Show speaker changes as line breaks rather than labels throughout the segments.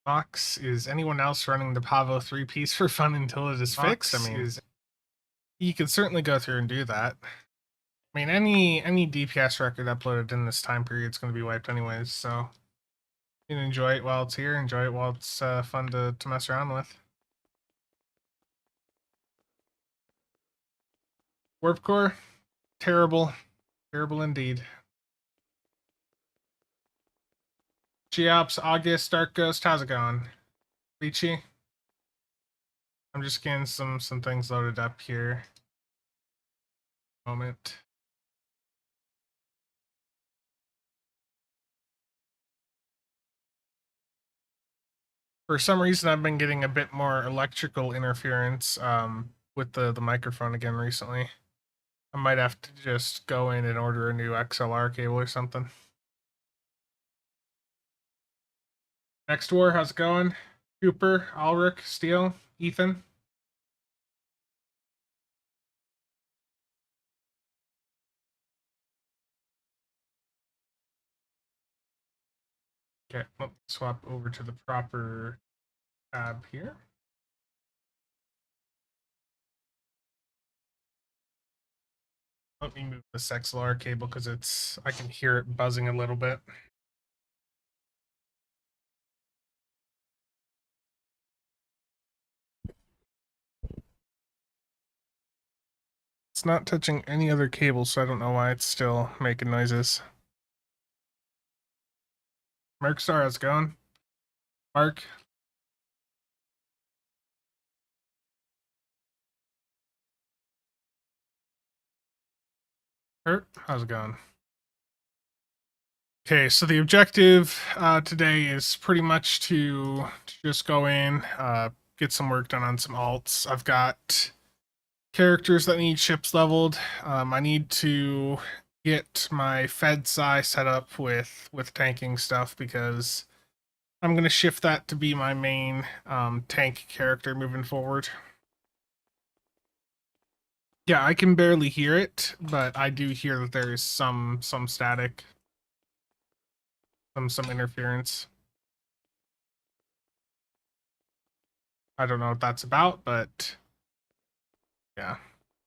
Box. Is anyone else running the Pavo 3-piece for fun until it is fixed? I mean, you could certainly go through and do that. I mean, any DPS record uploaded in this time period is going to be wiped anyways, so you can enjoy it while it's here, enjoy it while it's fun to mess around with. Warp Core, terrible. Terrible indeed. Geops, August, Dark Ghost, how's it going? Beachy? I'm just getting some things loaded up here. Moment. For some reason, I've been getting a bit more electrical interference with the microphone again recently. I might have to just go in and order a new XLR cable or something. Next War, how's it going? Cooper, Ulrich, Steele, Ethan. Okay, let's swap over to the proper tab here. Let me move this XLR cable because I can hear it buzzing a little bit. It's not touching any other cable, so I don't know why it's still making noises. Merkstar, how's it going? Mark? Hurt, how's it going? Okay, so the objective today is pretty much to just go in, get some work done on some alts. I've got characters that need ships leveled. I need to get my Fed Psi set up with tanking stuff because I'm going to shift that to be my main tank character moving forward. Yeah, I can barely hear it, but I do hear that there is some static, some interference. I don't know what that's about, but yeah,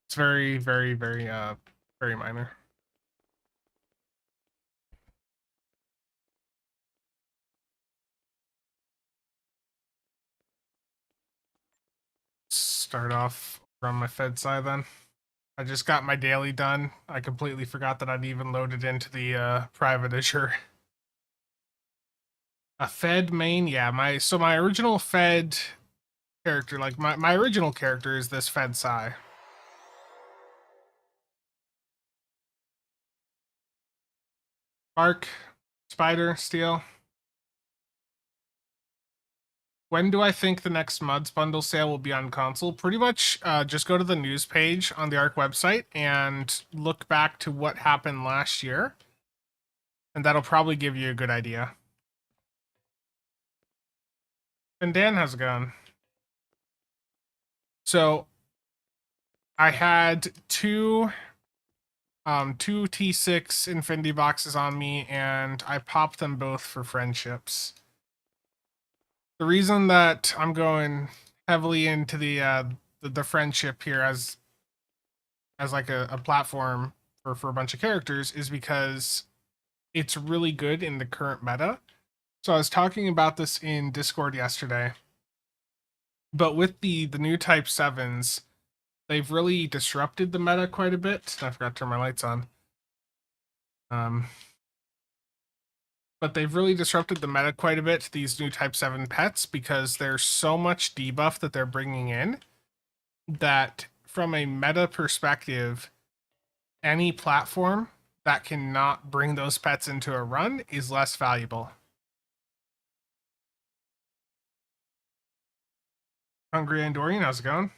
it's very minor. Start off on my Fed side then. I just got my daily done. I completely forgot that I'd even loaded into the private Azure. A Fed main, yeah. My original Fed character, like my original character is this Fed Psi. Mark, Spider, Steel. When do I think the next Muds bundle sale will be on console? Pretty much just go to the news page on the ARC website and look back to what happened last year. And that'll probably give you a good idea. And Dan, how's it going? So I had two T6 Infinity boxes on me, and I popped them both for friendships. The reason that I'm going heavily into the friendship here as like a platform for a bunch of characters is because it's really good in the current meta. So I was talking about this in Discord yesterday. But with the new Type 7s, they've really disrupted the meta quite a bit. I forgot to turn my lights on. But they've really disrupted the meta quite a bit, these new Type 7 pets, because there's so much debuff that they're bringing in that from a meta perspective, any platform that cannot bring those pets into a run is less valuable. Hungry Andorian, how's it going?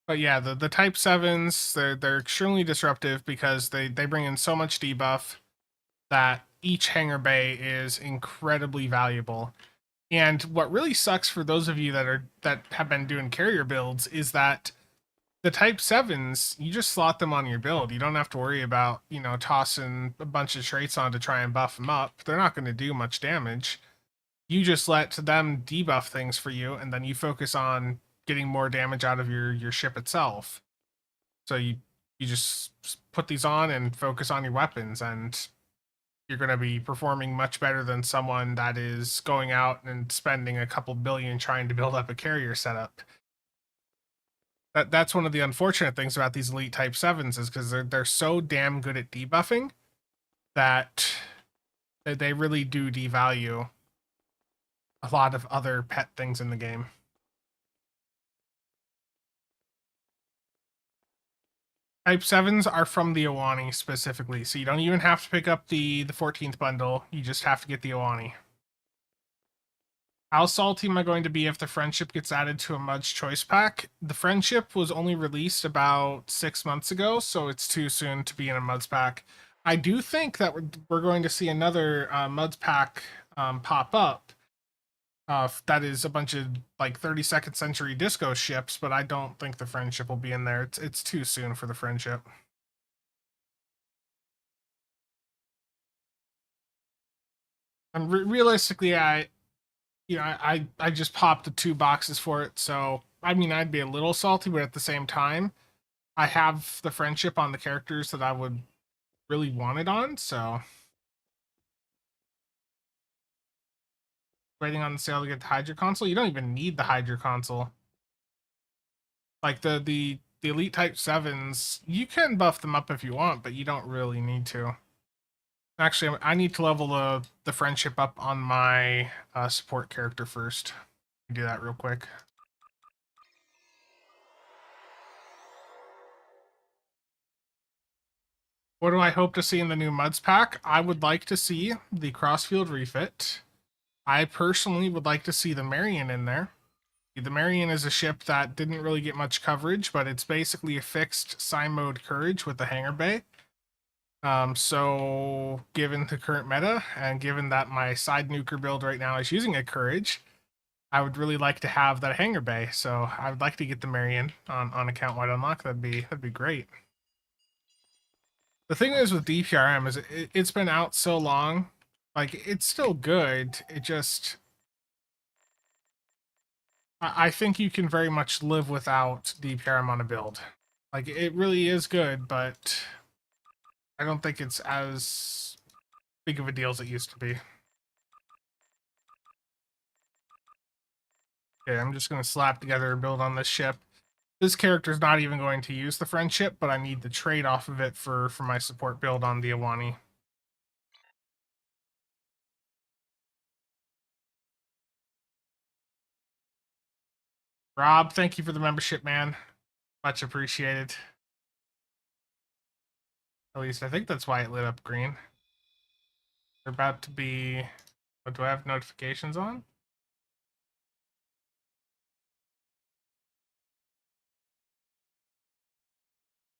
But yeah, the Type 7s, they're extremely disruptive because they bring in so much debuff that each hangar bay is incredibly valuable. And what really sucks for those of you that have been doing carrier builds is that The Type 7s, you just slot them on your build. You don't have to worry about, tossing a bunch of traits on to try and buff them up. They're not going to do much damage. You just let them debuff things for you, and then you focus on getting more damage out of your ship itself. So you just put these on and focus on your weapons, and you're going to be performing much better than someone that is going out and spending a couple billion trying to build up a carrier setup. That's one of the unfortunate things about these elite type 7s is because they're so damn good at debuffing that they really do devalue a lot of other pet things in the game. Type 7s are from the Iwani specifically, so you don't even have to pick up the 14th bundle, you just have to get the Iwani. How salty am I going to be if the Friendship gets added to a Mud's Choice pack? The Friendship was only released about 6 months ago, so it's too soon to be in a Mud's pack. I do think that we're going to see another Mud's pack pop up. That is a bunch of like 32nd century disco ships, but I don't think the Friendship will be in there. It's too soon for the Friendship. And realistically, I just popped the 2 boxes for it, so I mean I'd be a little salty, but at the same time, I have the Friendship on the characters that I would really want it on, so waiting on the sale to get the Hydra console. You don't even need the Hydra console. Like the Elite Type 7s, you can buff them up if you want, but you don't really need to. Actually, I need to level the Friendship up on my support character first. Do that real quick. What do I hope to see in the new Muds pack? I would like to see the Crossfield refit. I personally would like to see the Marion in there. The Marion is a ship that didn't really get much coverage, but it's basically a fixed Psi mode Courage with a hangar bay. So given the current meta, and given that my side nuker build right now is using a Courage, I would really like to have that hangar bay. So I would like to get the Marion on account wide unlock. That'd be great. The thing is with DPRM is it's been out so long, like it's still good. It just I think you can very much live without DPRM on a build. Like it really is good, but I don't think it's as big of a deal as it used to be. Okay, I'm just gonna slap together a build on this ship. This character's not even going to use the Friendship, but I need the trade off of it for my support build on the Iwani. Rob, thank you for the membership, man. Much appreciated. At least I think that's why it lit up green. They're about to be... Oh, do I have notifications on?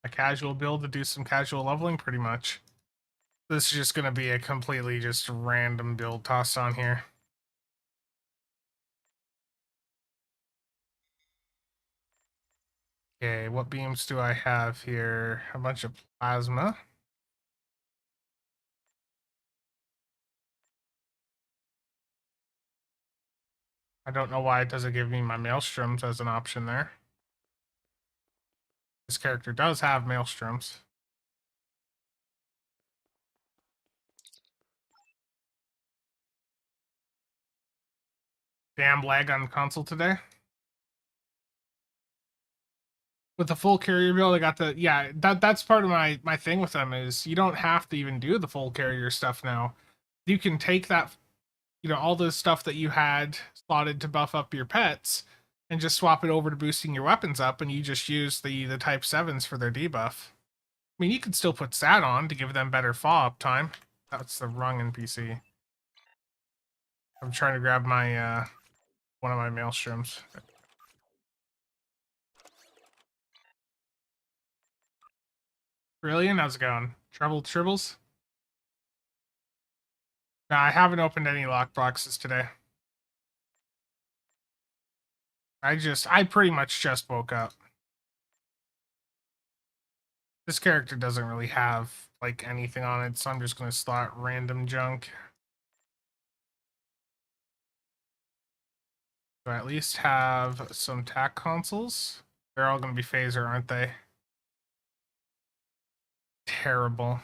A casual build to do some casual leveling, pretty much. This is just going to be a completely just random build tossed on here. Okay, what beams do I have here? A bunch of plasma. I don't know why it doesn't give me my maelstroms as an option there. This character does have maelstroms. Damn lag on console today. With the full carrier build, I got the that's part of my thing with them is you don't have to even do the full carrier stuff now. You can take that, all the stuff that you had slotted to buff up your pets and just swap it over to boosting your weapons up, and you just use the Type 7s for their debuff. I mean, you could still put SAT on to give them better follow-up time. That's the wrong NPC. I'm trying to grab my one of my maelstroms. Brilliant, how's it going? Tribbles? No, I haven't opened any lockboxes today. I pretty much just woke up. This character doesn't really have like anything on it, so I'm just gonna slot random junk. So I at least have some tac consoles. They're all gonna be phaser, aren't they? Terrible.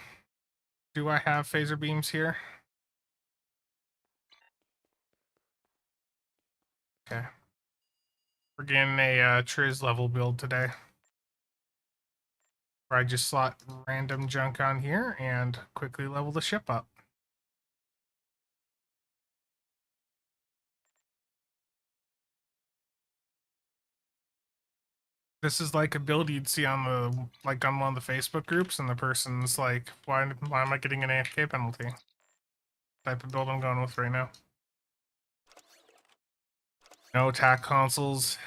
Do I have phaser beams here? Okay. We're getting a Triz level build today. Where I just slot random junk on here and quickly level the ship up. This is like a build you'd see on the on one of the Facebook groups, and the person's like, why am I getting an AFK penalty? Type of build I'm going with right now. No attack consoles.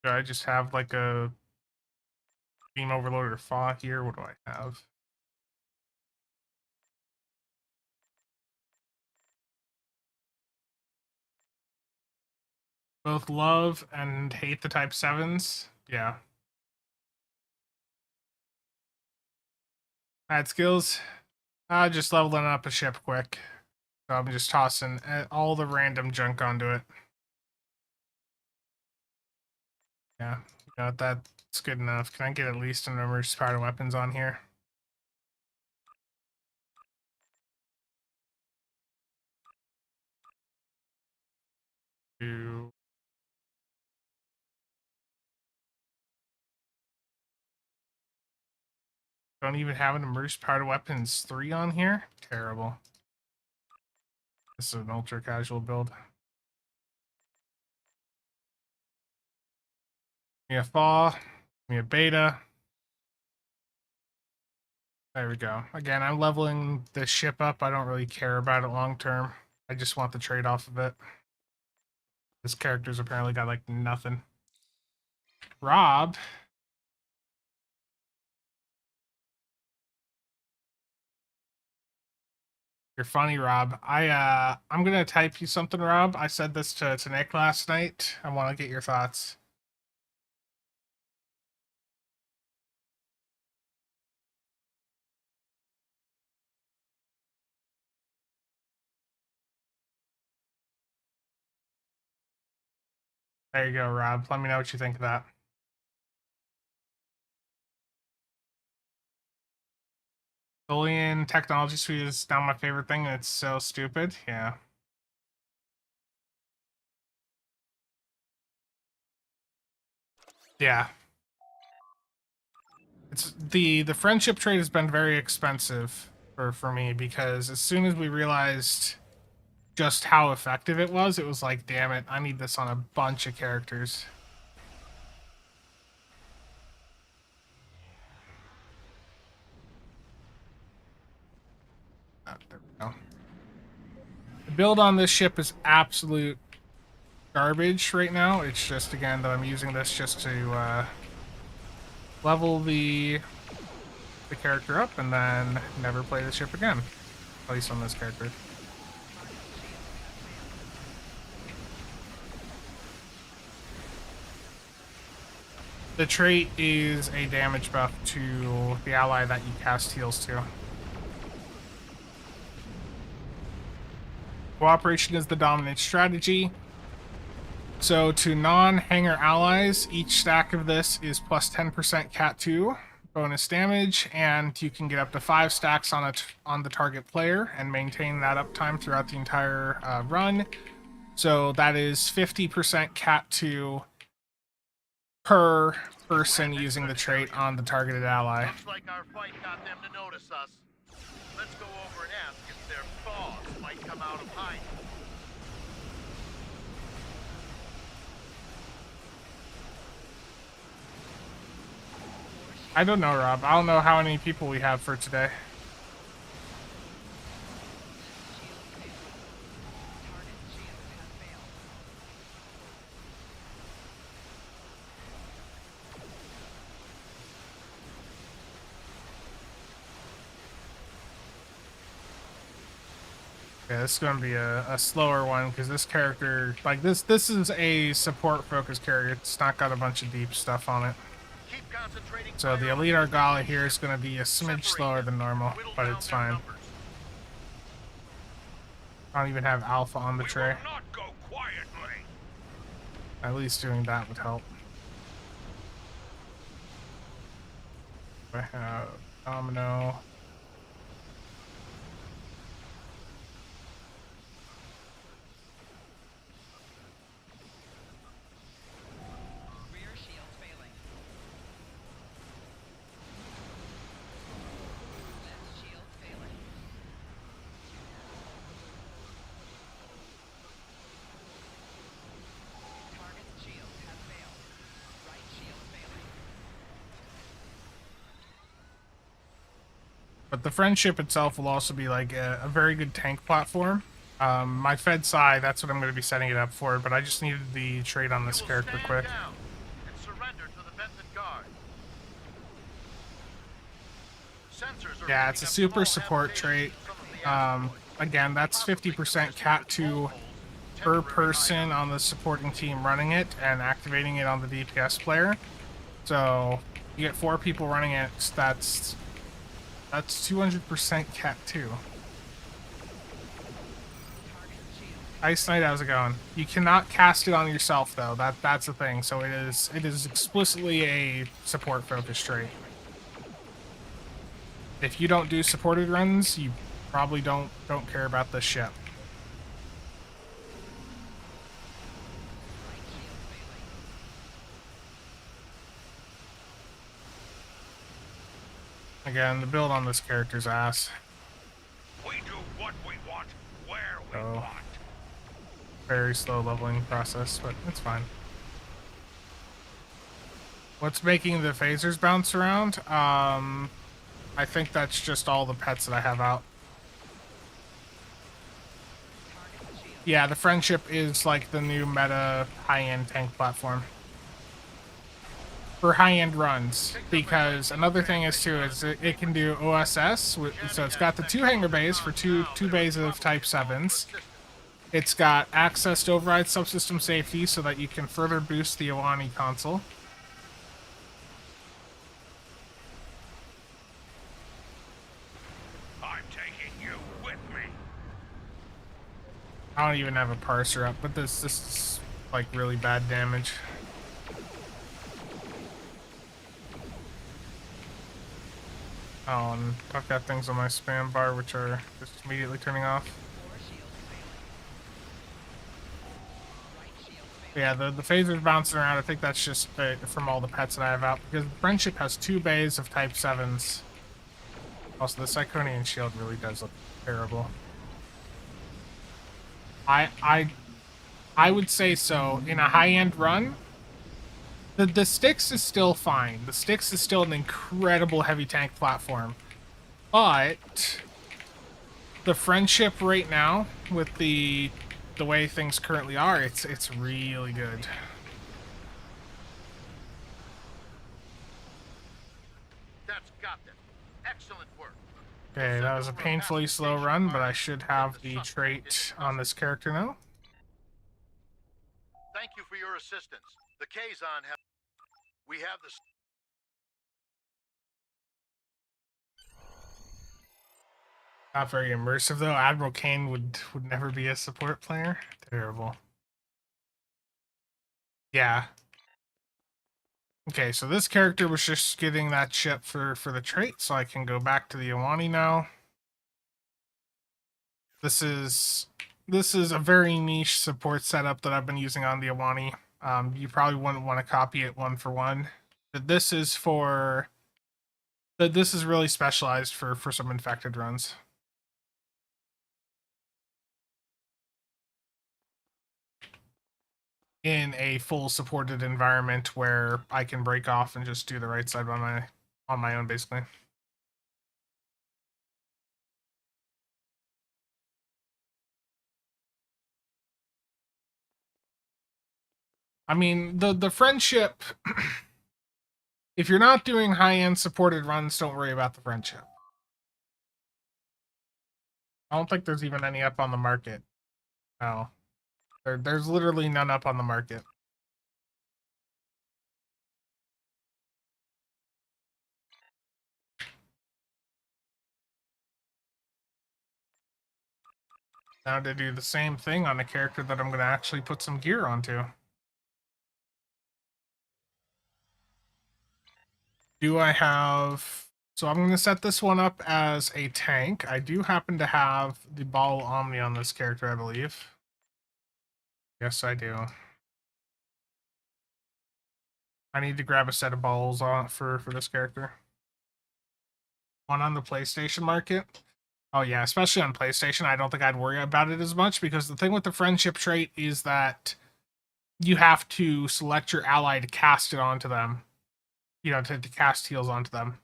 Do I just have like a beam overload or FA here? What do I have? Both love and hate the type 7s. Yeah. Add skills. Just leveling up a ship quick. So I'm just tossing all the random junk onto it. Yeah, that's good enough. Can I get at least a number of spider weapons on here? Two. Don't even have an immersed powder weapons 3 on here? Terrible. This is an ultra casual build. Give me a fall. Give me a beta. There we go. Again, I'm leveling this ship up. I don't really care about it long term. I just want the trade-off of it. This character's apparently got like nothing. Rob. You're funny, Rob. I'm gonna type you something, Rob. I said this to Nick last night. I want to get your thoughts. There you go, Rob. Let me know what you think of that. Boolean Technology Suite is now my favorite thing, and it's so stupid. Yeah. Yeah. It's the friendship trade has been very expensive for me, because as soon as we realized just how effective it was like, damn it, I need this on a bunch of characters. There we go. The build on this ship is absolute garbage right now. It's just, again, that I'm using this just to level the character up and then never play the ship again. At least on this character. The trait is a damage buff to the ally that you cast heals to. Cooperation is the dominant strategy. So to non-hanger allies, each stack of this is plus 10% Cat 2 bonus damage, and you can get up to 5 stacks on the target player and maintain that uptime throughout the entire run. So that is 50% Cat 2 per person using the trait on the targeted ally.
Looks like our fight got them to notice us. Let's go over and ask if their thaws might come out of hiding.
I don't know, Rob. I don't know how many people we have for today. Yeah, this is going to be a slower one because this character, like this is a support focused character. It's not got a bunch of deep stuff on it.
Keep concentrating
So
fire
the
on
Elite
the
Argala
enemy
here is
ship.
going to be a smidge
Separate
slower
them
than normal,
and whittle
but
down
it's
their
fine.
numbers.
I don't even have Alpha on the
We
tray.
will not go quietly.
At least doing that would help. I have Domino.
Rear shield failing. Left shield failing. Target's shield has failed. Right shield failing.
But the friendship itself will also be like a very good tank platform. My Fed Psi, that's what I'm going to be setting it up for, but I just needed the trade on this
You will
character
stand
quick.
down and surrender to the Benton Guard. Sensors are
Yeah,
picking
it's a
up
super
small
support
habitations
trait.
from some of the asteroids.
Again, that's
Possibly
50%
consistent
Cat
with
2
bulkholes,
per
temporary
person
hideouts.
on the supporting team running it and activating it on the DPS player. So you get 4 people running it. That's 200% Cat 2. Ice Knight, how's it going? You cannot cast it on yourself though. That's the thing. So it is explicitly a support focused trait. If you don't do supported runs, you probably don't care about this ship. Again, the build on this character's ass.
We do what we want, where we
So
want.
very slow leveling process, but it's fine. What's making the phasers bounce around? I think that's just all the pets that I have out. Yeah, the friendship is like the new meta high-end tank platform for high-end runs. Because another thing is too is it can do OSS, so it's got the 2 hangar bays for two bays of Type 7s. It's got access to override subsystem safety so that you can further boost the Iwani console.
I'm taking you with me.
I don't even have a parser up, but this is like really bad damage. Oh, and I've got things on my spam bar which are just immediately turning off. Yeah, the phasers bouncing around, I think that's just from all the pets that I have out, because Friendship has 2 bays of Type 7s. Also, the Cyclonian shield really does look terrible. I would say so. In a high-end run, the Styx is still fine. The Styx is still an incredible heavy tank platform. But the Friendship right now, with the way things currently are, it's really good.
That's got them. Excellent work.
Okay, that was a painfully slow run, but I should have the trait on this character now.
Thank you for your assistance. The Kazon have... We have the...
Not very immersive though. Admiral Kane would never be a support player. Terrible. Yeah. Okay, so this character was just getting that ship for the trait, so I can go back to the Iwani now. This is a very niche support setup that I've been using on the Iwani. You probably wouldn't want to copy it one for one. But this is for... This is really specialized for some infected runs. In a full supported environment where I can break off and just do the right side on my own, basically. I mean, the friendship, if you're not doing high-end supported runs, don't worry about the friendship. I don't think there's even any up on the market. No. There's literally none up on the market. Now to do the same thing on a character that I'm going to actually put some gear onto. Do I have... So I'm going to set this one up as a tank. I do happen to have the Ball Omni on this character, I believe. Yes, I do. I need to grab a set of balls on for this character. One on the PlayStation market. Oh yeah, especially on PlayStation, I don't think I'd worry about it as much because the thing with the friendship trait is that you have to select your ally to cast it onto them. You know, to cast heals onto them.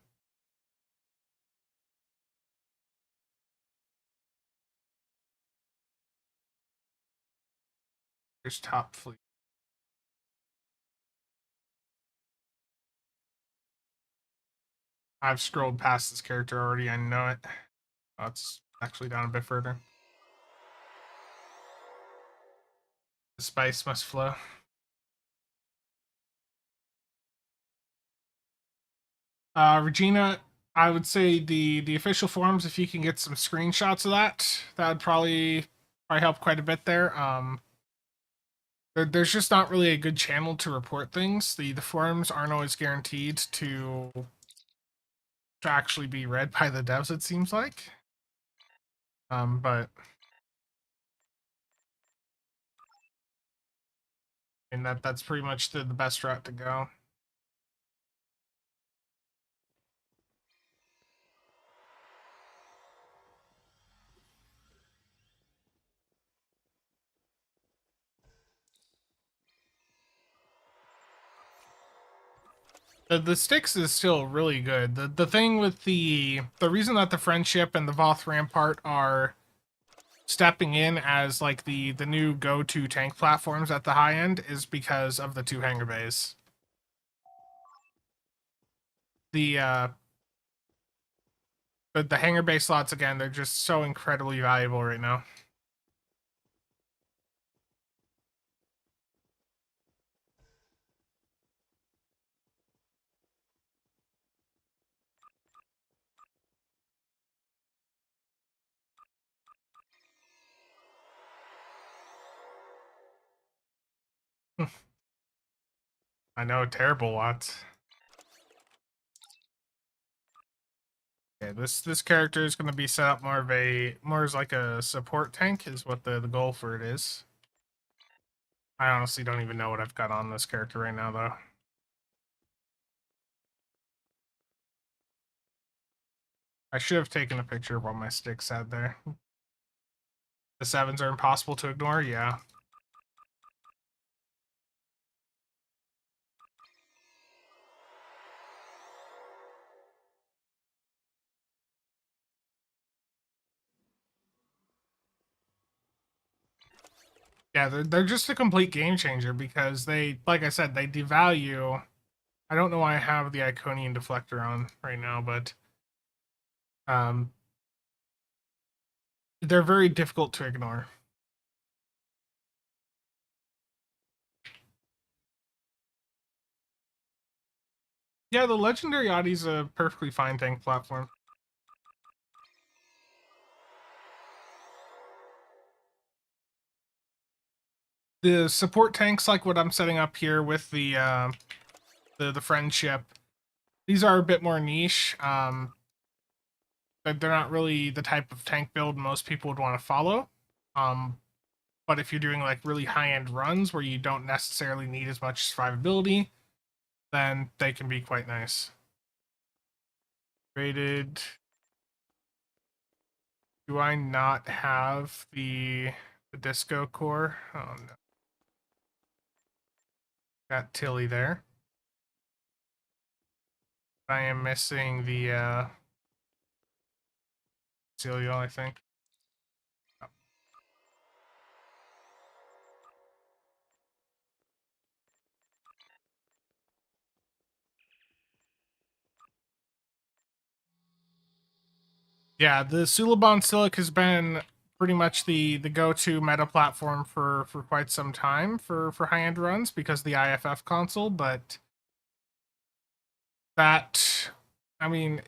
There's top fleet. I've scrolled past this character already, I know it. Oh, it's actually down a bit further. The spice must flow. Regina, I would say the official forums, if you can get some screenshots of that would probably help quite a bit there. There's just not really a good channel to report things. The forums aren't always guaranteed to actually be read by the devs, it seems like. But and that's pretty much the best route to go. The sticks is still really good. The thing with the reason that the friendship and the Voth Rampart are stepping in as like the new go-to tank platforms at the high end is because of the two hangar bays. The hangar bay slots again, they're just so incredibly valuable right now. I know, terrible lots. Okay, this character is going to be set up more as like a support tank is what the goal for it is. I honestly don't even know what I've got on this character right now though. I should have taken a picture of what my stick said there. The 7s are impossible to ignore, yeah. Yeah, they're just a complete game changer because they, like I said, they devalue. I don't know why I have the Iconian deflector on right now, but um, they're very difficult to ignore. Yeah, the Legendary Audi's a perfectly fine tank platform. The support tanks, like what I'm setting up here with the friendship, these are a bit more niche. But they're not really the type of tank build most people would want to follow. But if you're doing like really high-end runs where you don't necessarily need as much survivability, then they can be quite nice. Rated. Do I not have the disco core? Oh no. Got Tilly there. I am missing the Celio, I think. Oh. Yeah, the Suliban Silic has been pretty much the go-to meta platform for quite some time for high-end runs because of the IFF console, but that, I mean,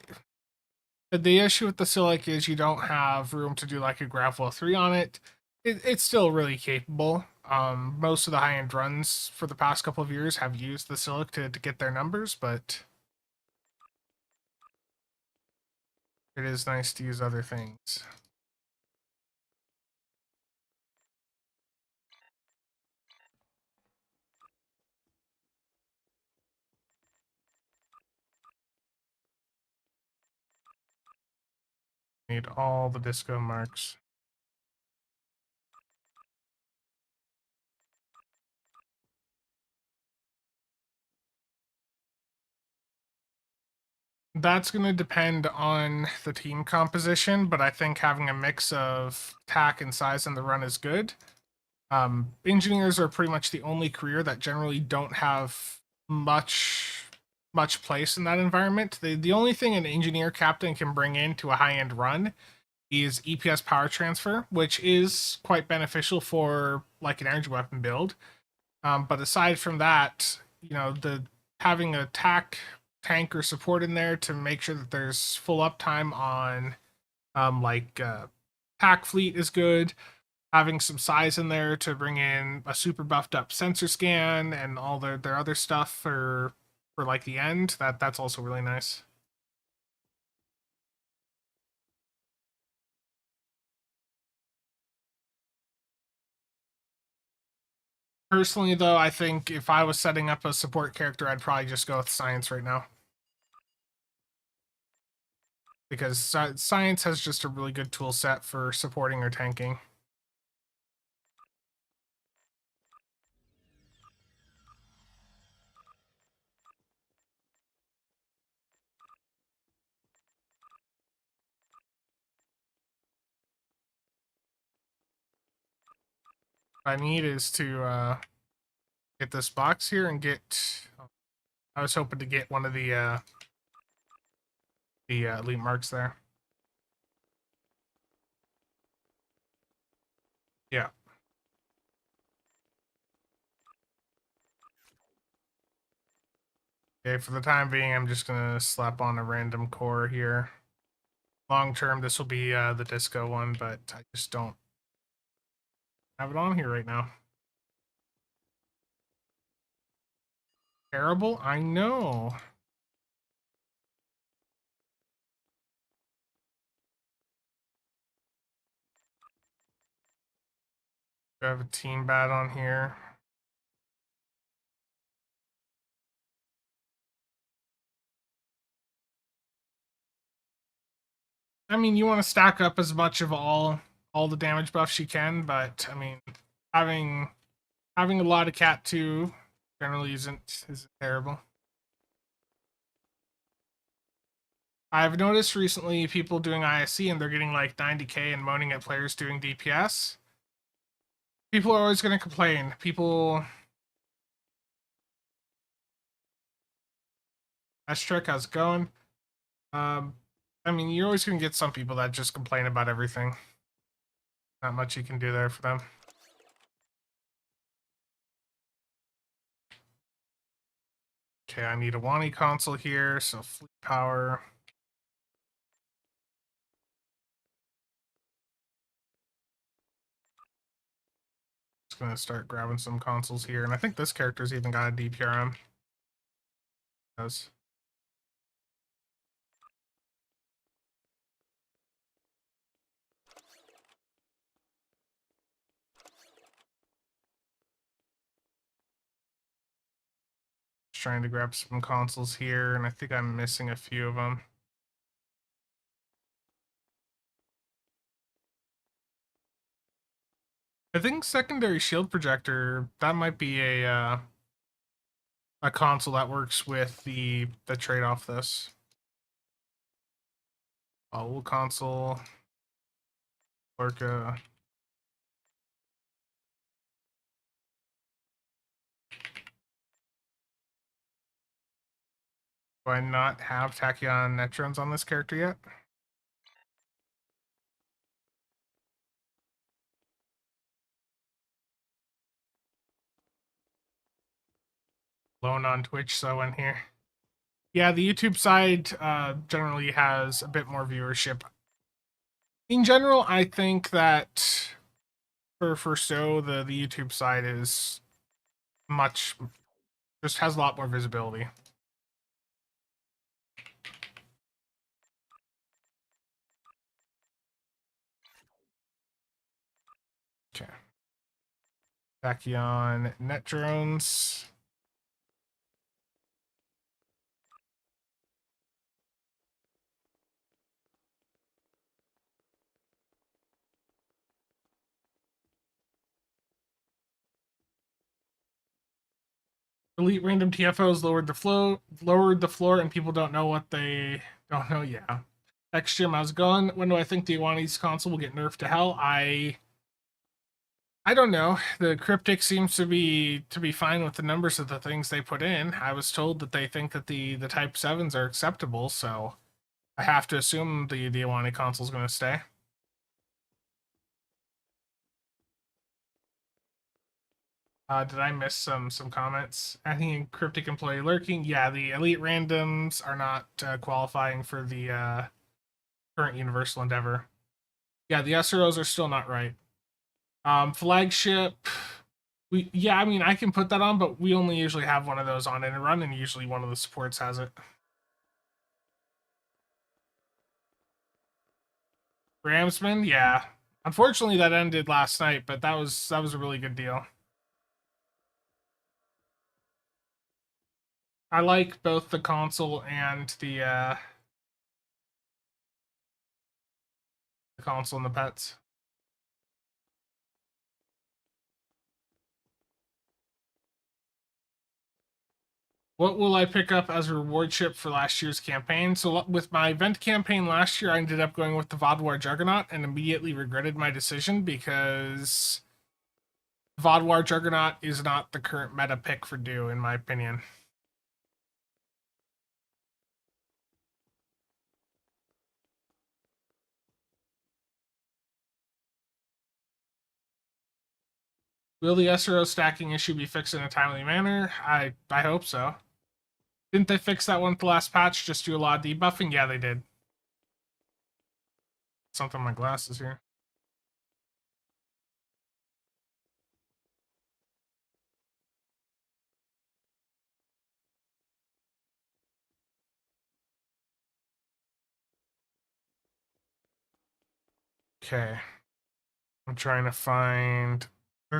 the issue with the Silic is you don't have room to do like a Grapple 3 on it. It's still really capable. Most of the high-end runs for the past couple of years have used the Silic to get their numbers, but it is nice to use other things. Need all the disco marks. That's going to depend on the team composition, but I think having a mix of attack and size in the run is good. Engineers are pretty much the only career that generally don't have much place in that environment. The only thing an engineer captain can bring into a high end run is EPS power transfer, which is quite beneficial for like an energy weapon build. But aside from that, the having a tank or support in there to make sure that there's full uptime on pack fleet is good. Having some size in there to bring in a super buffed up sensor scan and all their other stuff for like the end, that's also really nice. Personally though, I think if I was setting up a support character, I'd probably just go with science right now. Because science has just a really good tool set for supporting or tanking. What I need is to get this box here and get. I was hoping to get one of the elite marks there. Yeah. Okay, for the time being, I'm just gonna slap on a random core here. Long term, this will be the disco one, but I just don't have it on here right now. Terrible? I know. Do I have a team bat on here? I mean, you want to stack up as much of all the damage buffs you can, but I mean, having having a lot of cat 2 generally isn't terrible. I've noticed recently people doing ISC and they're getting like 90k and moaning at players doing DPS. People are always going to complain. Trick, how's it going? Um, I mean, you're always going to get some people that just complain about everything. Not much you can do there for them. Okay, I need a Wani console here, so fleet power. Just gonna start grabbing some consoles here, and I think this character's even got a DPRM. Does. Just trying to grab some consoles here, and I think I'm missing a few of them. I think secondary shield projector, that might be a console that works with the trade off this. Old console, Orca. Do I not have Tachyon Netrons on this character yet? alone on Twitch, so I went here. Yeah, the YouTube side generally has a bit more viewership. In general, I think that for STO, the YouTube side is much just has a lot more visibility. Okay. Tachyon net drones. Elite random TFOs lowered the floor, and people don't know what they don't know. Yeah. XGym, how's it going? When do I think the Iwani's console will get nerfed to hell? I don't know. The Cryptic seems to be fine with the numbers of the things they put in. I was told that they think that the Type 7s are acceptable, so I have to assume the Iwani console is going to stay. Did I miss some comments? I think Cryptic employee lurking. Yeah, the elite randoms are not qualifying for the current Universal Endeavor. Yeah, the SROs are still not right. Flagship. I mean, I can put that on, but we only usually have one of those on in a run, and usually one of the supports has it. Ramsman, yeah. Unfortunately, that ended last night, but that was a really good deal. I like both the console and the console and the pets. What will I pick up as a reward ship for last year's campaign? So with my event campaign last year, I ended up going with the Vodwar Juggernaut and immediately regretted my decision because Vodwar Juggernaut is not the current meta pick for Do, in my opinion. Will the SRO stacking issue be fixed in a timely manner? I hope so. Didn't they fix that one with the last patch? Just do a lot of debuffing? Yeah, they did. Something on my glasses here. Okay. I'm trying to find...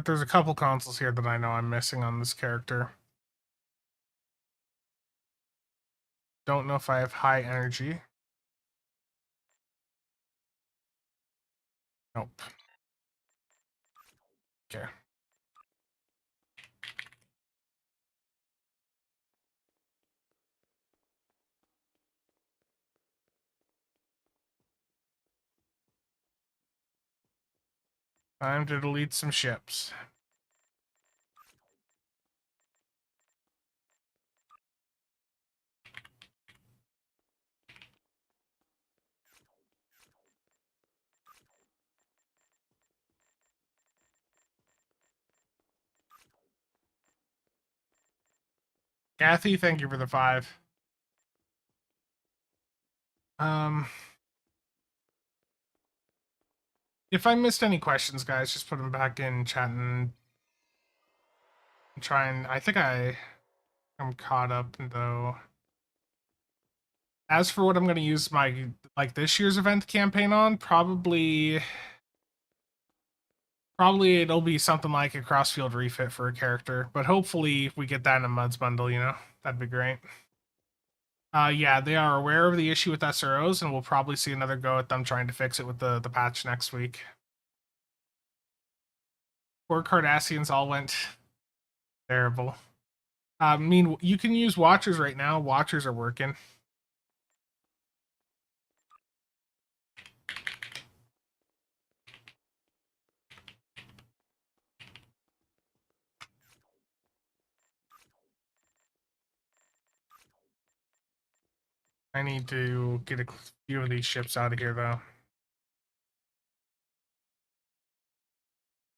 There's a couple consoles here that I know I'm missing on this character. Don't know if I have high energy. Nope. Okay. Time to delete some ships. Kathy, thank you for the 5. If I missed any questions, guys, just put them back in chat and try and... I think I'm caught up, though. As for what I'm going to use my, this year's event campaign on, probably it'll be something like a crossfield refit for a character, but hopefully if we get that in a Muds bundle, that'd be great. Yeah, they are aware of the issue with SROs, and we'll probably see another go at them trying to fix it with the patch next week. Poor Cardassians all went terrible. I mean, you can use Watchers right now. Watchers are working. I need to get a few of these ships out of here, though.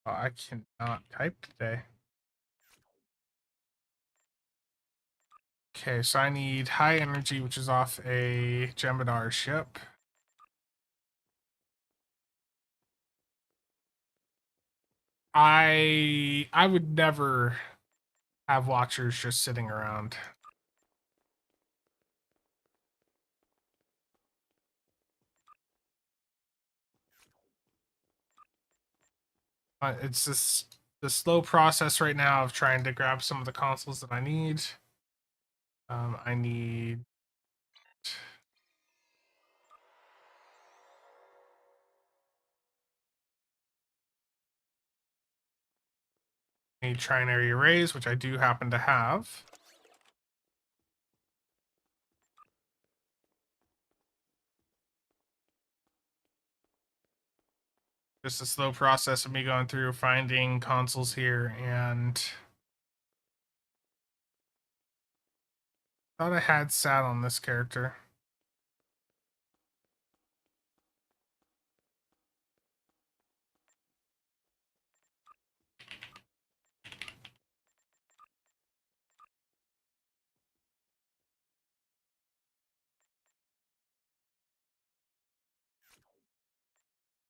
Oh, I cannot type today. Okay, so I need high energy, which is off a Jem'Hadar ship. I would never have watchers just sitting around. It's just the slow process right now of trying to grab some of the consoles that I need. I need trinary arrays, which I do happen to have. Just a slow process of me going through finding consoles here, and thought I had sat on this character.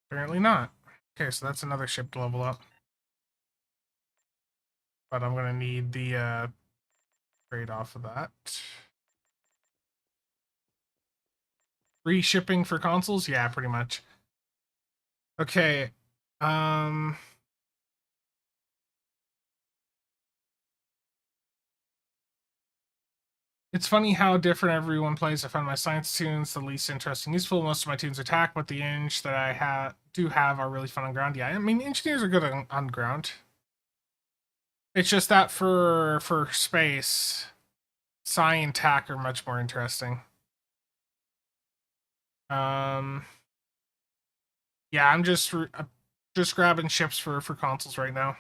Apparently not. Okay, so that's another ship to level up. But I'm gonna need the trade off of that. Free shipping for consoles? Yeah, pretty much. Okay. Um It's funny how different everyone plays. I find my science tunes the least interesting, useful. Most of my tunes attack, but the eng that I do have are really fun on ground. Yeah, I mean engineers are good on ground. It's just that for space, Psi and TAC are much more interesting. Yeah, I'm just grabbing ships for consoles right now,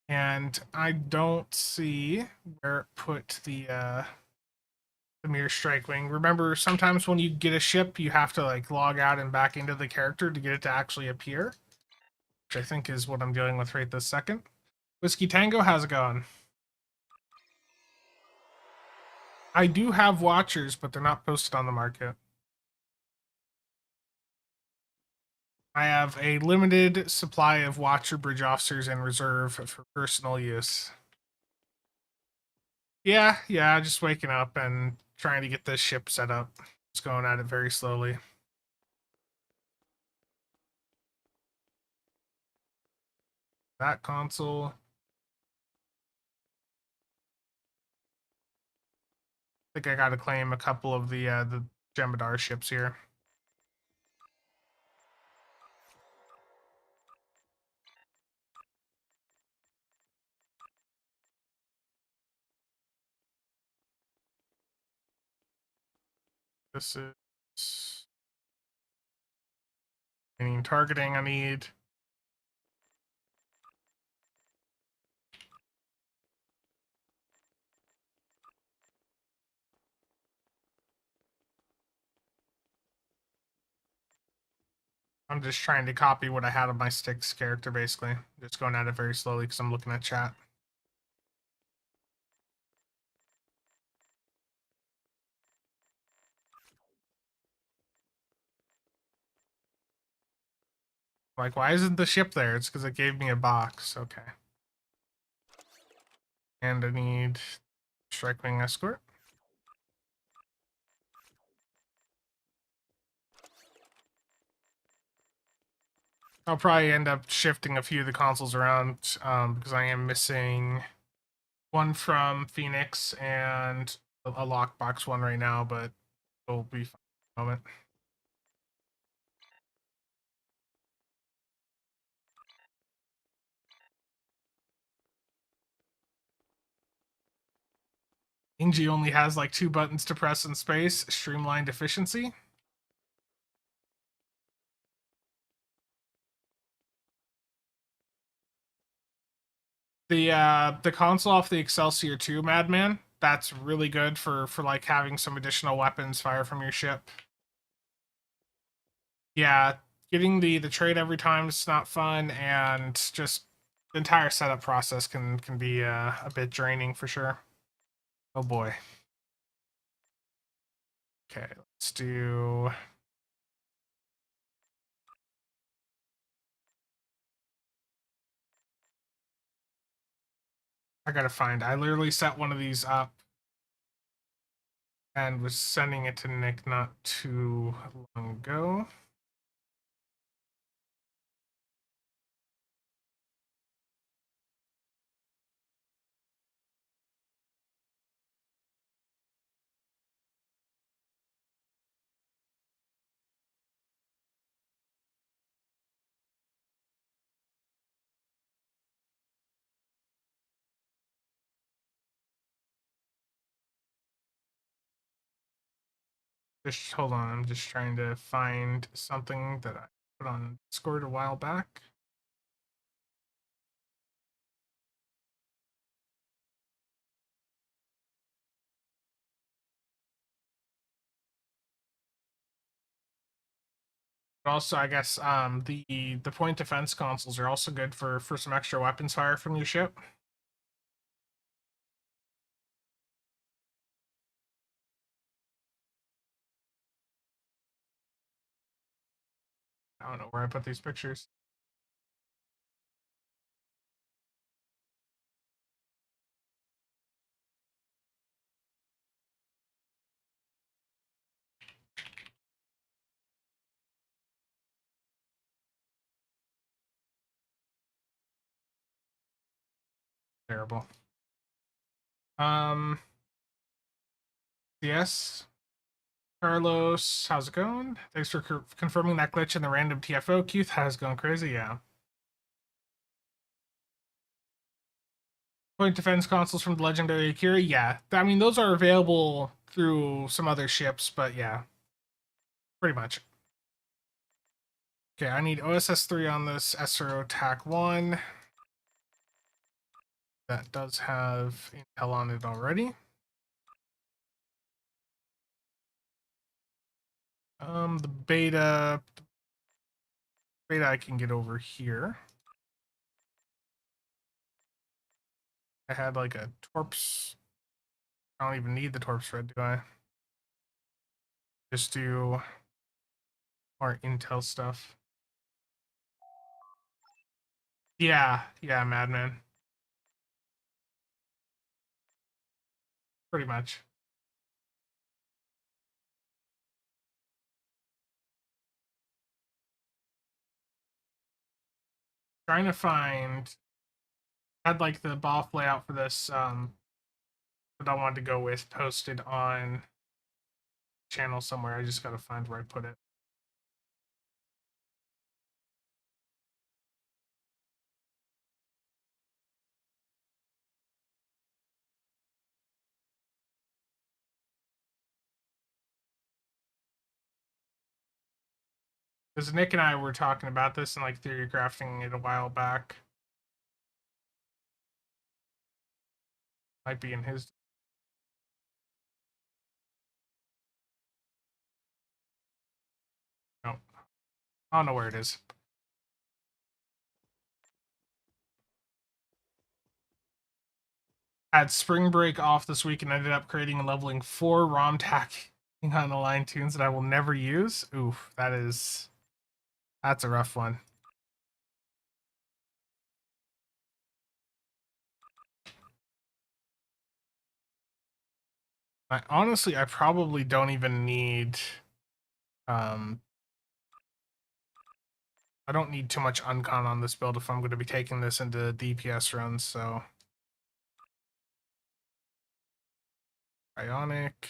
and I don't see where it put the mirror strike wing. Remember, sometimes when you get a ship, you have to like log out and back into the character to get it to actually appear, which I think is what I'm dealing with right this second. Whiskey Tango, how's it going? I do have watchers, but they're not posted on the market. I have a limited supply of watcher bridge officers in reserve for personal use. Yeah, just waking up and trying to get this ship set up. Just going at it very slowly. That console. I think I gotta claim a couple of the Jem'Hadar ships here. This is any targeting I need. I'm just trying to copy what I had on my Styx character, basically. Just going at it very slowly because I'm looking at chat. Like, why isn't the ship there? It's because it gave me a box. Okay. And I need Strike Wing Escort. I'll probably end up shifting a few of the consoles around because I am missing one from Phoenix and a Lockbox one right now, but it'll be fine in a moment. Ingy only has like 2 buttons to press in space. Streamlined efficiency. The console off the Excelsior 2 Madman, that's really good for like having some additional weapons fire from your ship. Yeah, getting the trade every time is not fun, and just the entire setup process can be a bit draining for sure. Oh boy. Okay, let's do. I gotta find. I literally set one of these up and was sending it to Nick not too long ago. Just hold on. I'm just trying to find something that I put on Discord a while back. But also, I guess the point defense consoles are also good for some extra weapons fire from your ship. I don't know where I put these pictures. Terrible. Yes. Carlos, how's it going? Thanks for confirming that glitch in the random TFO. Keith, how's it going? Crazy? Yeah. Point defense consoles from the legendary Akira? Yeah. I mean, those are available through some other ships, but yeah. Pretty much. Okay, I need OSS 3 on this SRO TAC 1. That does have Intel on it already. The beta I can get over here. I had like a torps. I don't even need the torps red, do I? Just do more Intel stuff. Yeah, Madman. Pretty much. Trying to find. I had like the BOF layout for this that I wanted to go with posted on channel somewhere. I just gotta find where I put it. Because Nick and I were talking about this and like theory crafting it a while back. Might be in his. No, I don't know where it is. Had spring break off this week and ended up creating and leveling 4 ROM tack on the line tunes that I will never use. Oof, that's a rough one. I probably don't even need I don't need too much uncon on this build if I'm going to be taking this into DPS runs, so Ionic.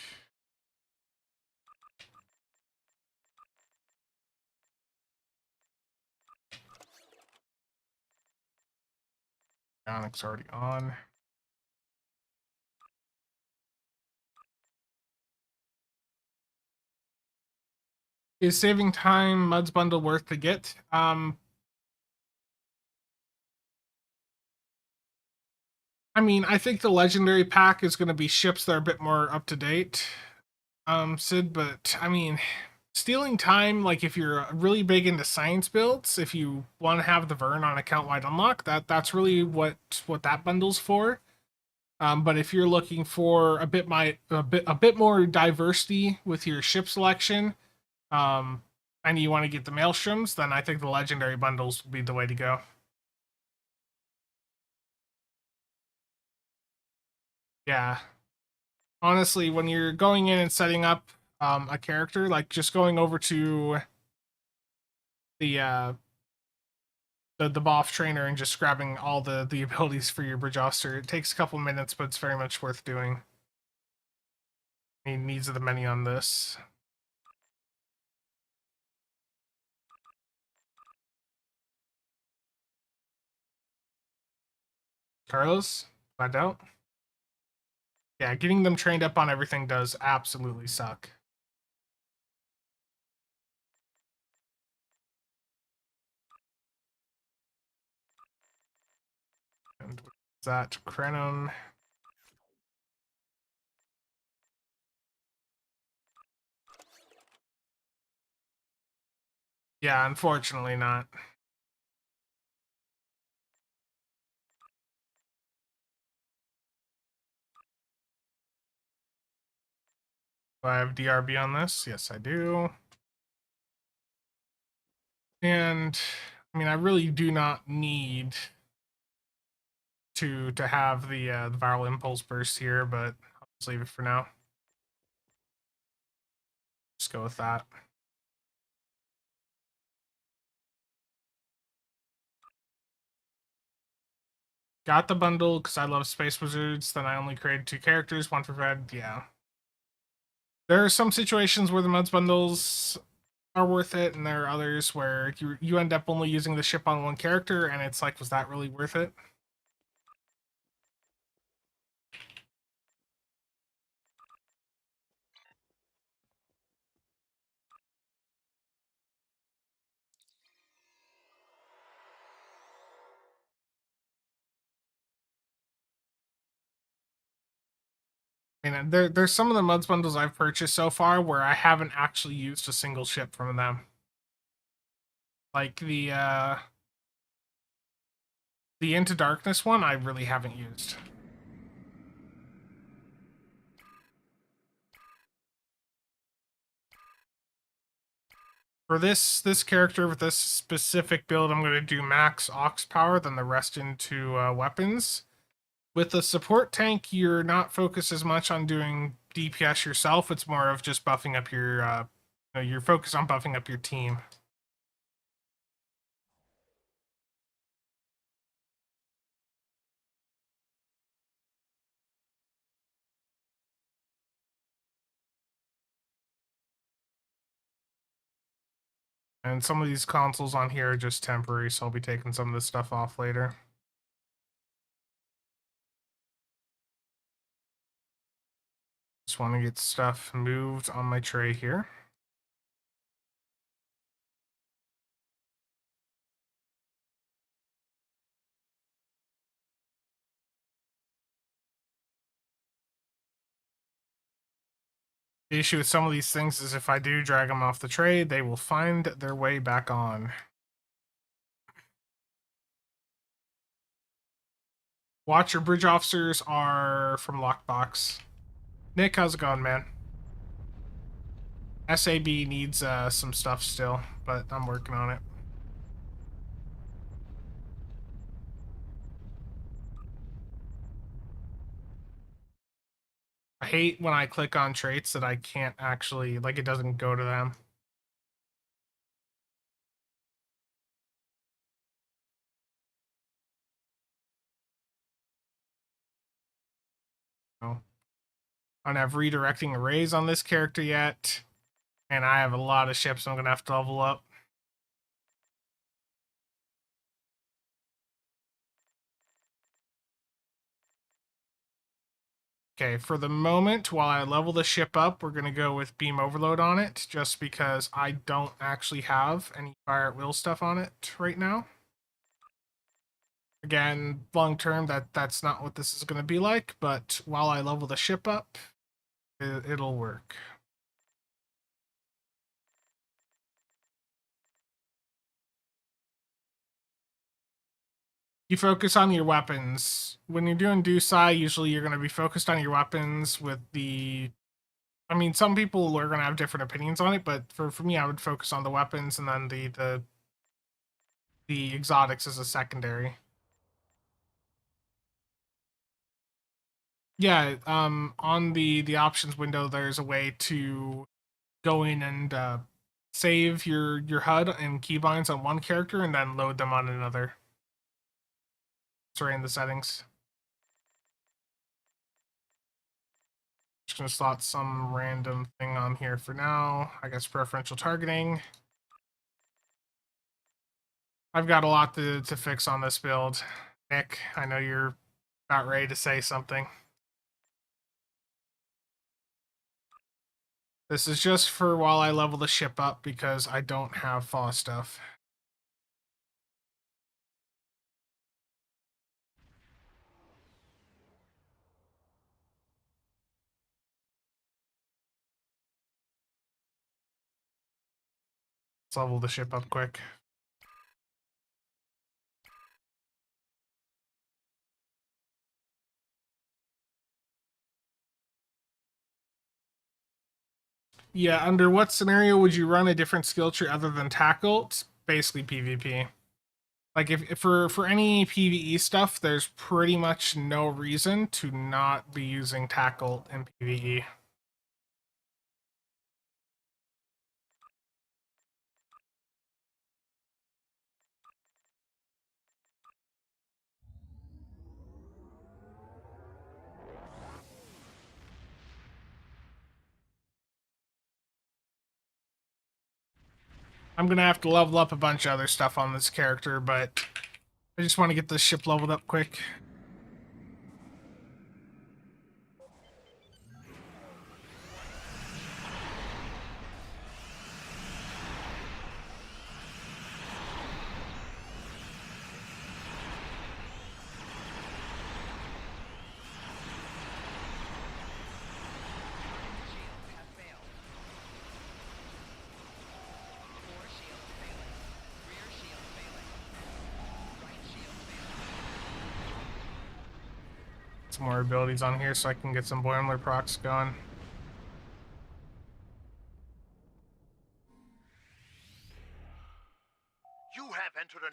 Ionic's already on. Is saving time Mud's bundle worth to get? I mean, I think the legendary pack is going to be ships that are a bit more up to date, Sid. But I mean, stealing time, like if you're really big into science builds, if you want to have the Vern on account wide unlock, that's really what that bundle's for. But if you're looking for a bit more diversity with your ship selection, and you want to get the maelstroms, then I think the legendary bundles will be the way to go. Yeah, honestly, when you're going in and setting up a character, like just going over to the the BOF trainer and just grabbing all the abilities for your bridge officer, it takes a couple minutes, but it's very much worth doing. He needs of the many on this. Carlos, find out. Yeah, getting them trained up on everything does absolutely suck. And that Crenum. Yeah, unfortunately not. Do I have DRB on this? Yes, I do. And I mean, I really do not need to have the viral impulse burst here, but I'll just leave it for now. Just go with that. Got the bundle because I love Space Wizards. Then I only created 2 characters, one for red. Yeah. There are some situations where the Muds bundles are worth it, and there are others where you end up only using the ship on one character, and it's like, was that really worth it? I mean, there's some of the Muds bundles I've purchased so far where I haven't actually used a single ship from them. Like the Into Darkness one, I really haven't used. For this character with this specific build, I'm going to do max aux power, then the rest into weapons. With the support tank, you're not focused as much on doing DPS yourself. It's more of just buffing up your, you're focused on buffing up your team. And some of these consoles on here are just temporary, so I'll be taking some of this stuff off later. Just want to get stuff moved on my tray here. The issue with some of these things is if I do drag them off the tray, they will find their way back on. Watch, your bridge officers are from Lockbox. Nick, how's it going, man? SAB needs some stuff still, but I'm working on it. I hate when I click on traits that I can't actually, like, it doesn't go to them. So, I don't have redirecting arrays on this character yet, and I have a lot of ships I'm going to have to level up. Okay, for the moment, while I level the ship up, we're going to go with beam overload on it, just because I don't actually have any fire at will stuff on it right now. Again, long term, that's not what this is going to be like, but while I level the ship up, it'll work. you focus on your weapons. When you're doing Dusai, usually you're going to be focused on your weapons with the... I mean, some people are going to have different opinions on it, but for me, I would focus on the weapons and then the exotics as a secondary. Yeah, on the options window, there's a way to go in and save your HUD and keybinds on one character and then load them on another. It's right in the settings. Just gonna slot some random thing on here for now. I guess preferential targeting. I've got a lot to fix on this build. Nick, I know you're about ready to say something. This is just for while I level the ship up because I don't have FAW stuff. Let's level the ship up quick. Yeah, under what scenario would you run a different skill tree other than tackle? It's basically PvP. Like if for any PvE stuff, there's pretty much no reason to not be using tackle in PvE. I'm gonna have to level up a bunch of other stuff on this character, but I just want to get this ship leveled up quick.
Shields have failed. Core shields failing. Rear shield failing. Right shield failing.
Some more abilities on here so I can get some Boimler procs going.
You have entered an...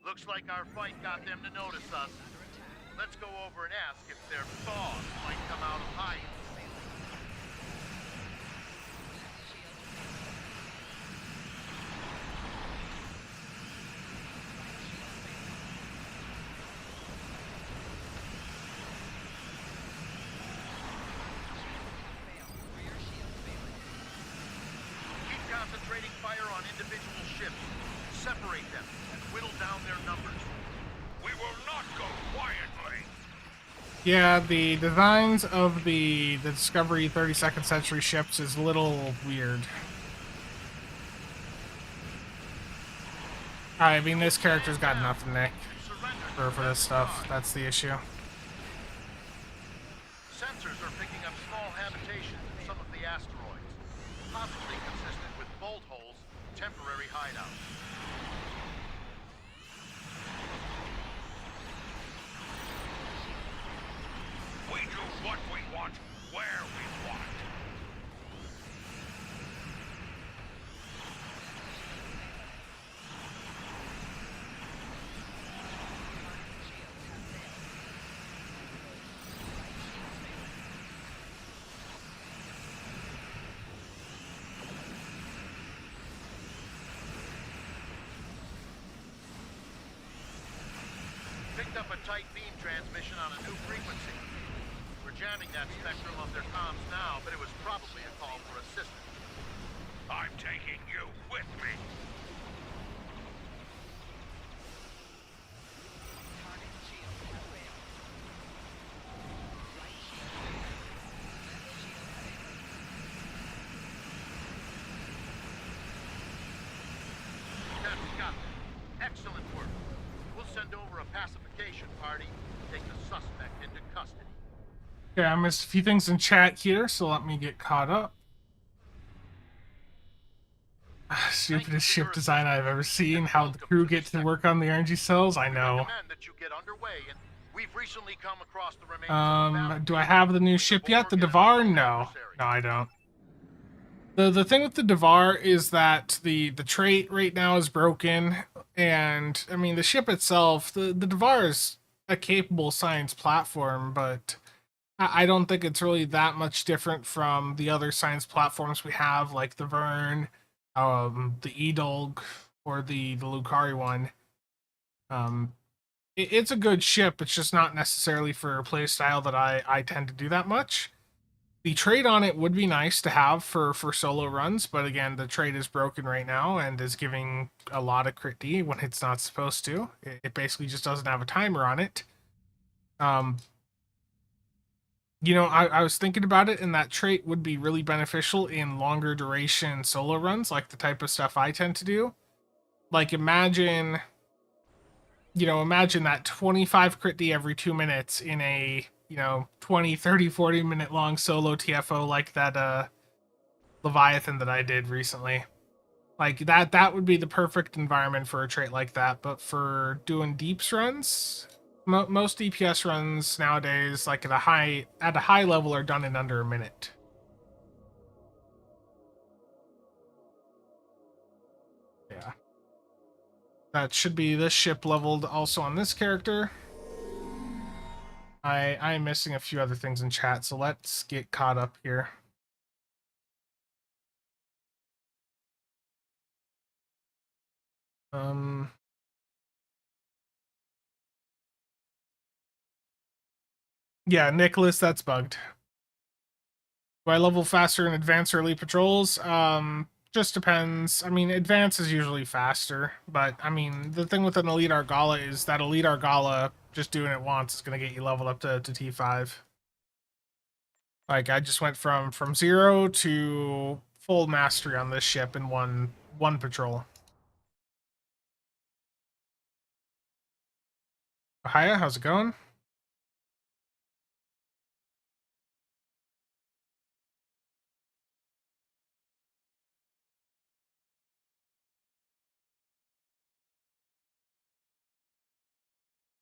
Looks like our fight got them to notice us. Let's go over and ask if their boss might come out of hiding. Keep concentrating fire on individual ships. Separate them and whittle down their numbers. We will not go quietly.
Yeah, the designs of the Discovery 32nd Century ships is a little weird. I mean, this character's got nothing, Nick,
Surrender.
for this stuff. That's the issue.
Sensors are picking up small habitations in some of the asteroids, possibly consistent with bolt holes, temporary hideouts. We do what we want, where we want. Picked up a tight beam transmission on a new frequency. We're jamming that spectrum of their comms now, but it was probably a call for assistance. I'm taking you with me.
Target shields have failed. Right shield failing. Left shield failing.
That's got them. Excellent work. We'll send over a pacification party to take the suspect into custody.
Okay, I missed a few things in chat here, so let me get caught up. Stupidest ship design I've ever seen. How the crew get to work on the energy cells, I
We
know.
recommend that you get underway, and we've recently come across the remains of a battle
Do I
cruiser
have the new
between
ship yet? The
Borg and an
Devar?
unknown
No.
adversary.
No, I don't. The thing with the Devar is that the trait right now is broken, and I mean the ship itself, the Devar is a capable science platform, but I don't think it's really that much different from the other science platforms we have, like the Vern, the Edulg, or the Lucari one. It's a good ship. It's just not necessarily for a play style that I tend to do that much. The trade on it would be nice to have for solo runs, but again, the trade is broken right now and is giving a lot of crit D when it's not supposed to. It basically just doesn't have a timer on it. I was thinking about it, and that trait would be really beneficial in longer duration solo runs, like the type of stuff I tend to do. Like imagine that 25 crit D every 2 minutes in a 20, 30, 40 minute long solo TFO like that Leviathan that I did recently. Like that would be the perfect environment for a trait like that. But for doing deeps runs, most DPS runs nowadays, like at a high level, are done in under a minute. Yeah, that should be this ship leveled also on this character. I'm missing a few other things in chat, so let's get caught up here. Yeah, Nicholas, that's bugged. Do I level faster in advanced or elite patrols? Just depends. I mean, advance is usually faster, but I mean, the thing with an elite Argala is that elite Argala just doing it once is going to get you leveled up to T5. Like I just went from 0 to full mastery on this ship in one patrol. Hiya, how's it going?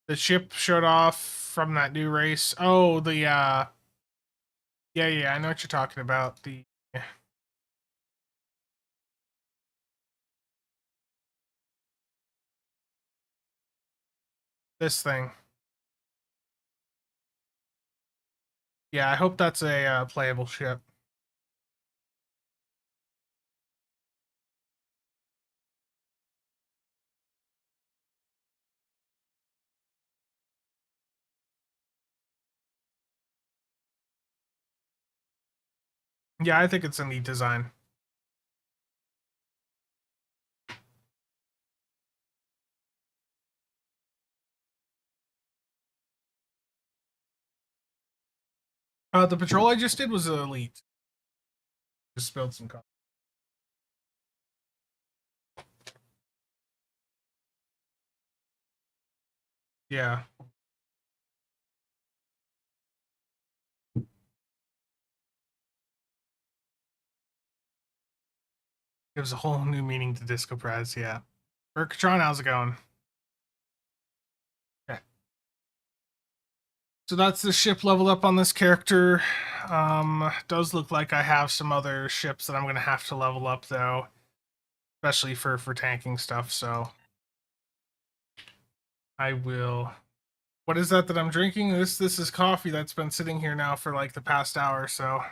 The ship showed off from that new race. Oh, yeah, I know what you're talking about. This thing. Yeah, I hope that's a playable ship. Yeah, I think it's a neat design. The patrol I just did was elite. Just spilled some coffee. Yeah. Gives a whole new meaning to Disco Prize, yeah. Berkatron, how's it going? Okay. So that's the ship leveled up on this character. Does look like I have some other ships that I'm gonna have to level up though, especially for tanking stuff. So I will. What is that I'm drinking? This is coffee that's been sitting here now for like the past hour or so.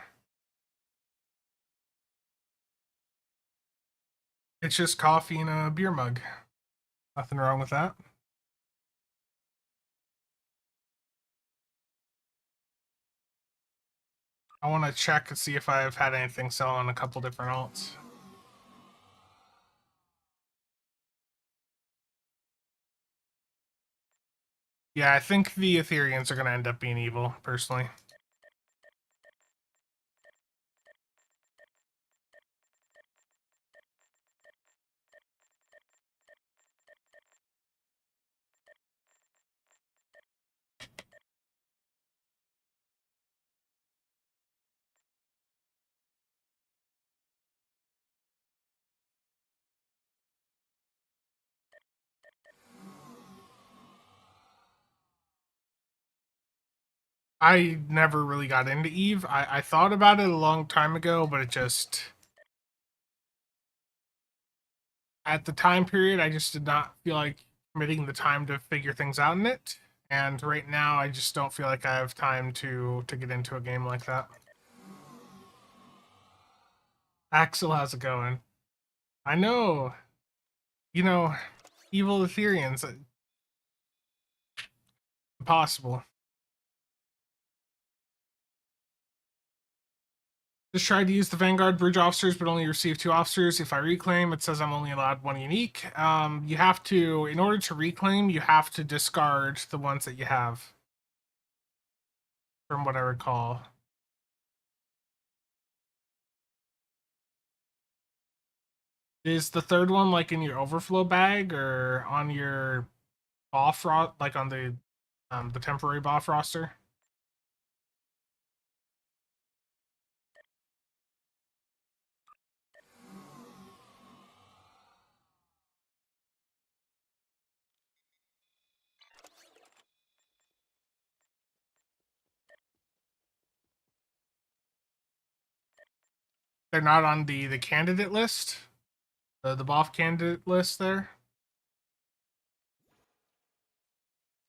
It's just coffee in a beer mug. Nothing wrong with that. I want to check and see if I've had anything sell on a couple different alts. Yeah, I think the Ethereans are going to end up being evil, personally. I never really got into Eve. I thought about it a long time ago, but it just at the time period I just did not feel like committing the time to figure things out in it. And right now I just don't feel like I have time to get into a game like that. Axel, how's it going? I know, you know, evil Ethereans, impossible. Just tried to use the Vanguard bridge officers, but only received 2 officers. If I reclaim, it says I'm only allowed 1 unique. You have to, in order to reclaim, you have to discard the ones that you have, from what I recall. Is the third one like in your overflow bag or on your off like on the temporary buff roster? They're not on the candidate list, the buff candidate list there.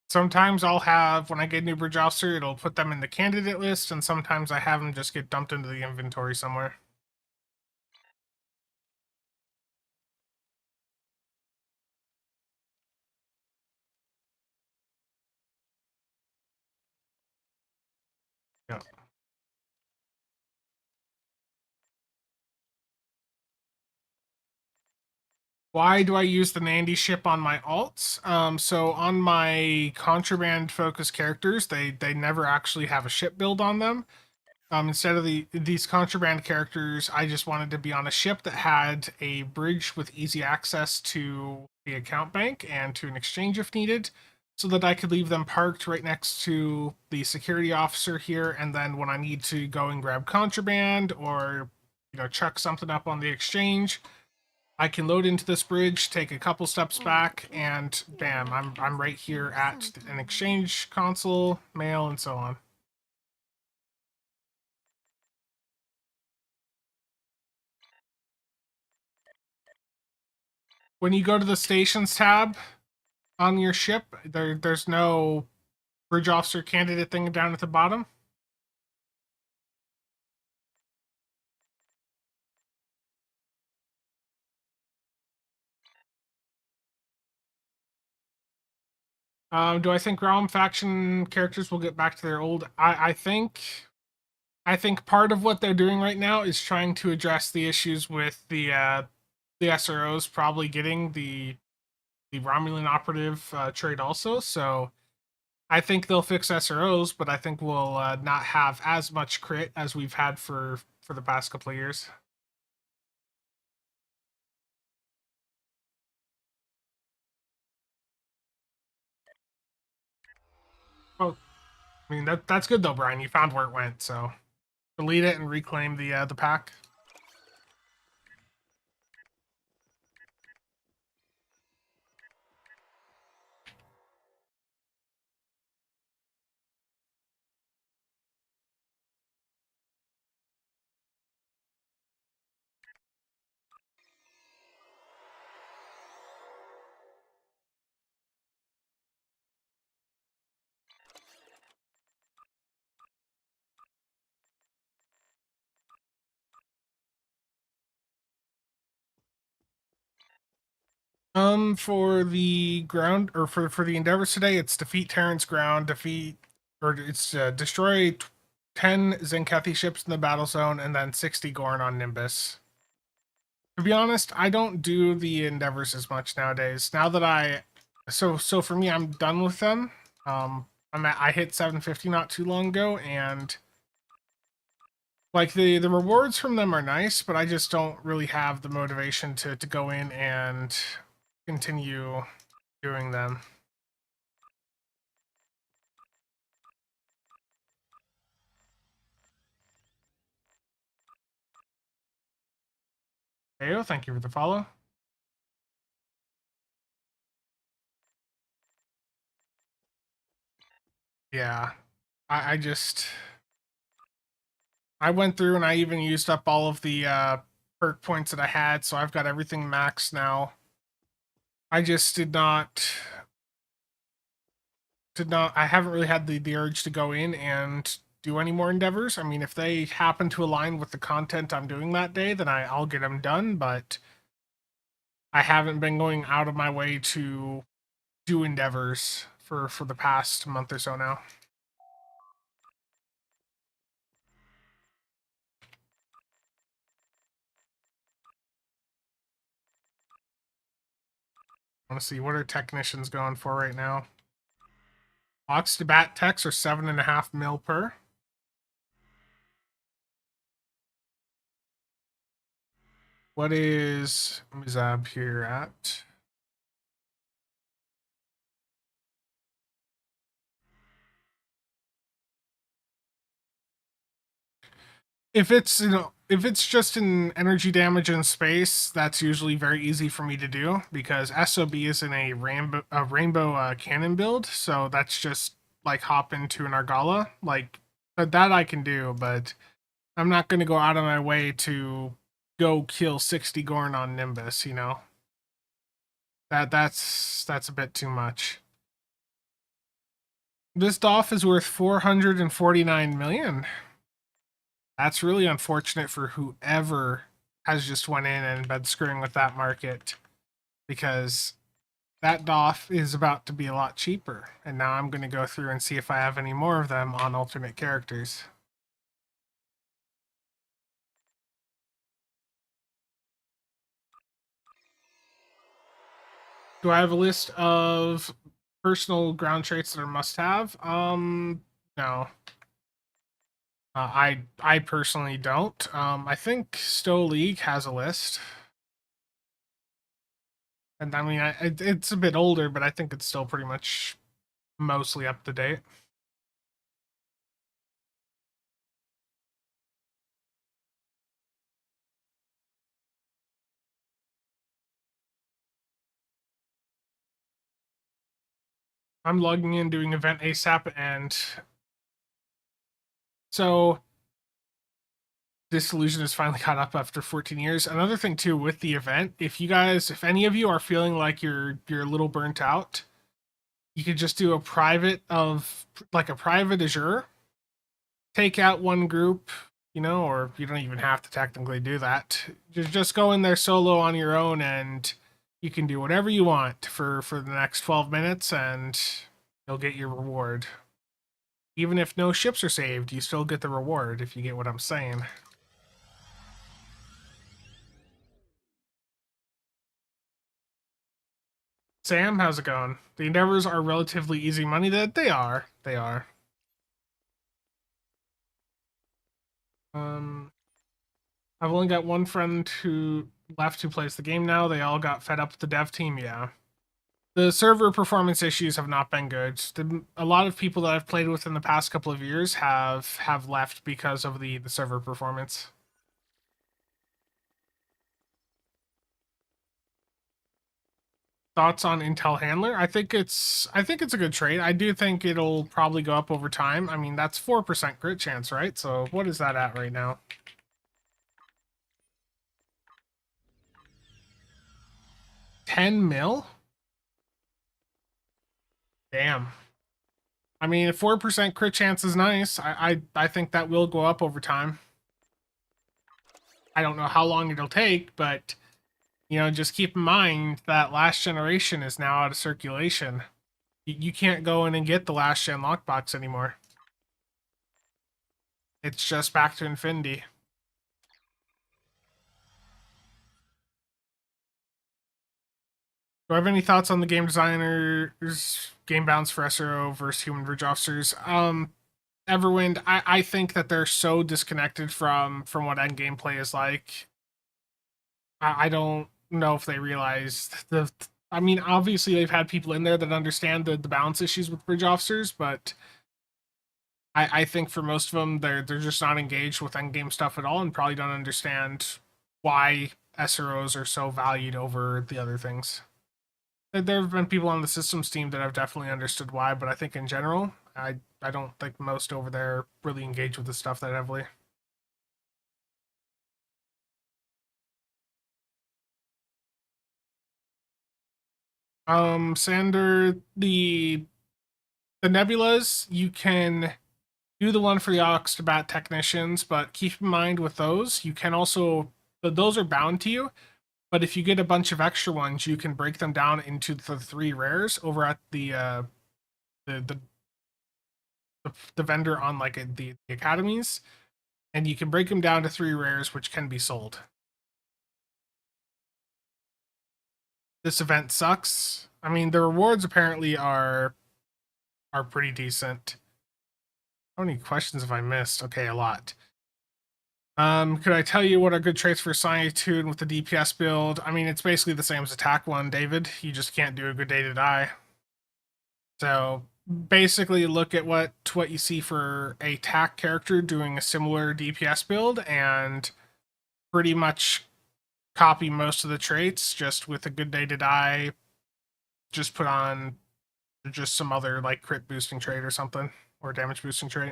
Sometimes I'll have, when I get a new bridge officer, it'll put them in the candidate list, and sometimes I have them just get dumped into the inventory somewhere. Yeah. Why do I use the Nandy ship on my alts? So on my contraband focused characters, they never actually have a ship build on them. Instead of these contraband characters, I just wanted to be on a ship that had a bridge with easy access to the account bank and to an exchange if needed, so that I could leave them parked right next to the security officer here, and then when I need to go and grab contraband or chuck something up on the exchange, I can load into this bridge, take a couple steps back, and bam, I'm right here at an exchange console, mail, and so on. When you go to the stations tab on your ship, there's no bridge officer candidate thing down at the bottom. Do I think Realm faction characters will get back to their old? I think part of what they're doing right now is trying to address the issues with the SROs probably getting the Romulan operative trade also. So I think they'll fix SROs, but I think we'll not have as much crit as we've had for the past couple of years. Oh, I mean that's good though, Brian. You found where it went, so delete it and reclaim the pack. For the ground or for the endeavors today, it's defeat Terrence ground, destroy 10 Zenkethi ships in the battle zone, and then 60 Gorn on Nimbus. To be honest, I don't do the endeavors as much nowadays. Now that so for me, I'm done with them. I hit 750 not too long ago, and like the rewards from them are nice, but I just don't really have the motivation to go in and continue doing them. Heyo, thank you for the follow. Yeah. I just I went through and I even used up all of the perk points that I had, so I've got everything maxed now. I just did not I haven't really had the urge to go in and do any more endeavors. I mean, if they happen to align with the content I'm doing that day, then I'll get them done, but I haven't been going out of my way to do endeavors for the past month or so now. I want to see what are technicians going for right now. Ox to bat techs are 7.5 mil per. What is Mizab here at? If it's if it's just in energy damage in space, that's usually very easy for me to do because SOB is in a rainbow cannon build, so that's just like hop into an Argala. Like that I can do, but I'm not going to go out of my way to go kill 60 Gorn on Nimbus. That's a bit too much. This DOF is worth 449 million. That's really unfortunate for whoever has just went in and been screwing with that market because that DOF is about to be a lot cheaper. And now I'm going to go through and see if I have any more of them on alternate characters. Do I have a list of personal ground traits that are must have? No. I personally don't. I think STO League has a list. And I mean, it's a bit older, but I think it's still pretty much mostly up to date. I'm logging in, doing event ASAP, and so Disillusion has finally caught up after 14 years. Another thing too with the event, if any of you are feeling like you're a little burnt out, you could just do a private Azure, take out one group, or you don't even have to technically do that. Just go in there solo on your own, and you can do whatever you want for the next 12 minutes, and you'll get your reward. Even if no ships are saved, you still get the reward, if you get what I'm saying. Sam, how's it going? The endeavors are relatively easy money. That they are. They are. I've only got one friend who left who plays the game now. They all got fed up with the dev team. Yeah. The server performance issues have not been good. A lot of people that I've played with in the past couple of years have left because of the server performance. Thoughts on Intel Handler? I think it's a good trade. I do think it'll probably go up over time. I mean, that's 4% crit chance, right? So what is that at right now? 10 mil? Damn. I mean, 4% crit chance is nice. I think that will go up over time. I don't know how long it'll take, but just keep in mind that last generation is now out of circulation. You can't go in and get the last gen lockbox anymore. It's just back to infinity. Do I have any thoughts on the game designers game balance for SRO versus human bridge officers? Everwind, I think that they're so disconnected from what end gameplay is like. I don't know if they realize I mean, obviously they've had people in there that understand the balance issues with bridge officers, but I think for most of them they're just not engaged with end game stuff at all and probably don't understand why SROs are so valued over the other things. There have been people on the systems team that have definitely understood why, but I think in general, I don't think most over there really engage with the stuff that heavily. Sander, the nebulas, you can do the one for the Oxtabat technicians, but keep in mind with those, you can also, those are bound to you, but if you get a bunch of extra ones, you can break them down into the 3 rares over at the, the, the vendor on like the academies, and you can break them down to 3 rares, which can be sold. This event sucks. I mean, the rewards apparently are pretty decent. How many questions have I missed? Okay, a lot. Could I tell you what are good traits for Scientitude with the DPS build? I mean, it's basically the same as Attack 1, David. You just can't do a good day to die. So basically look at what you see for a attack character doing a similar DPS build and pretty much copy most of the traits, just with a good day to die. Just put on just some other like crit boosting trait or something, or damage boosting trait.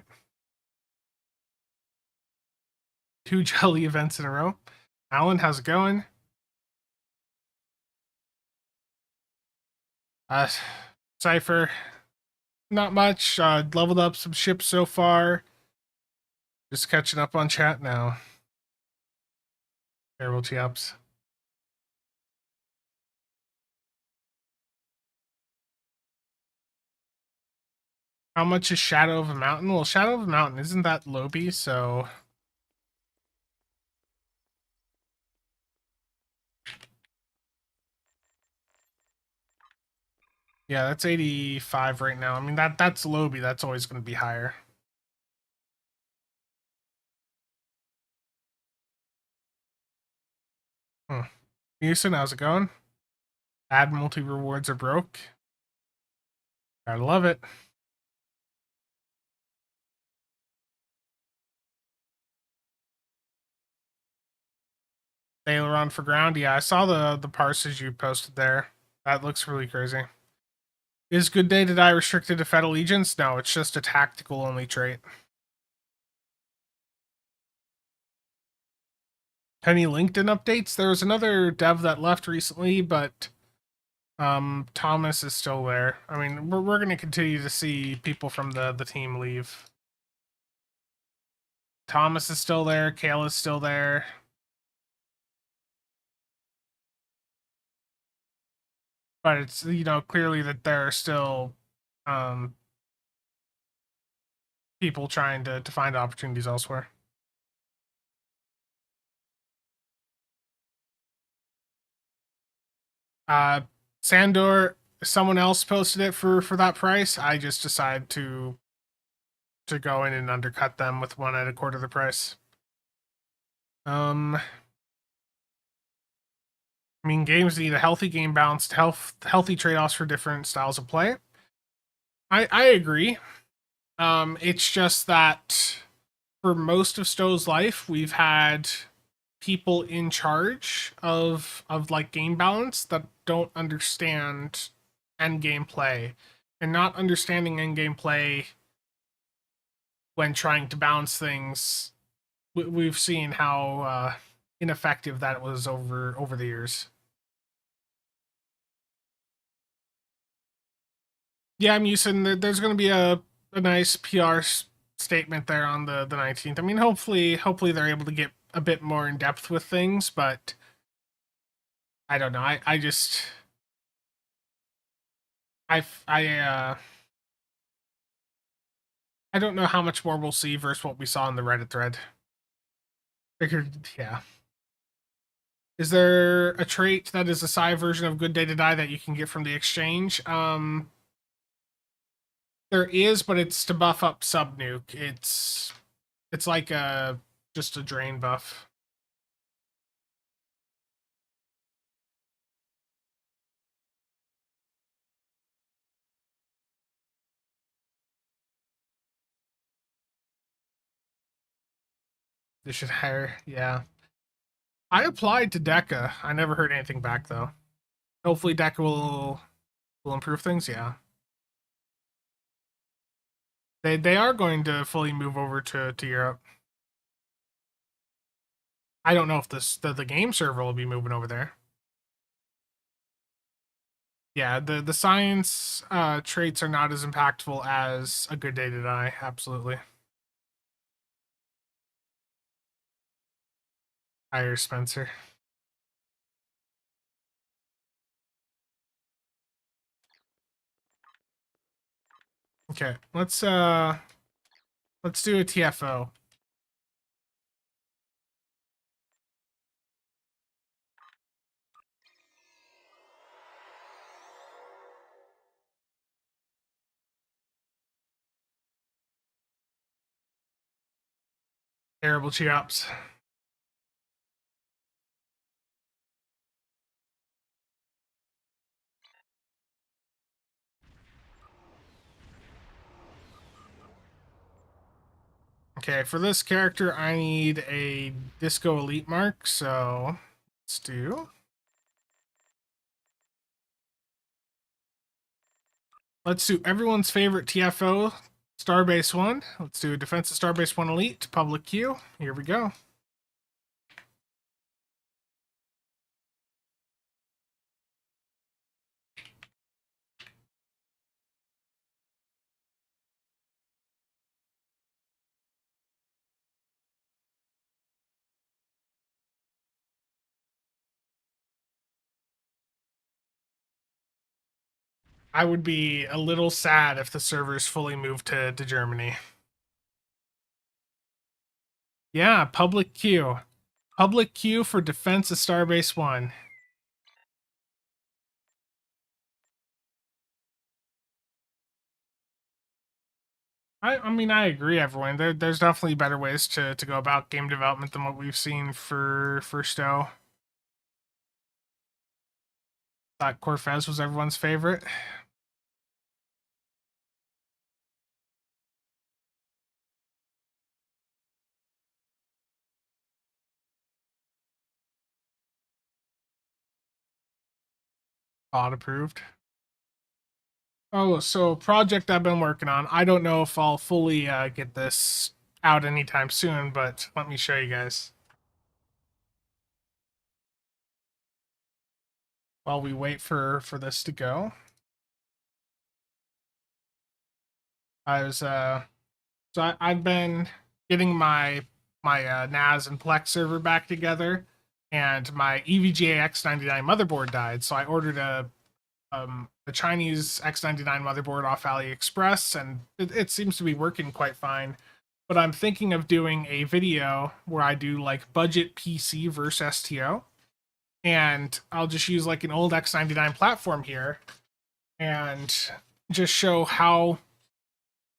2 jelly events in a row. Alan, how's it going? Cypher, not much. Leveled up some ships so far. Just catching up on chat now. Terrible ups. How much is Shadow of a Mountain? Well, Shadow of a Mountain isn't that Lobby, so yeah, that's 85 right now. I mean that's Lobby. That's always going to be higher. Houston, how's it going? Admiralty rewards are broke. Gotta love it. Aileron for ground. Yeah, I saw the parses you posted there. That looks really crazy. Is Good Day to Die restricted to Fed Allegiance? No, it's just a tactical only trait. Any LinkedIn updates? There was another dev that left recently, but Thomas is still there. I mean, we're going to continue to see people from the team leave. Thomas is still there. Kale is still there. But it's, you know, clearly that there are still people trying to find opportunities elsewhere. Sandor, someone else posted it for that price. I just decided to go in and undercut them with one at a quarter of the price. I mean, games need a healthy game balance, healthy trade-offs for different styles of play. I agree. It's just that for most of STO's life, we've had people in charge of like game balance that don't understand end game play, and not understanding end game play when trying to balance things. We've seen how ineffective that was over the years. Yeah, I'm using. There's going to be a nice PR statement there on the 19th. I mean, hopefully they're able to get a bit more in depth with things, but I don't know. I just I don't know how much more we'll see versus what we saw in the Reddit thread. Figured, yeah. Is there a trait that is a psi version of Good Day to Die that you can get from the exchange? There is, but it's to buff up sub nuke. It's like just a drain buff. They should hire, yeah. I applied to DECA. I never heard anything back though. Hopefully DECA will improve things, yeah. They are going to fully move over to Europe. I don't know if the game server will be moving over there. Yeah, the science traits are not as impactful as a good day to die. Absolutely. Hire Spencer. Okay, let's do a TFO. Terrible Cheops. Okay, for this character, I need a Disco Elite mark, so let's do. Let's do everyone's favorite TFO, Starbase 1. Let's do Defensive Starbase 1 Elite, Public Queue. Here we go. I would be a little sad if the servers fully moved to Germany. Yeah, Public Queue. Public Queue for Defense of Starbase 1. I mean, I agree, everyone. There's definitely better ways to go about game development than what we've seen for STO. Thought Corfez was everyone's favorite. Bot approved. Oh, so project I've been working on. I don't know if I'll fully get this out anytime soon, but let me show you guys. While we wait for this to go. I've been getting my NAS and Plex server back together, and my EVGA X99 motherboard died, so I ordered a Chinese X99 motherboard off AliExpress, and it seems to be working quite fine. But I'm thinking of doing a video where I do like budget PC versus STO, and I'll just use like an old X99 platform here, and just show how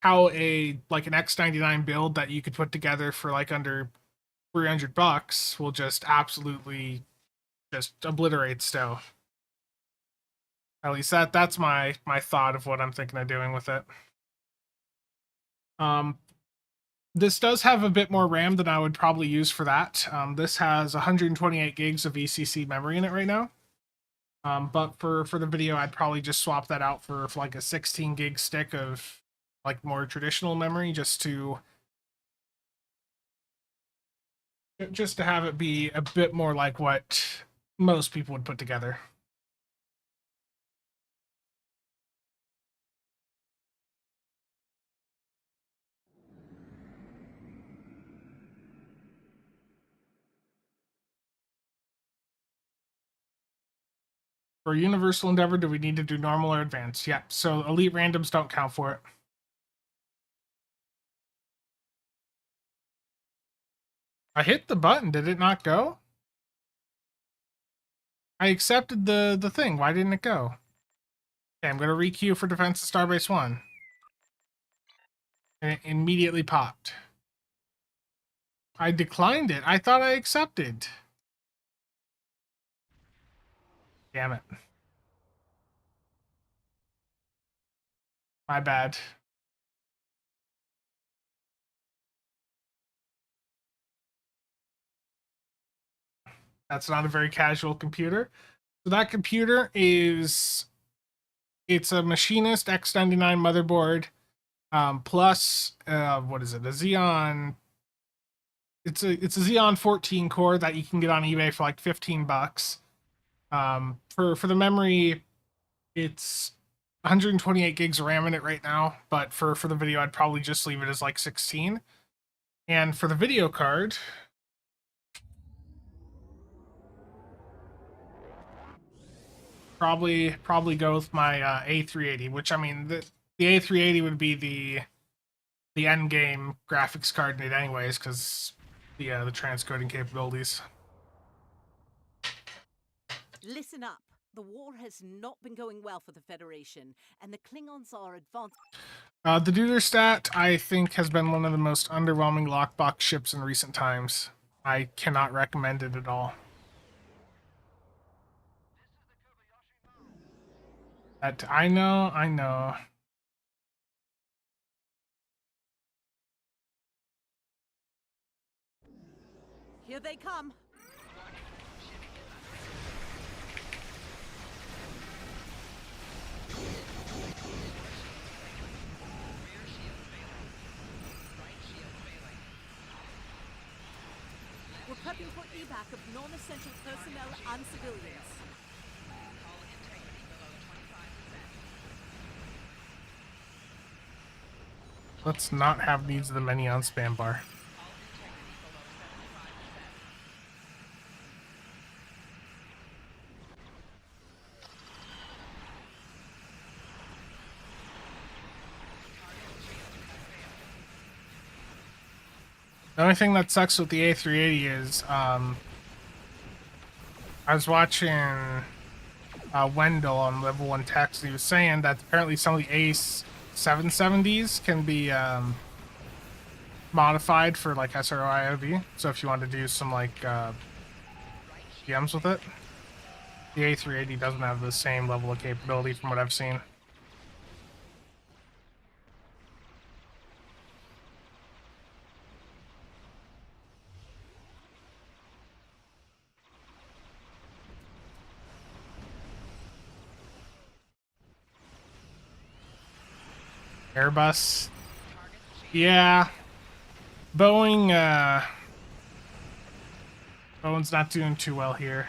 a like an X99 build that you could put together for like under $300 will just absolutely just obliterate STO. At least that's my thought of what I'm thinking of doing with it. This does have a bit more RAM than I would probably use for that. This has 128 gigs of ECC memory in it right now. But for the video, I'd probably just swap that out for like a 16 gig stick of like more traditional memory, just to have it be a bit more like what most people would put together. For Universal Endeavor, do we need to do normal or advanced? Yeah, so elite randoms don't count for it. I hit the button, did it not go? I accepted the thing, why didn't it go? Okay, I'm gonna requeue for Defense of Starbase 1. And it immediately popped. I declined it, I thought I accepted. Damn it. My bad. That's not a very casual computer. So that computer it's a Machinist X99 motherboard, Plus, what is it? A Xeon. It's a Xeon 14 core that you can get on eBay for like $15. For the memory, it's 128 gigs of RAM in it right now, but for the video, I'd probably just leave it as like 16. And for the video card, probably go with my A380, which I mean the A380 would be the end game graphics card in it anyways, because the transcoding capabilities.
Listen up. The war has not been going well for the Federation, and the Klingons are advanced.
The Duderstat, I think, has been one of the most underwhelming lockbox ships in recent times. I cannot recommend it at all. I know.
Here they come. We're prepping for evac of non-essential personnel and civilians.
Let's not have needs of the many on spam bar. The only thing that sucks with the A380 is, I was watching Wendell on Level 1 Text, and he was saying that apparently some of the A770s can be modified for like SRO-IOD. So if you want to do some like PMs with it, the A380 doesn't have the same level of capability from what I've seen. Airbus. Yeah. Boeing's not doing too well here.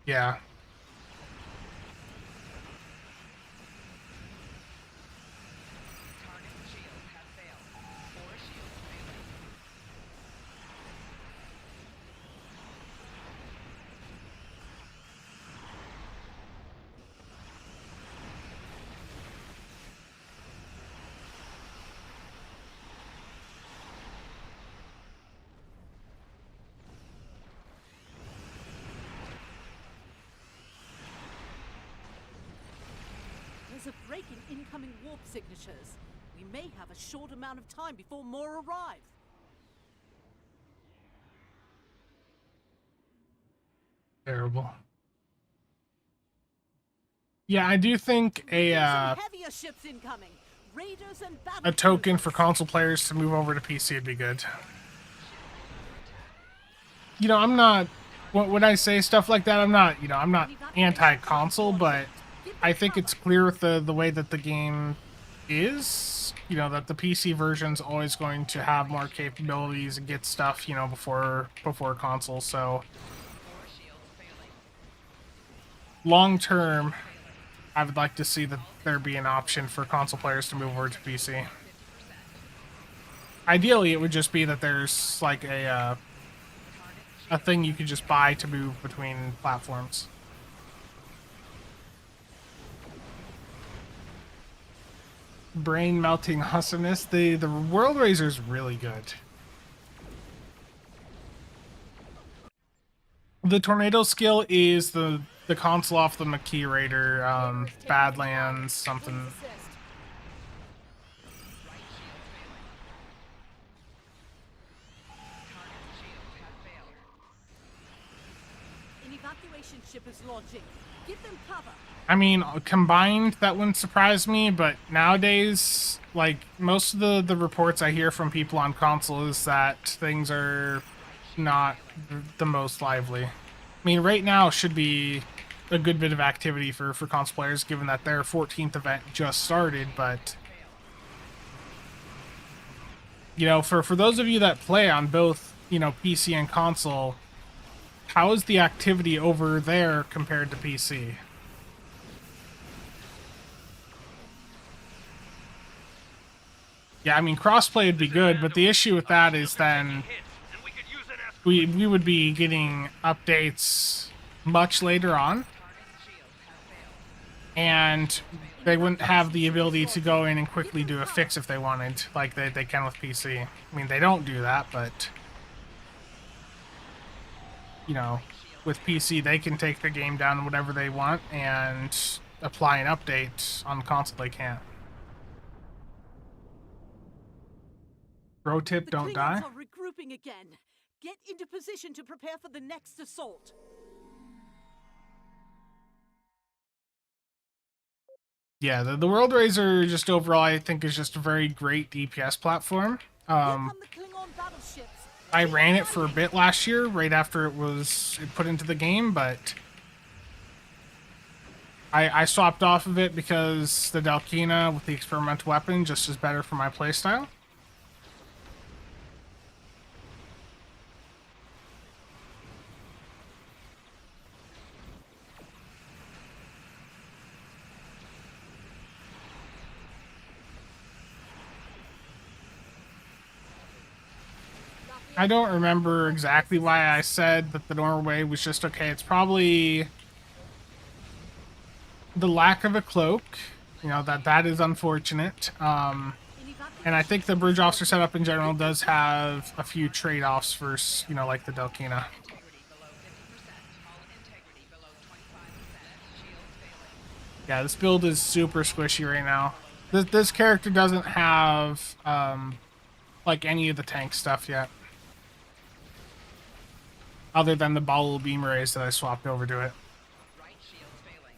Yeah.
There's a break in incoming warp signatures. We may have a short amount of time before more arrive.
Terrible. Yeah, I do think
Some heavier ships incoming. Raiders and battle
token for
cruisers.
console players to move over to PC would be good. You know, I'm not, when I say stuff like that, I'm not anti-console, but I think it's clear with the way that the game is, you know, that the PC version's always going to have more capabilities and get stuff, you know, before console. So long term, I would like to see that there be an option for console players to move over to PC. Ideally, it would just be that there's like a thing you could just buy to move between platforms. Brain melting awesomeness. The World Razor is really good. The tornado skill is the console off the McKee Raider, Badlands something.
ship is launching. Give them cover.
I mean, combined, that wouldn't surprise me, but nowadays, like, most of the reports I hear from people on console is that things are not the most lively. I mean, right now should be a good bit of activity for console players, given that their 14th event just started, but... You know, for those of you that play on both, you know, PC and console, how is the activity over there compared to PC? Yeah, I mean, crossplay would be good, but the issue with that is then we would be getting updates much later on, and they wouldn't have the ability to go in and quickly do a fix if they wanted, like they can with PC. I mean, they don't do that, but, you know, with PC, they can take the game down whatever they want and apply an update. On console, they can't. Pro tip,
The
don't
Klingons
die.
are regrouping again. Get into position to prepare for the next assault.
Yeah, the World Razor just overall, I think, is just a very great DPS platform.
Here come the Klingon battleships.
I ran it for a bit last year, right after it put into the game, but I swapped off of it because the Dalkina with the experimental weapon just is better for my playstyle. I don't remember exactly why I said that the Norway was just okay. It's probably the lack of a cloak. You know, that is unfortunate. And I think the bridge officer setup in general does have a few trade-offs versus, you know, like the Dalkina. Yeah, this build is super squishy right now. This character doesn't have, like, any of the tank stuff yet. Other than the ball beam rays that I swapped over to it.
Right shield failing.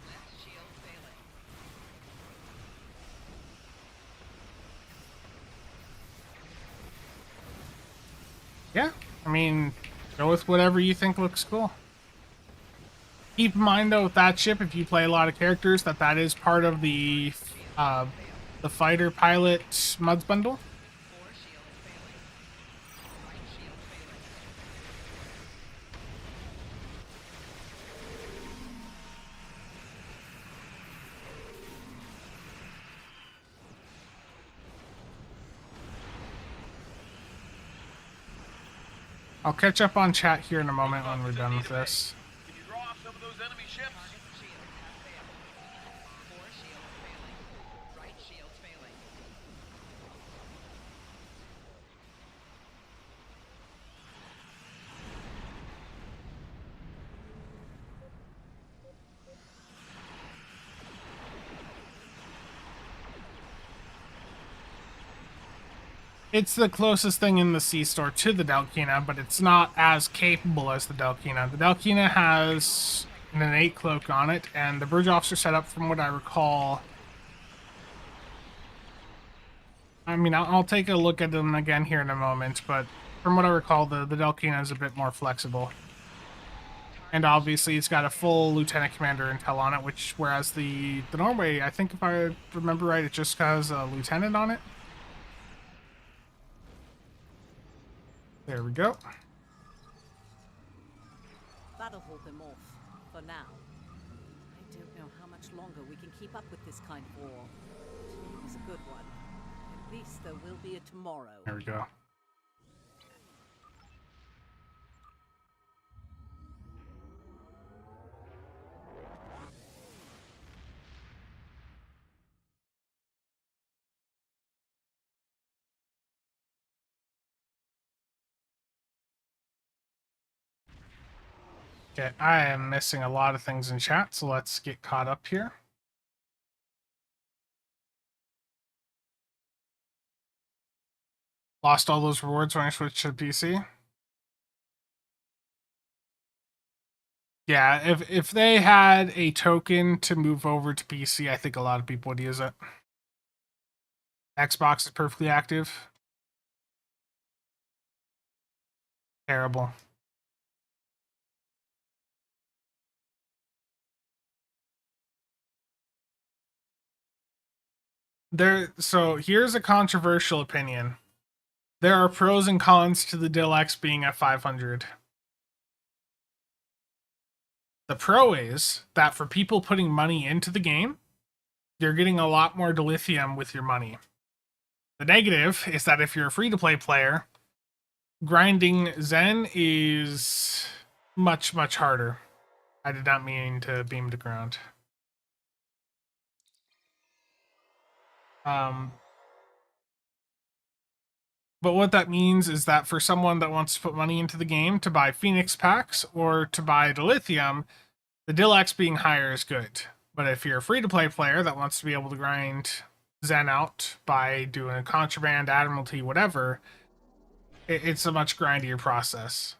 Left shield failing.
Yeah, I mean, go with whatever you think looks cool. Keep in mind, though, with that ship, if you play a lot of characters, that is part of the fighter pilot mods bundle.
Four shields failing. Right shield failing.
I'll catch up on chat here in a moment when we're done with this.
Can you draw off some of those enemy ships?
Shield has failed. Four shields failing. Right shield failing.
It's the closest thing in the C-store to the Dalkina, but it's not as capable as the Dalkina. The Dalkina has an innate cloak on it, and the bridge officer setup, from what I recall... I mean, I'll take a look at them again here in a moment, but from what I recall, the Dalkina is a bit more flexible. And obviously, it's got a full Lieutenant Commander intel on it, whereas the Norway, I think if I remember right, it just has a Lieutenant on it. There we go.
That'll hold them off, for now. I don't know how much longer we can keep up with this kind of war. Today was a good one. At least there will be a tomorrow.
There we go. Okay, I am missing a lot of things in chat, so let's get caught up here. Lost all those rewards when I switched to PC. Yeah, if they had a token to move over to PC, I think a lot of people would use it. Xbox is perfectly active. Terrible. So here's a controversial opinion. There are pros and cons to the Deluxe being at 500. The pro is that for people putting money into the game, you're getting a lot more dilithium with your money. The negative is that if you're a free-to-play player, grinding Zen is much, much harder. I did not mean to beam to ground. But what that means is that for someone that wants to put money into the game to buy Phoenix packs or to buy dilithium, the Deluxe being higher is good. But if you're a free-to-play player that wants to be able to grind Zen out by doing a contraband, Admiralty, whatever, it's a much grindier process.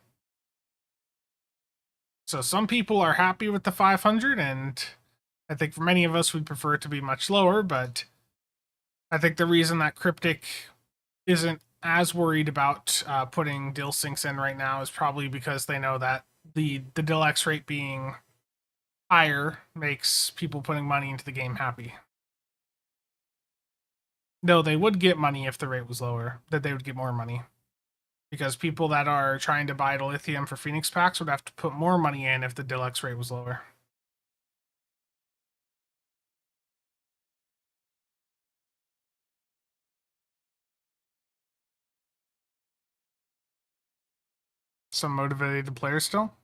So some people are happy with the 500, and I think for many of us, we'd prefer it to be much lower, but I think the reason that Cryptic isn't as worried about putting Dill Syncs in right now is probably because they know that the Deluxe rate being higher makes people putting money into the game happy. No, they would get money if the rate was lower, that they would get more money. Because people that are trying to buy lithium for Phoenix packs would have to put more money in if the Deluxe rate was lower. Some motivated players still?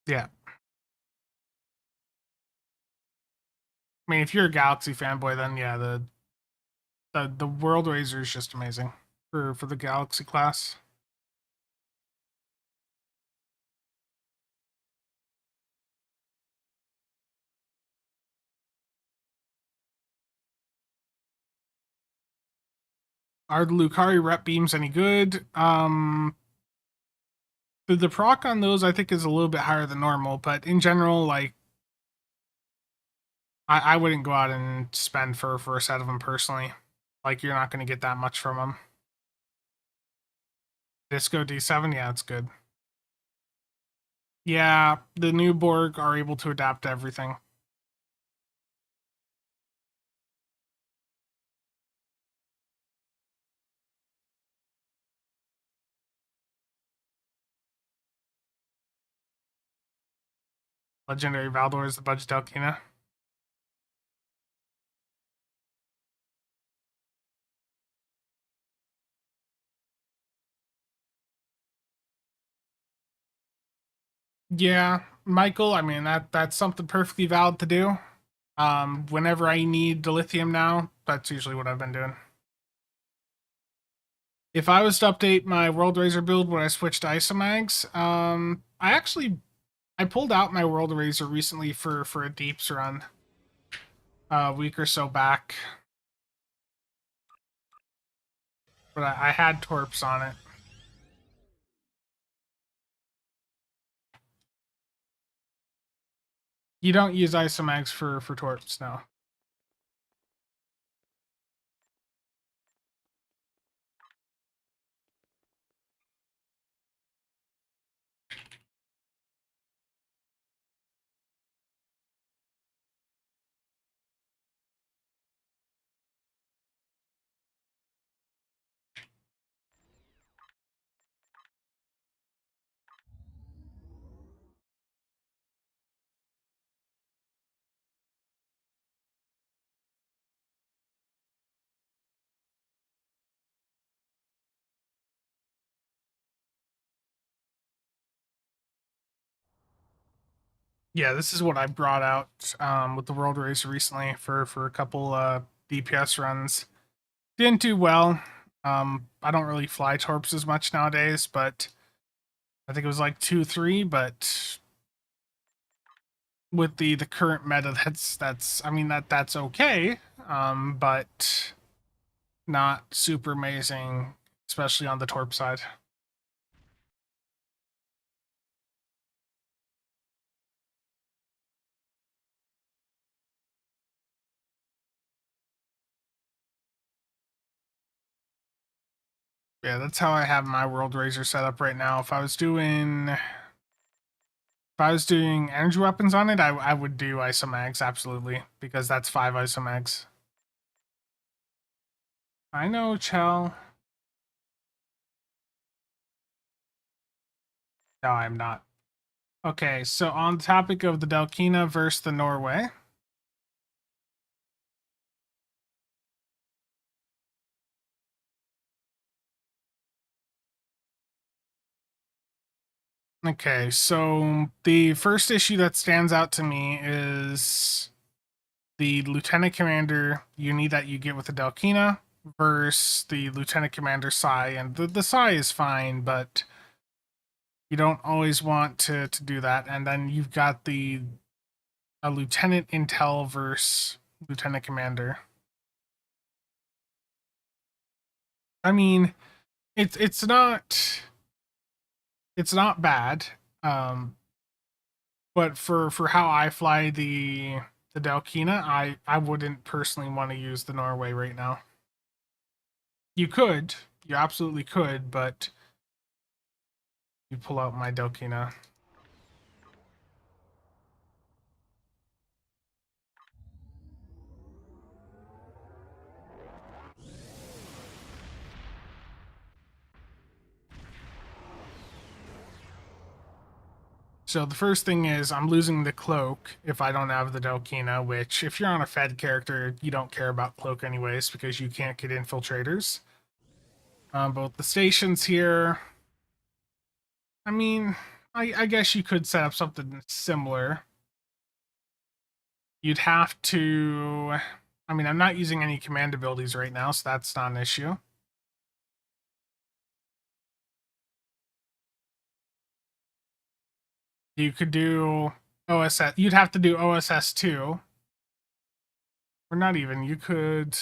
Yeah. I mean, if you're a Galaxy fanboy, then yeah, the World Razor is just amazing for the Galaxy class. Are the Lucario rep beams any good? The proc on those I think is a little bit higher than normal, but in general, like I wouldn't go out and spend for a set of them personally. Like you're not going to get that much from them. Disco D7, yeah, it's good. Yeah, the new Borg are able to adapt to everything. Legendary Valdor is the Budge Delkina. Yeah, Michael, I mean that's something perfectly valid to do. Whenever I need dilithium now, that's usually what I've been doing. If I was to update my World Razor build when I switched to Isomags, I pulled out my World Razor recently for a deeps run a week or so back. But I had torps on it. You don't use Isomags for torps, no. Yeah, this is what I brought out with the World Race recently for a couple DPS runs. Didn't do well. I don't really fly torps as much nowadays, but I think it was like 2-3, but with the current meta, that's I mean that's okay. But not super amazing, especially on the torp side. Yeah, that's how I have my World Razor set up right now. If I was doing energy weapons on it, I would do isomags, absolutely, because that's 5 isomags. I know, Chell. No, I'm not. Okay, so on the topic of the Delkina versus the Norway. Okay, so the first issue that stands out to me is the Lieutenant Commander uni that you get with the Delkina versus the Lieutenant Commander Psi. And the Psi is fine, but you don't always want to do that. And then you've got the Lieutenant Intel versus Lieutenant Commander. I mean, it's not bad. But for how I fly the Dalkina, I wouldn't personally want to use the Norway right now. You could, you absolutely could, but you pull out my Dalkina. So the first thing is I'm losing the cloak if I don't have the Dalkina, which if you're on a Fed character, you don't care about cloak anyways because you can't get infiltrators. But the stations here, I mean, I guess you could set up something similar. You'd have to, I mean, I'm not using any command abilities right now, so that's not an issue. You could do OSS, you'd have to do OSS 2. Or not even, you could,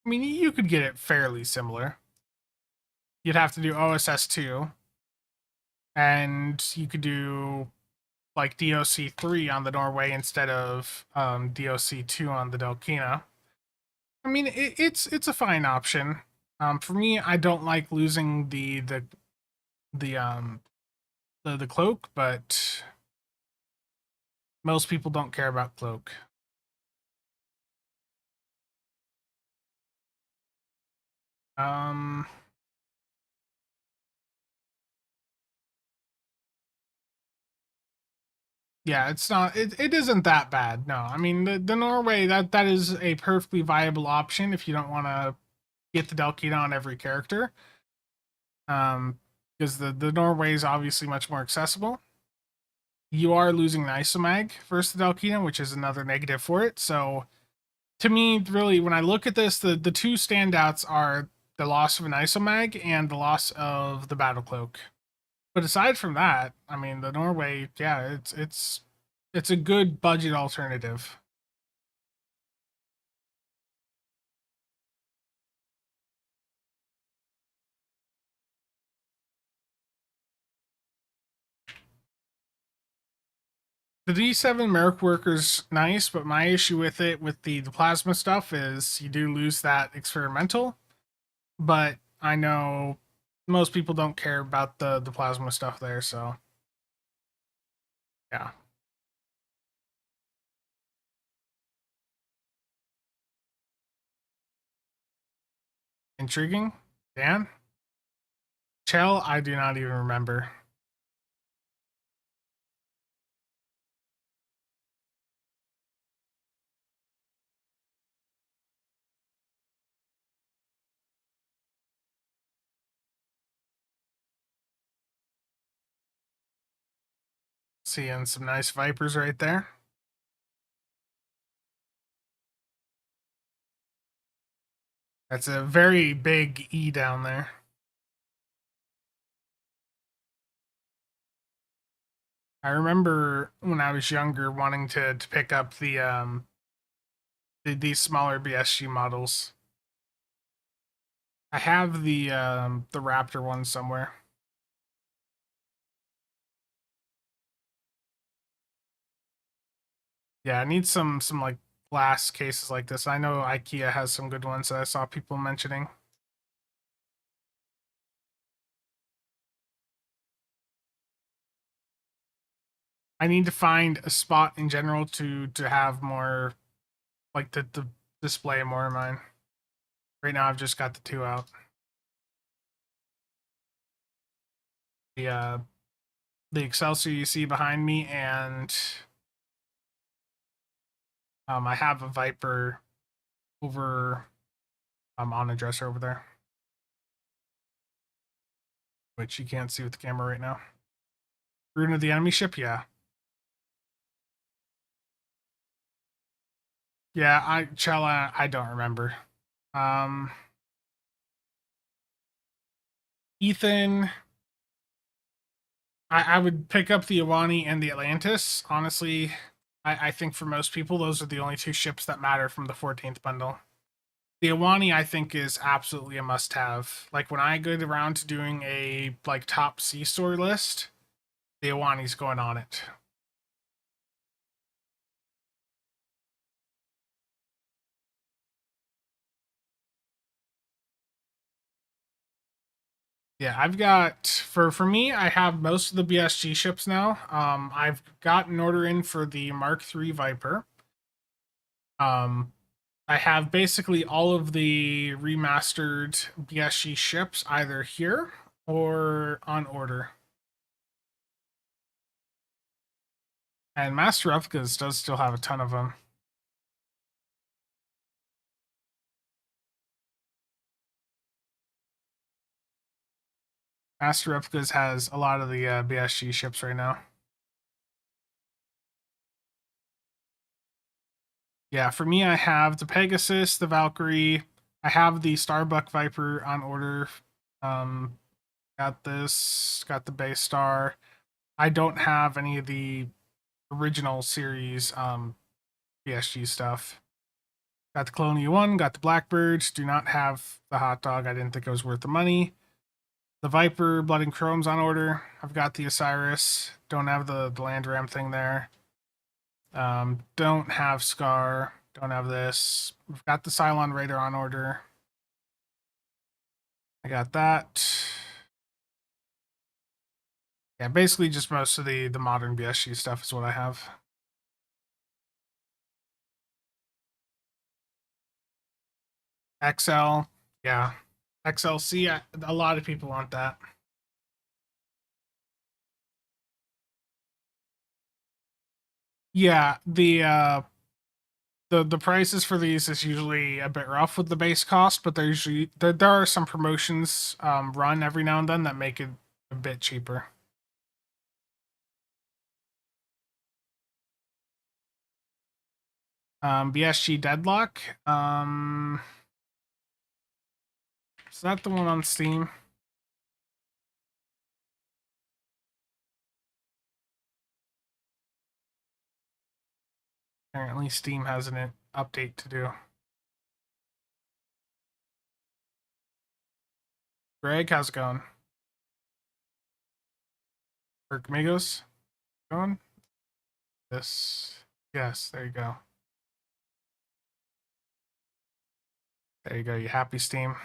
I mean, you could get it fairly similar. You'd have to do OSS 2. And you could do like DOC 3 on the Norway instead of DOC 2 on the Delkina. I mean, it's a fine option. For me, I don't like losing the cloak, but most people don't care about cloak. Yeah, it's not, it isn't that bad. No, I mean the Norway, that is a perfectly viable option if you don't want to get the Delkina on every character. Because the Norway is obviously much more accessible. You are losing an isomag versus the Delkina, which is another negative for it. So to me, really, when I look at this, the two standouts are the loss of an isomag and the loss of the battle cloak. But aside from that, I mean, the Norway, yeah, it's a good budget alternative. The D7 Merc Worker's nice, but my issue with it, with the plasma stuff, is you do lose that experimental. But I know most people don't care about the plasma stuff there, so yeah. Intriguing. Dan? Chell, I do not even remember. Seeing some nice Vipers right there. That's a very big E down there. I remember when I was younger wanting to pick up the these smaller BSG models. I have the Raptor one somewhere. Yeah, I need some like glass cases like this. I know IKEA has some good ones that I saw people mentioning. I need to find a spot in general to have more, like to display more of mine. Right now, I've just got the two out. The the Excelsior you see behind me, and I have a Viper over on a dresser over there, which you can't see with the camera right now. Rune of the enemy ship, yeah. Yeah, Chella, I don't remember. Ethan, I would pick up the Iwani and the Atlantis. Honestly, I think for most people, those are the only two ships that matter from the 14th bundle. The Iwani, I think, is absolutely a must-have. Like, when I go around to doing a, like, top C-store list, the Iwani's going on it. Yeah, I've got for me, I have most of the BSG ships now. I've got an order in for the Mark III Viper. I have basically all of the remastered BSG ships either here or on order. And Master Replicas does still have a ton of them. Master Replicas has a lot of the BSG ships right now. Yeah, for me, I have the Pegasus, the Valkyrie. I have the Starbuck Viper on order. Got this. Got the Base Star. I don't have any of the original series BSG stuff. Got the Colonial one. Got the Blackbirds. Do not have the Hot Dog. I didn't think it was worth the money. The Viper, Blood and Chrome's on order. I've got the Osiris. Don't have the Land Ram thing there. Don't have Scar. Don't have this. We've got the Cylon Raider on order. I got that. Yeah, basically just most of the modern BSG stuff is what I have. XL, yeah. XLC, a lot of people want that. Yeah, the prices for these is usually a bit rough with the base cost, but there are some promotions run every now and then that make it a bit cheaper. BSG Deadlock. Is that the one on Steam? Apparently Steam has an update to do. Greg, how's it going? Amigos, going? This, yes, there you go. There you go. You happy, Steam?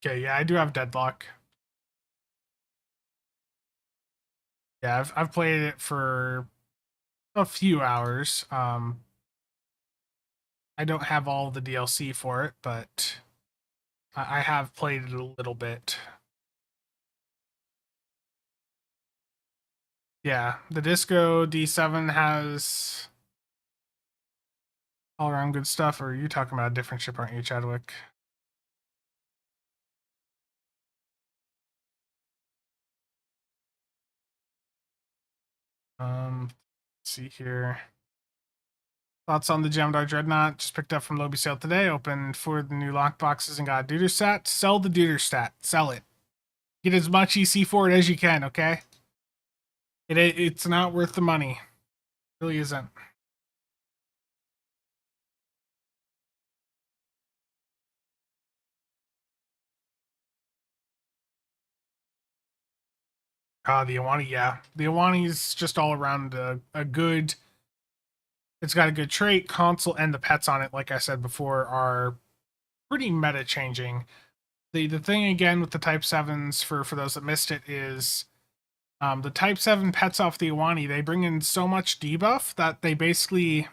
Okay, yeah, I do have Deadlock. Yeah, I've played it for a few hours. I don't have all the DLC for it, but I have played it a little bit. Yeah, the Disco D7 has all around good stuff. Or are you talking about a different ship, aren't you, Chadwick? Let's see here. Thoughts on the Gemdar Dreadnought? Just picked up from Lobby sale today. Opened for the new lockboxes and got a Deuter stat. Sell the Deuter stat. Sell it. Get as much EC for it as you can, okay? It's not worth the money. It really isn't. The Iwani, yeah. The Iwani's just all around a good... It's got a good trait, console, and the pets on it, like I said before, are pretty meta-changing. The thing, again, with the Type 7s, for those that missed it, is the Type 7 pets off the Iwani, they bring in so much debuff that they basically...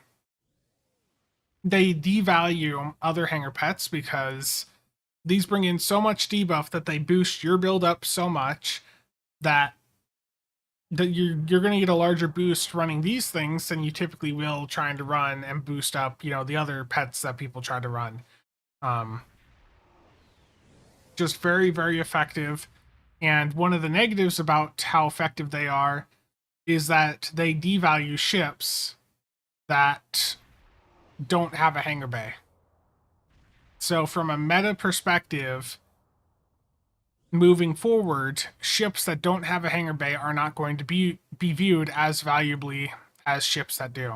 They devalue other hanger pets because these bring in so much debuff that they boost your build up so much that you're going to get a larger boost running these things than you typically will trying to run and boost up, the other pets that people try to run. Just very, very effective. And one of the negatives about how effective they are is that they devalue ships that don't have a hangar bay. So from a meta perspective, moving forward, ships that don't have a hangar bay are not going to be viewed as valuably as ships that do.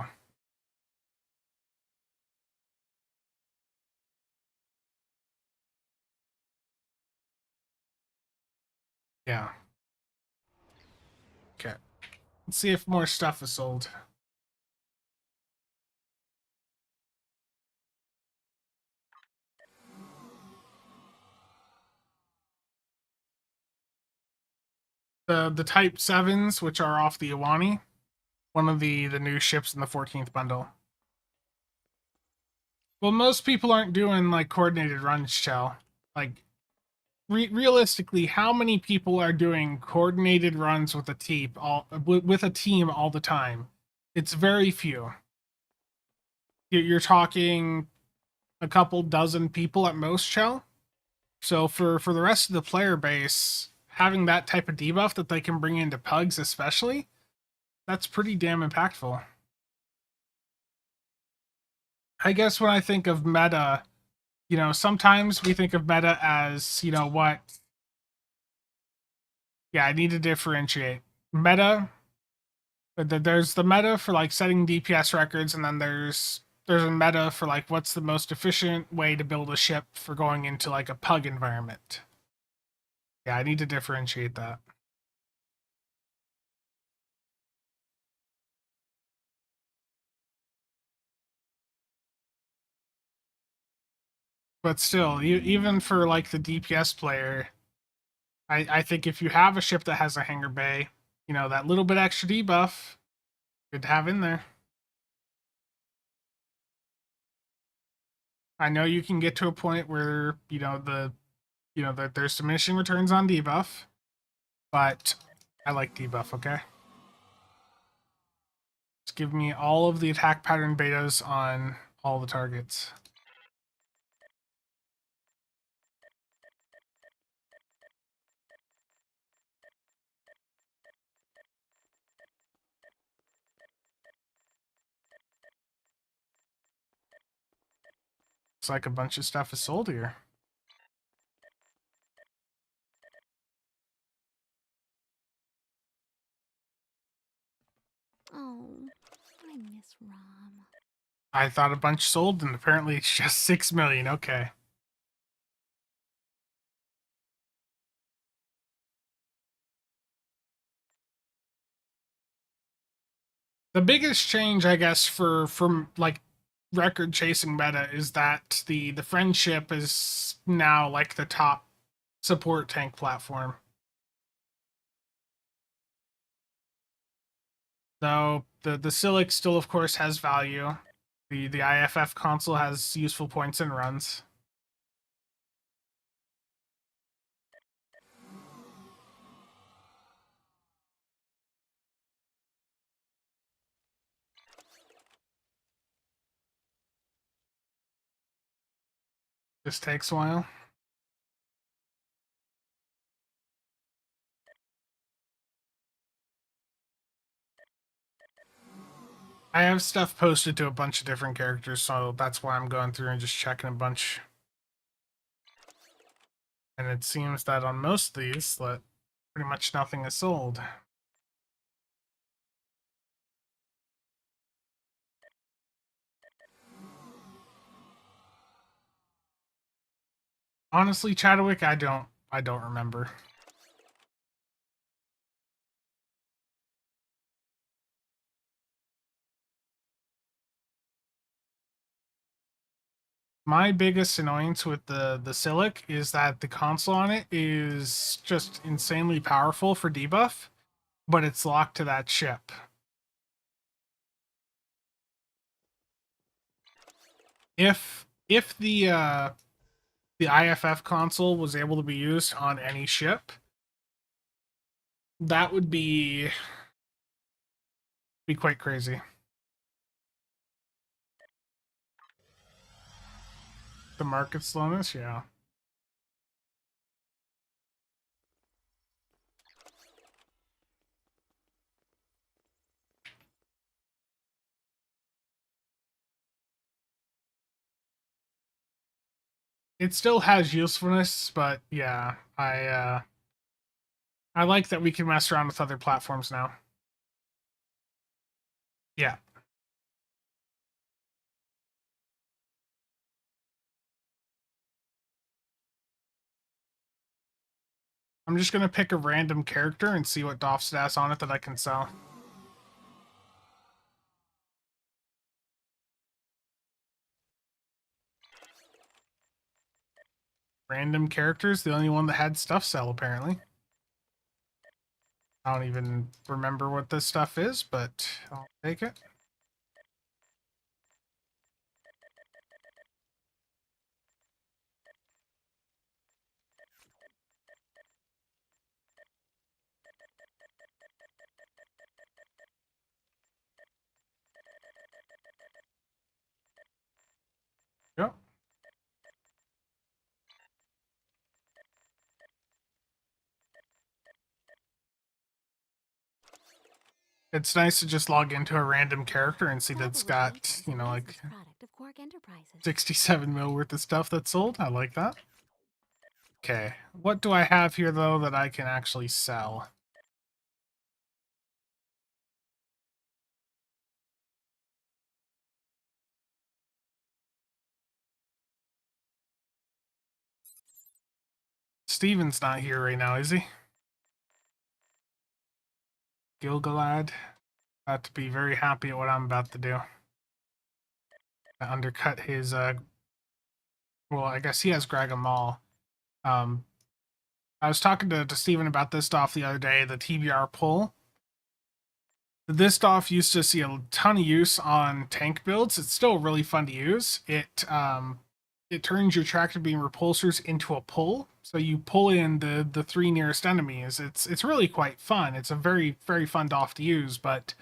Yeah. Okay. Let's see if more stuff is sold. The Type 7s, which are off the Iwani, one of the new ships in the 14th bundle. Well, most people aren't doing like coordinated runs, Chell. Like realistically, how many people are doing coordinated runs with a team all the time? It's very few. You're talking a couple dozen people at most, Chell. So for the rest of the player base, having that type of debuff that they can bring into pugs especially, that's pretty damn impactful. I guess when I think of meta, sometimes we think of meta as, what? Yeah, I need to differentiate. Meta, there's the meta for like setting DPS records, and then there's a meta for like what's the most efficient way to build a ship for going into like a pug environment. Yeah, I need to differentiate that. But still, even for like the DPS player, I think if you have a ship that has a hangar bay, that little bit extra debuff, good to have in there. I know you can get to a point where, there's diminishing returns on debuff, but I like debuff, okay? Just give me all of the attack pattern betas on all the targets. Looks like a bunch of stuff is sold here.
Oh, I miss Rom.
I thought a bunch sold, and apparently it's just 6 million. Okay. The biggest change, I guess, from like record chasing meta is that the friendship is now like the top support tank platform. Though the Silic still, of course, has value. The IFF console has useful points and runs. Just takes a while. I have stuff posted to a bunch of different characters, so that's why I'm going through and just checking a bunch. And it seems that on most of these, that pretty much nothing is sold. Honestly, Chadwick, I don't remember. My biggest annoyance with the Silic is that the console on it is just insanely powerful for debuff, but it's locked to that ship. If the IFF console was able to be used on any ship, that would be quite crazy. The market slowness, yeah. It still has usefulness, but yeah, I like that we can mess around with other platforms now. Yeah. I'm just gonna pick a random character and see what doff stats on it that I can sell. Random characters, the only one that had stuff sell, apparently. I don't even remember what this stuff is, but I'll take it. Yep. It's nice to just log into a random character and see that it's got, you know, like 67 mil worth of stuff that's sold. I like that. Okay, what do I have here, though, that I can actually sell? Steven's not here right now, is he? Gilgalad. About to be very happy at what I'm about to do. I undercut his, well, I guess he has Gragamal. I was talking to Steven about this stuff the other day, the TBR pull. This stuff used to see a ton of use on tank builds. It's still really fun to use. It turns your tractor beam repulsors into a pull. So you pull in the three nearest enemies. It's really quite fun. It's a very, very fun DOF to use, but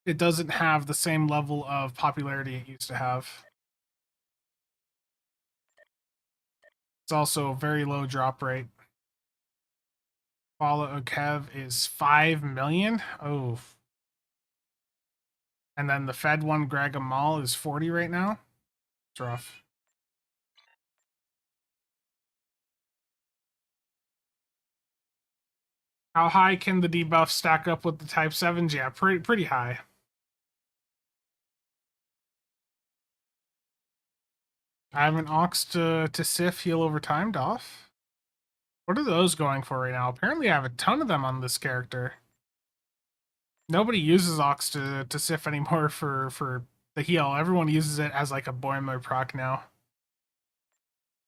it doesn't have the same level of popularity it used to have. It's also a very low drop rate. Follow Kev is 5 million. Oh. And then the Fed one, Greg Amal, is 40 right now. It's rough. How high can the debuff stack up with the Type 7s? Yeah, pretty high. I have an Ox to Sif heal over time, Doff. What are those going for right now? Apparently I have a ton of them on this character. Nobody uses Ox to Sif anymore for the heal. Everyone uses it as like a Boimler proc now.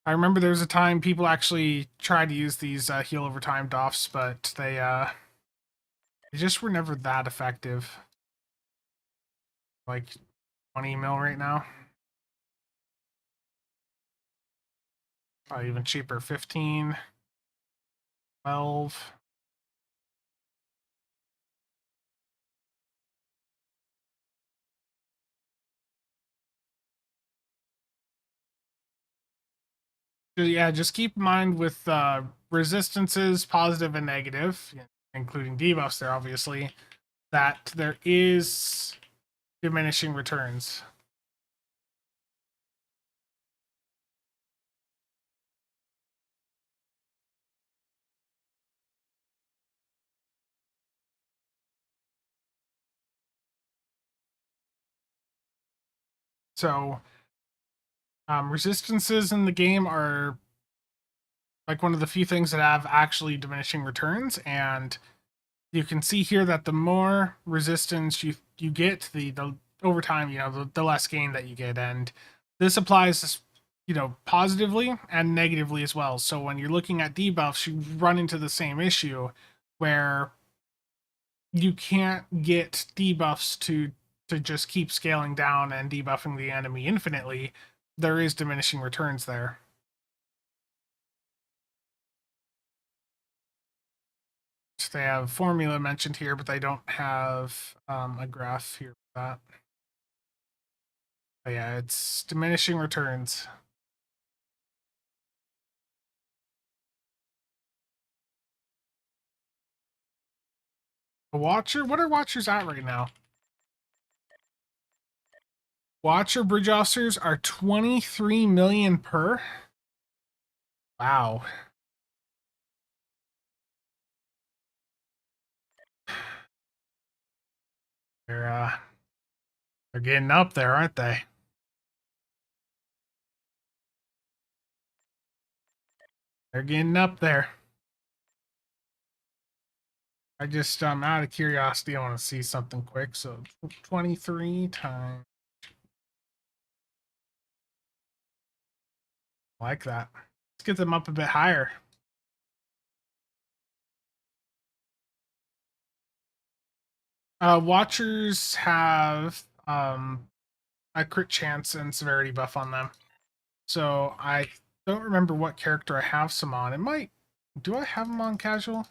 I remember there was a time people actually tried to use these heal over time Doffs, but they just were never that effective. Like 20 mil right now. Even cheaper, 15, 12. Yeah, just keep in mind with resistances, positive and negative, including debuffs there, obviously, that there is diminishing returns. So resistances in the game are like one of the few things that have actually diminishing returns, and you can see here that the more resistance you get, the over time, you know, the less gain that you get, and this applies, you know, positively and negatively as well. So when you're looking at debuffs, you run into the same issue where you can't get debuffs to just keep scaling down and debuffing the enemy infinitely. There is diminishing returns there. They have formula mentioned here, but they don't have a graph here for that. But yeah, it's diminishing returns. A Watcher? What are Watchers at right now? Watcher bridge officers are 23 million per. Wow. They're getting up there, aren't they? They're getting up there. I just out of curiosity, I want to see something quick. So 23 times, like that. Let's get them up a bit higher. Watchers have a crit chance and severity buff on them. So I don't remember what character I have some on. It might. Do I have them on casual?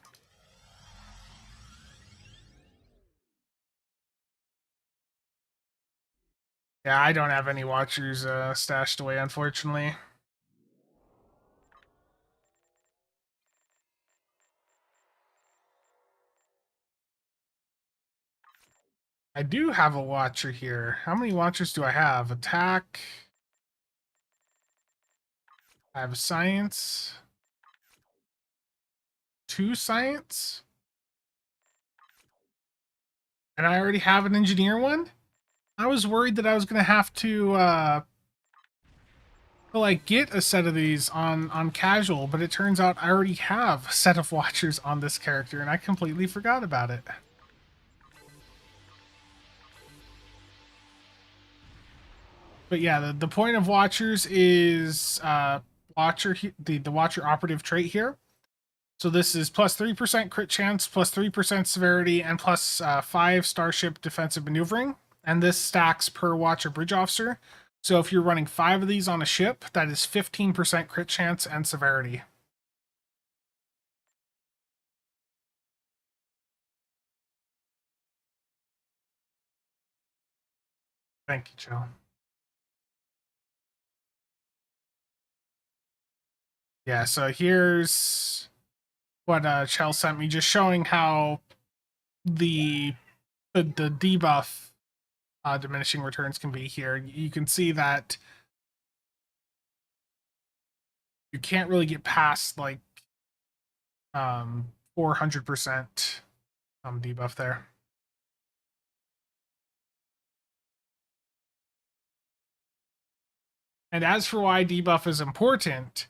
Yeah, I don't have any Watchers stashed away, unfortunately. I do have a Watcher here. How many Watchers do I have? Attack. I have Science. 2 Science. And I already have an Engineer one? I was worried that I was going to have to like get a set of these on casual, but it turns out I already have a set of Watchers on this character, and I completely forgot about it. But yeah, the point of Watchers is Watcher the Watcher operative trait here. So this is plus 3% crit chance, plus 3% severity, and plus 5 starship defensive maneuvering. And this stacks per Watcher bridge officer. So if you're running 5 of these on a ship, that is 15% crit chance and severity. Thank you, Joe. Yeah, so here's what Chell sent me, just showing how the debuff diminishing returns can be here. You can see that you can't really get past like 400% debuff there. And as for why debuff is important,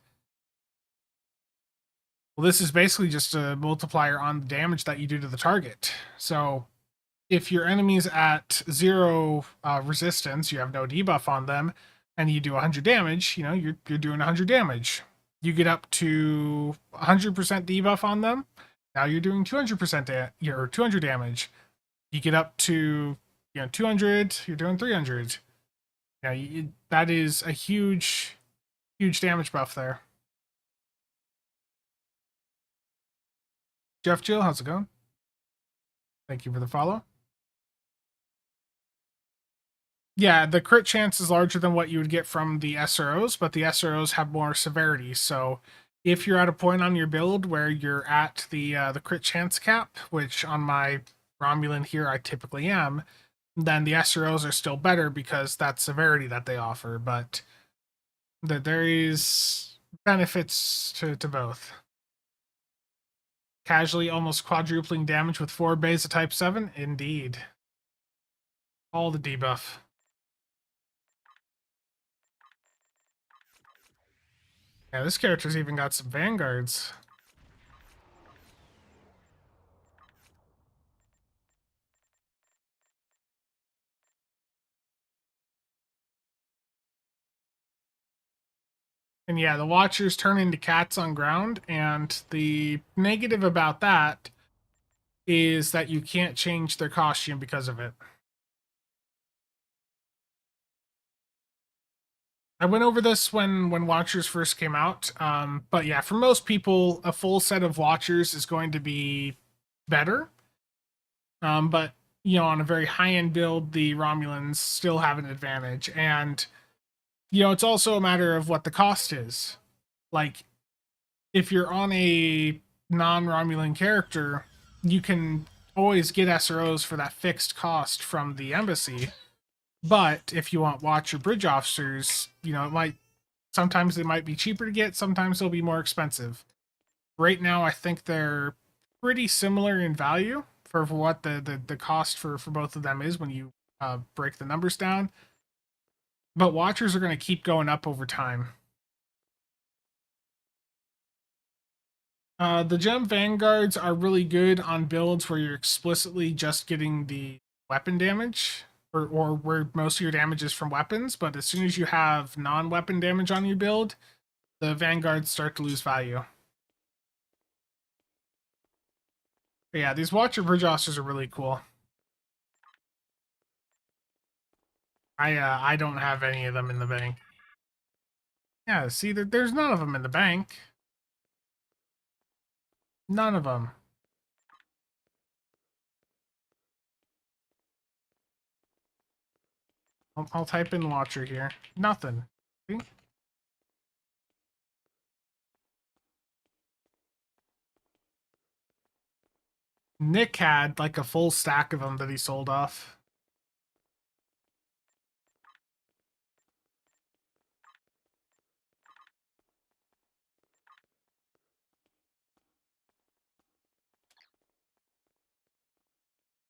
well, this is basically just a multiplier on the damage that you do to the target. So if your enemy's at 0 resistance, you have no debuff on them, and you do 100 damage, you know, you're doing 100 damage. You get up to 100% debuff on them, now you're doing 200% or 200 damage. You get up to 200, you're doing 300. That is a huge damage buff there. Jeff Jill, how's it going? Thank you for the follow. Yeah, the crit chance is larger than what you would get from the SROs, but the SROs have more severity. So if you're at a point on your build where you're at the crit chance cap, which on my Romulan here I typically am, then the SROs are still better because that's severity that they offer, but there is benefits to both. Casually almost quadrupling damage with 4 bays of type 7? Indeed. All the debuff. Yeah, this character's even got some vanguards. And yeah, the Watchers turn into cats on ground, and the negative about that is that you can't change their costume because of it. I went over this when Watchers first came out, but yeah, for most people, a full set of Watchers is going to be better. But you know, on a very high-end build, the Romulans still have an advantage, and you know, it's also a matter of what the cost is. Like, if you're on a non-Romulan character, you can always get SROs for that fixed cost from the embassy. But if you want Watch or Bridge officers, you know, it might sometimes they might be cheaper to get, sometimes they'll be more expensive. Right now, I think they're pretty similar in value for what the cost for both of them is when you break the numbers down. But Watchers are going to keep going up over time. The gem vanguards are really good on builds where you're explicitly just getting the weapon damage, or where most of your damage is from weapons. But as soon as you have non-weapon damage on your build, the vanguards start to lose value. But yeah, these Watcher Bridge officers are really cool. I don't have any of them in the bank. Yeah, see, there's none of them in the bank. None of them. I'll type in Watcher here. Nothing. See? Nick had like a full stack of them that he sold off.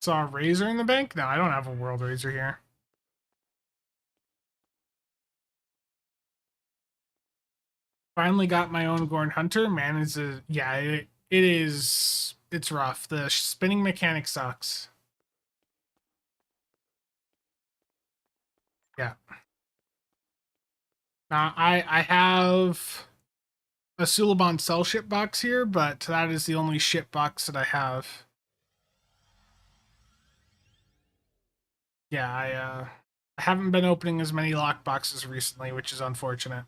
Saw a Razor in the bank? No, I don't have a World Razor here. Finally got my own Gorn Hunter. Man, is a yeah, it is. It's rough. The spinning mechanic sucks. Yeah. I have a Suliban cell ship box here, but that is the only ship box that I have. Yeah, I haven't been opening as many lock boxes recently, which is unfortunate.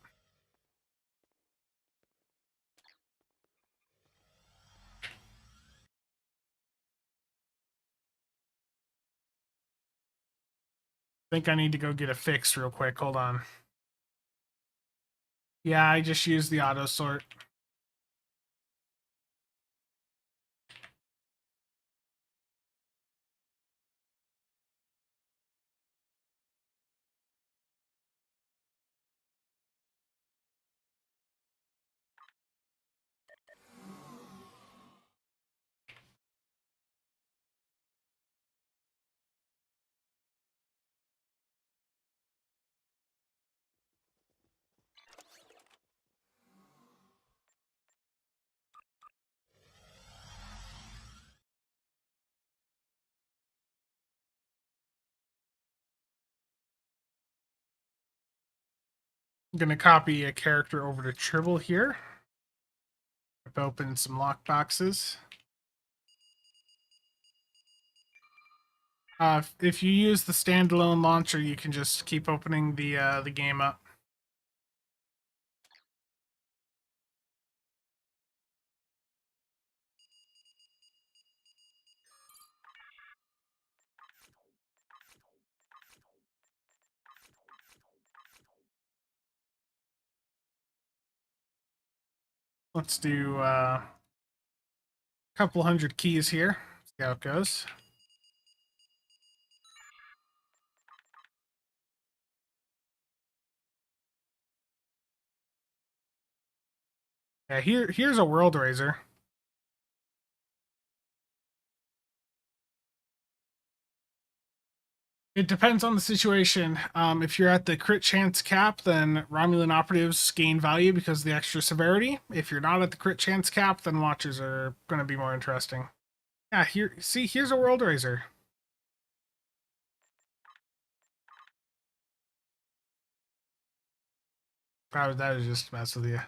I think I need to go get a fix real quick. Hold on. Yeah, I just used the auto sort. I'm gonna copy a character over to Tribble here. I've opened some lock boxes. If you use the standalone launcher, you can just keep opening the game up. Let's do a couple hundred keys here. See how it goes. Yeah, here's a world raiser. It depends on the situation. If you're at the crit chance cap, then Romulan operatives gain value because of the extra severity. If you're not at the crit chance cap, then watchers are going to be more interesting. Yeah, here's a world raiser. Probably that was just to mess with you.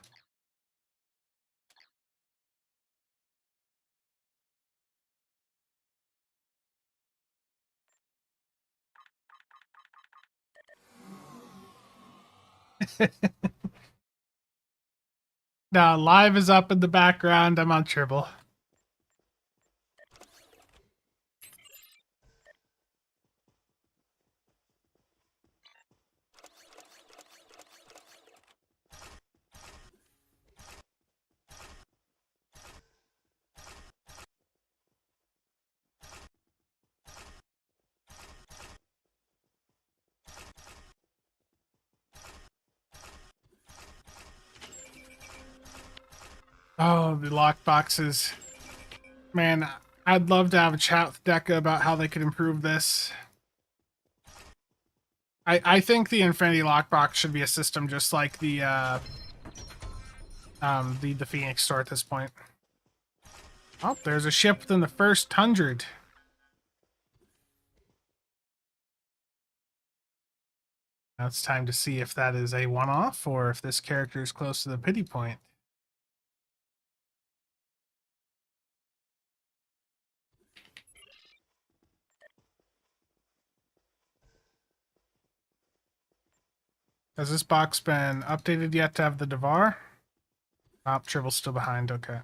Now, live is up in the background. I'm on Tribble. Oh, the lockboxes. Man, I'd love to have a chat with Deca about how they could improve this. I think the Infinity Lockbox should be a system just like the Phoenix Store at this point. Oh, there's a ship within the first 100. Now it's time to see if that is a one-off or if this character is close to the pity point. Has this box been updated yet to have the Devar? Oh, Tribble's still behind, okay.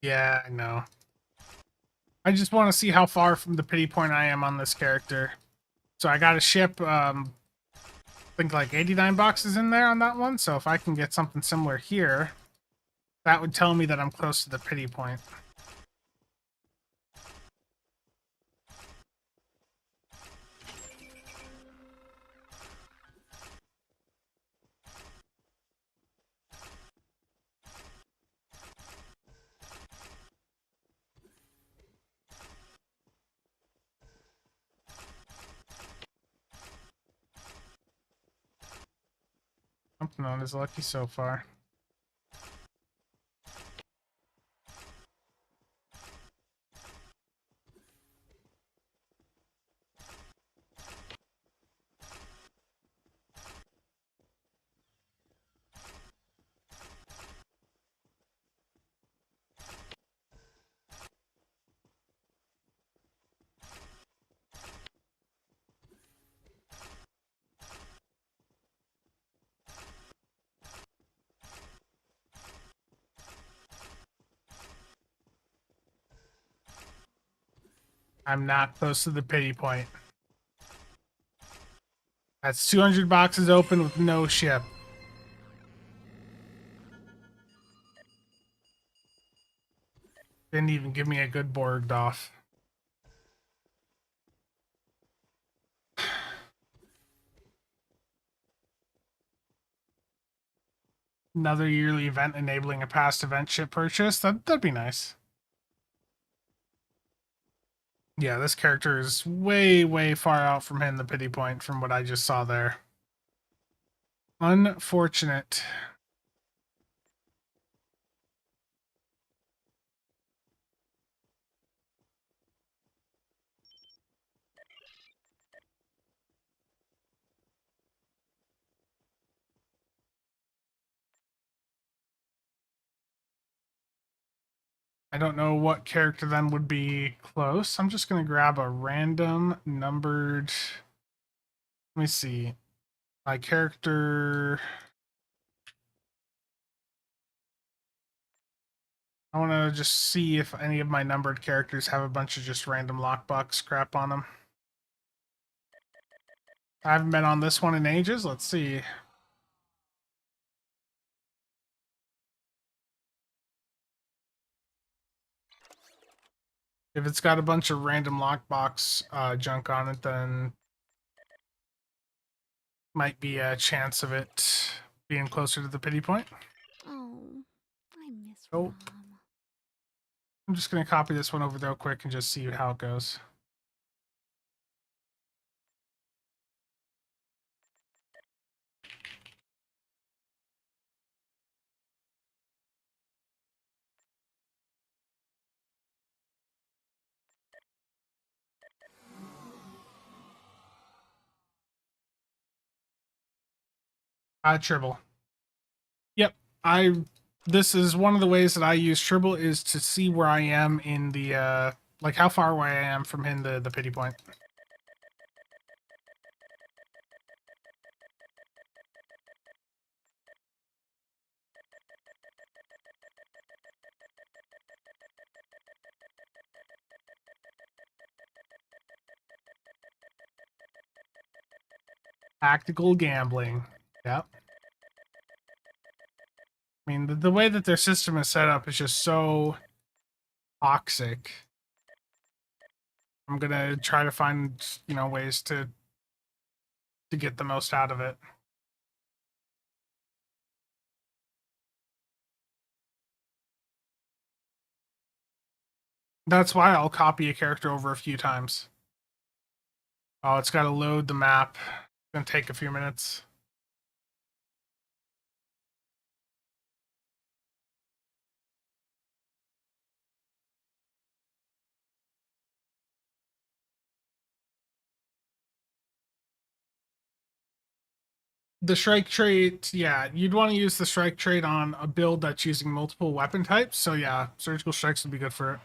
Yeah, I know. I just want to see how far from the pity point I am on this character. So I got a ship, I think like 89 boxes in there on that one. So if I can get something similar here, that would tell me that I'm close to the pity point. Something on is lucky so far. I'm not close to the pity point. That's 200 boxes open with no ship. Didn't even give me a good Borgdorf. Another yearly event enabling a past event ship purchase. That'd be nice. Yeah, this character is way, way far out from hitting the pity point from what I just saw there. Unfortunate. I don't know what character then would be close. I'm just going to grab a random numbered... Let me see. My character... I want to just see if any of my numbered characters have a bunch of just random lockbox crap on them. I haven't been on this one in ages. Let's see. If it's got a bunch of random lockbox junk on it, then might be a chance of it being closer to the pity point.
Oh, I miss
Nope.
Rom.
I'm just going to copy this one over real quick and just see how it goes. Tribble. Yep. This is one of the ways that I use Tribble is to see where I am in the like how far away I am from hitting the pity point. Tactical gambling. Yep. I mean, the way that their system is set up is just so toxic. I'm gonna try to find, ways to get the most out of it. That's why I'll copy a character over a few times. Oh, it's got to load the map. It's gonna take a few minutes. The strike trait, yeah, you'd want to use the strike trait on a build that's using multiple weapon types. So yeah, surgical strikes would be good for it.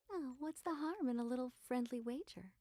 Oh, what's the harm in a little friendly wager?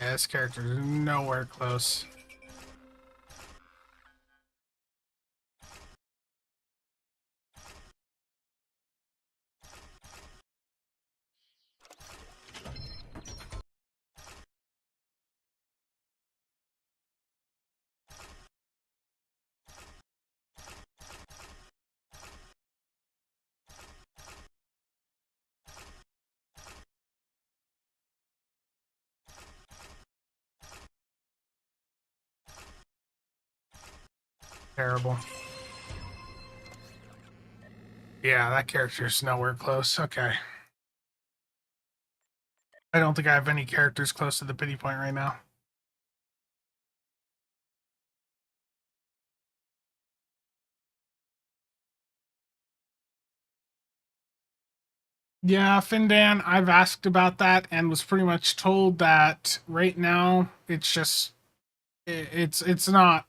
Yeah, this character is nowhere close. Terrible. Yeah, that character is nowhere close. Okay. I don't think I have any characters close to the pity point right now. Yeah, Findan, I've asked about that and was pretty much told that right now it's just it's not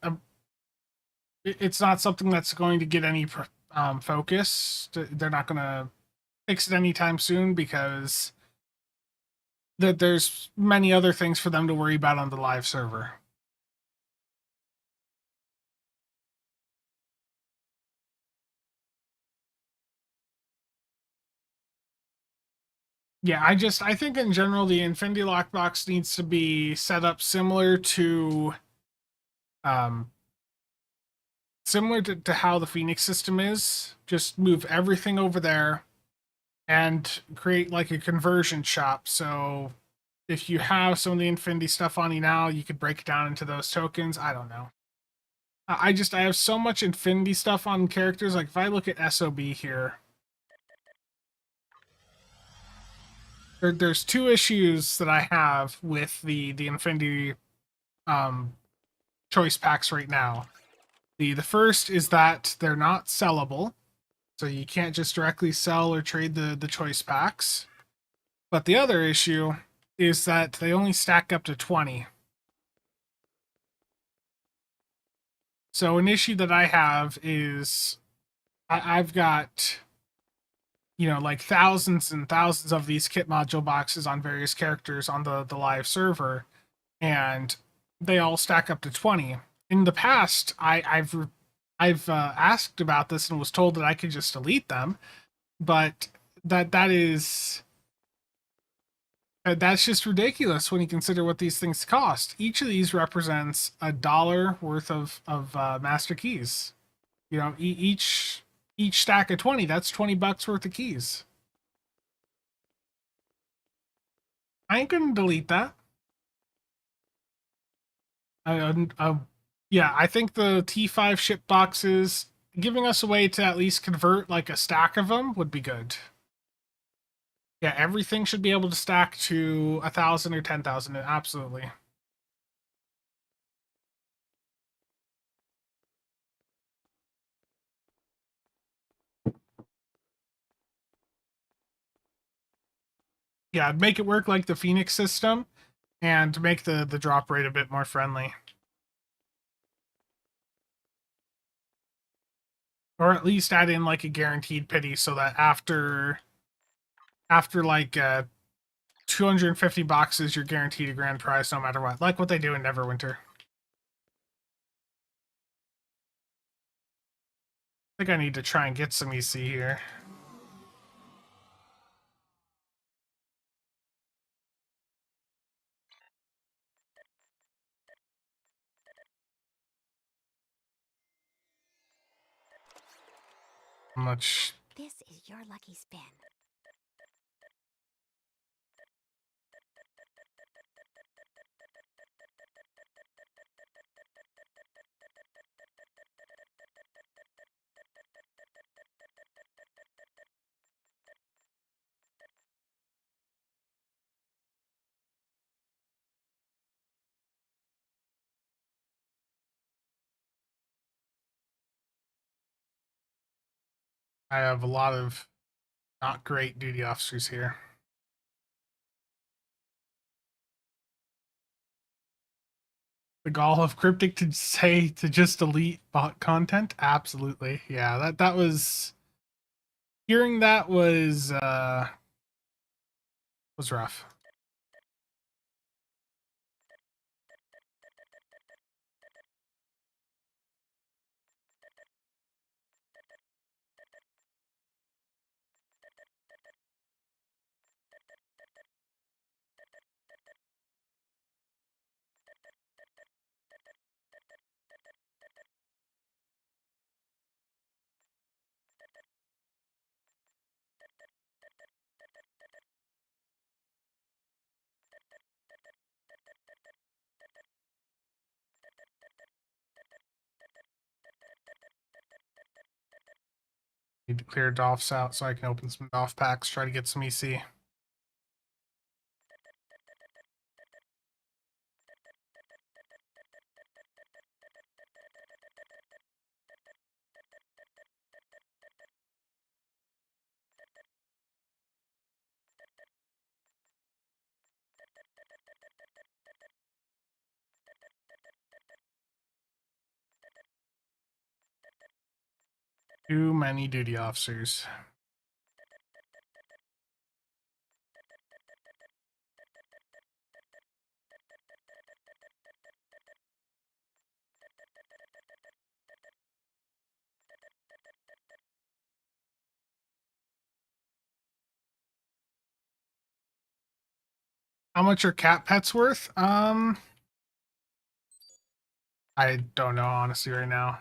it's not something that's going to get any focus. They're not going to fix it anytime soon because there's many other things for them to worry about on the live server. Yeah, I think in general the Infinity Lockbox needs to be set up um similar to how the Phoenix system is. Just move everything over there and create like a conversion shop. So if you have some of the Infinity stuff on you now, you could break it down into those tokens. I don't know. I have so much Infinity stuff on characters. Like if I look at SOB here, there's two issues that I have with the Infinity choice packs right now. The first is that they're not sellable, so you can't just directly sell or trade the choice packs. But the other issue is that they only stack up to 20. So an issue that I have is I've got, you know, like thousands and thousands of these kit module boxes on various characters on the live server, and they all stack up to 20. In the past, I've asked about this and was told that I could just delete them, but that's just ridiculous when you consider what these things cost. Each of these represents $1 worth of master keys. You know, each stack of 20, that's $20 worth of keys. I ain't gonna delete that. Yeah, I think the T5 ship boxes, giving us a way to at least convert like a stack of them would be good. Yeah, everything should be able to stack to 1,000 or 10,000. Absolutely. Yeah, make it work like the Phoenix system and make the drop rate a bit more friendly. Or at least add in like a guaranteed pity so that after like 250 boxes, you're guaranteed a grand prize no matter what. Like what they do in Neverwinter. I think I need to try and get some EC here. Much.
This is your lucky spin.
I have a lot of not great duty officers here. The gall of Cryptic to say to just delete bot content? Absolutely. Yeah, that was, hearing that was rough. Need to clear Dolphs out so I can open some Dolph packs, try to get some EC. Too many duty officers. How much are cat pets worth? I don't know honestly right now.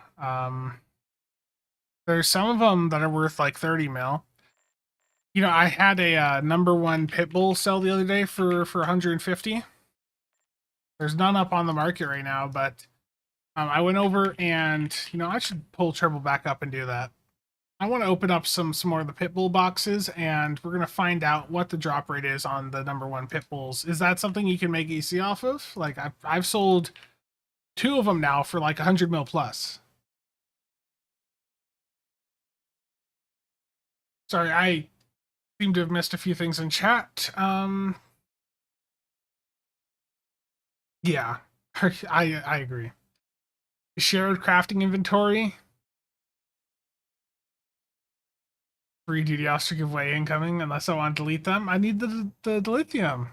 There's some of them that are worth like 30 mil. You know, I had a number one pit bull sell the other day for 150. There's none up on the market right now, but I went over and I should pull Treble back up and do that. I want to open up some more of the pit bull boxes, and we're gonna find out what the drop rate is on the number one pit bulls. Is that something you can make EC off of? Like I've sold 2 of them now for like 100 mil plus. Sorry, I seem to have missed a few things in chat. Yeah, I agree. Shared crafting inventory. Free duty oster giveaway incoming unless I want to delete them. I need the lithium.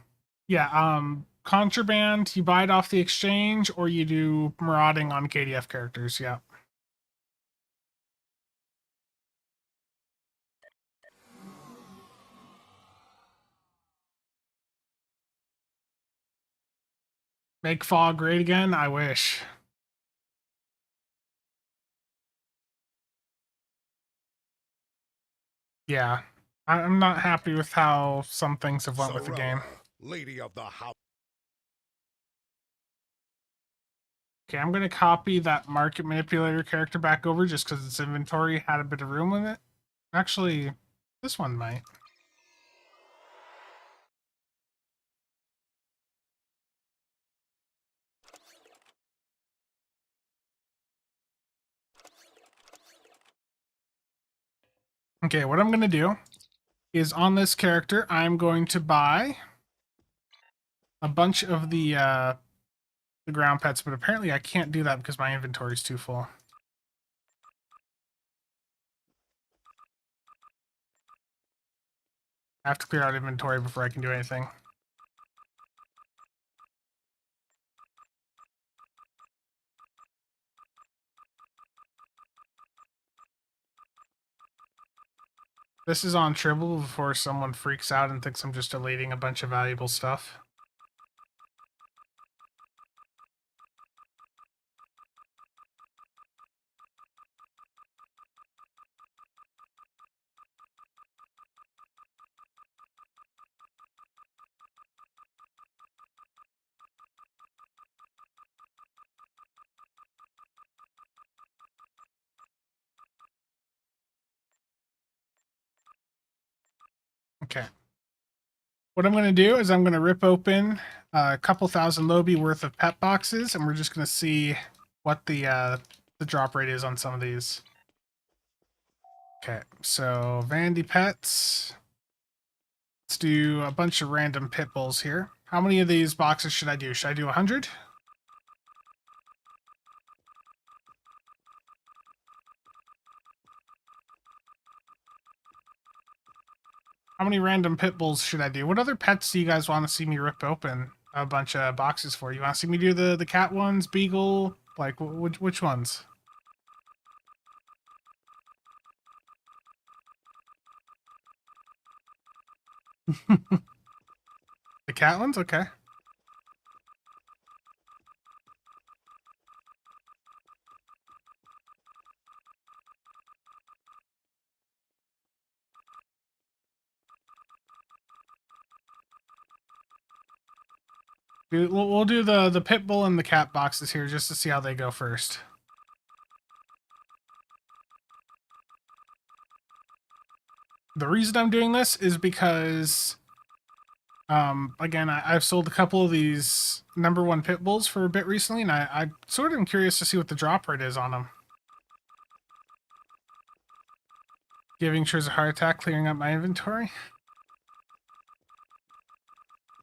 Yeah, contraband, you buy it off the exchange or you do marauding on KDF characters, yeah. Make fog great again? I wish. Yeah. I'm not happy with how some things have went with the game.
Lady of the house.
Okay, I'm gonna copy that market manipulator character back over just because its inventory had a bit of room in it. Actually, this one might. Okay, what I'm gonna do is on this character, I'm going to buy a bunch of the ground pets, but apparently I can't do that because my inventory is too full. I have to clear out inventory before I can do anything. This is on Tribble before someone freaks out and thinks I'm just deleting a bunch of valuable stuff. Okay. What I'm going to do is I'm going to rip open a couple thousand Lobi worth of pet boxes, and we're just going to see what the drop rate is on some of these. Okay, so Vandy Pets. Let's do a bunch of random pit bulls here. How many of these boxes should I do? Should I do 100? How many random pit bulls should I do? What other pets do you guys want to see me rip open a bunch of boxes for? You want to see me do the cat ones, beagle? Like, which ones? The cat ones? Okay. We'll do the pit bull and the cat boxes here just to see how they go first. The reason I'm doing this is because, again, I've sold a couple of these number one pit bulls for a bit recently, and I sort of am curious to see what the drop rate is on them. Giving Triz a heart attack, clearing up my inventory.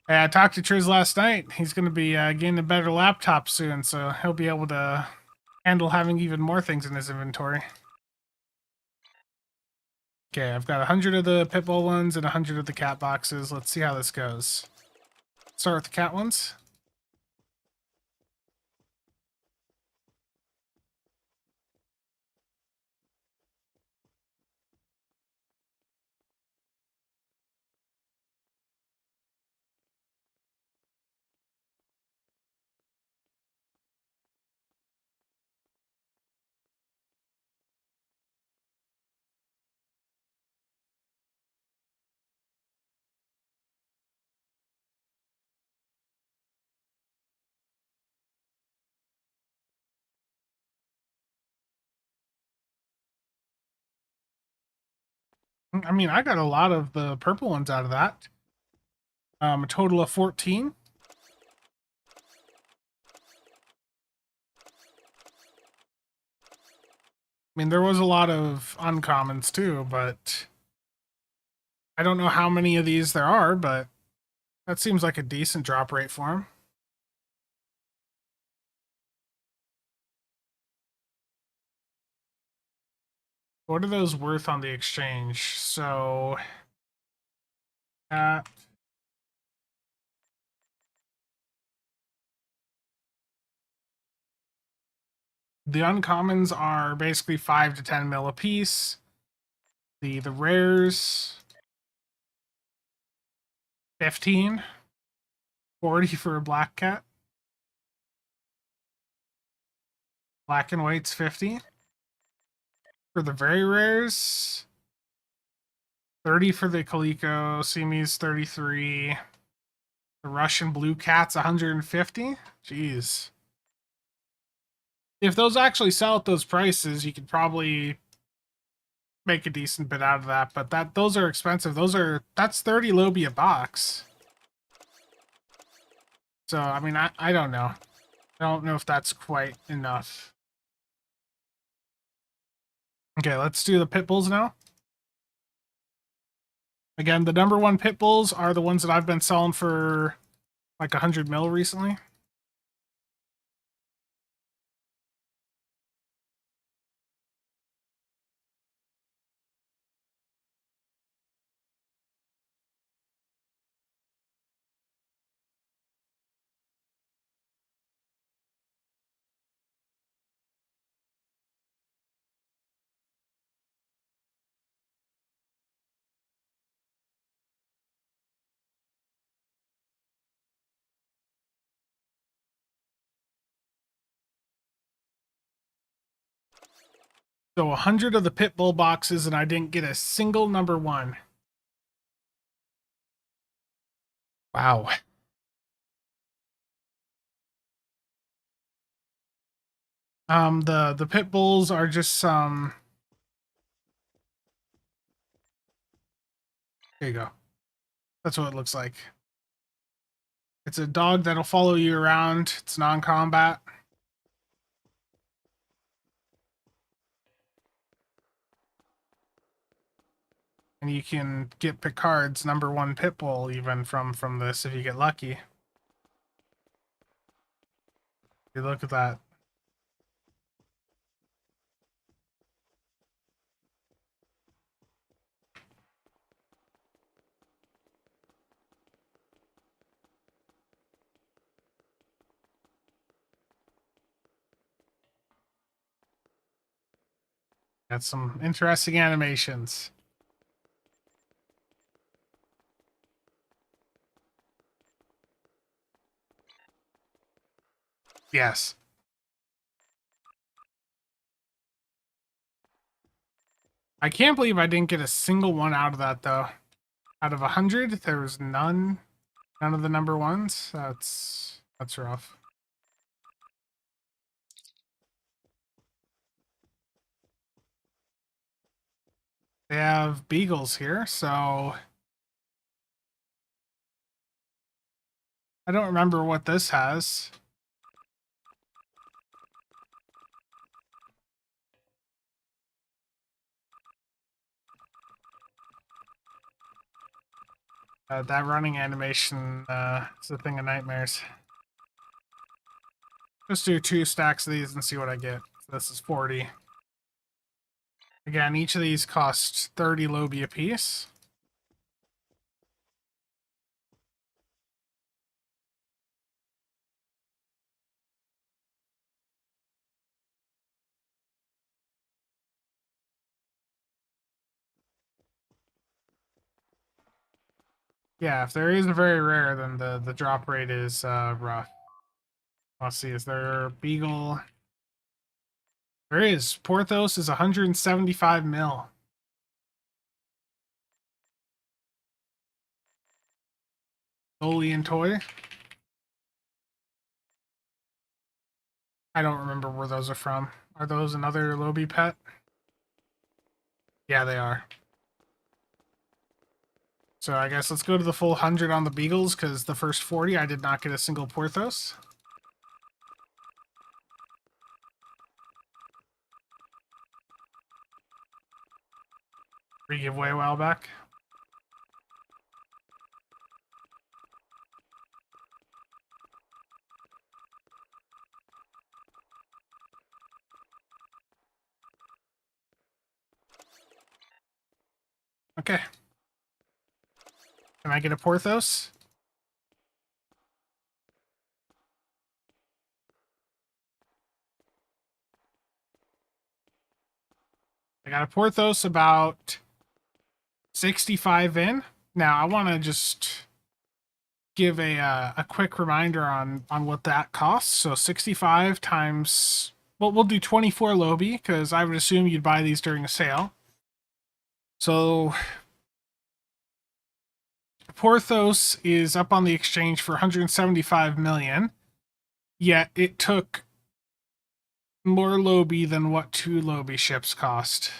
Hey, I talked to Triz last night. He's going to be getting a better laptop soon, so he'll be able to handle having even more things in his inventory. Okay, I've got 100 of the pitbull ones and 100 of the cat boxes. Let's see how this goes. Start with the cat ones. I mean, I got a lot of the purple ones out of that. A total of 14. I mean, there was a lot of uncommons too, but I don't know how many of these there are, but that seems like a decent drop rate for them. What are those worth on the exchange? So, the uncommons are basically 5 to 10 mil a piece. The rares 15, 40 for a black cat. Black and white's 50. For the very rares, 30 for the Calico, Simi's 33. The Russian blue cat's 150. Jeez. If those actually sell at those prices, you could probably make a decent bit out of that, but those are expensive. That's 30 Lobby a box. So I mean, I don't know. I don't know if that's quite enough. Okay, let's do the pit bulls now. Again, the number one pit bulls are the ones that I've been selling for like 100 mil recently. So 100 of the pit bull boxes, and I didn't get a single number one. Wow. The pit bulls are just some. There you go. That's what it looks like. It's a dog that'll follow you around. It's non-combat. And you can get Picard's number one pit bull even from this if you get lucky. You look at that. Got some interesting animations. Yes. I can't believe I didn't get a single one out of that though. Out of 100, there was none of the number ones. That's rough. They have beagles here, so I don't remember what this has. That running animation is a thing of nightmares. Just do 2 stacks of these and see what I get. So this is 40. Again, each of these cost 30 Lobby a piece. Yeah, if there is a very rare, then the drop rate is rough. Let's see, is there a beagle? There is. Porthos is 175 mil. Oli and Toy. I don't remember where those are from. Are those another Lobby pet? Yeah, they are. So I guess let's go to the full 100 on the Beagles, because the first 40 I did not get a single Porthos. Free giveaway a while back. Okay. Can I get a Porthos? I got a Porthos about 65 in. Now I want to just give a quick reminder on what that costs. So 65 times, well, we'll do 24 Lobi, because I would assume you'd buy these during a sale. So Porthos is up on the exchange for 175 million, yet it took more Lobi than what 2 Lobi ships cost.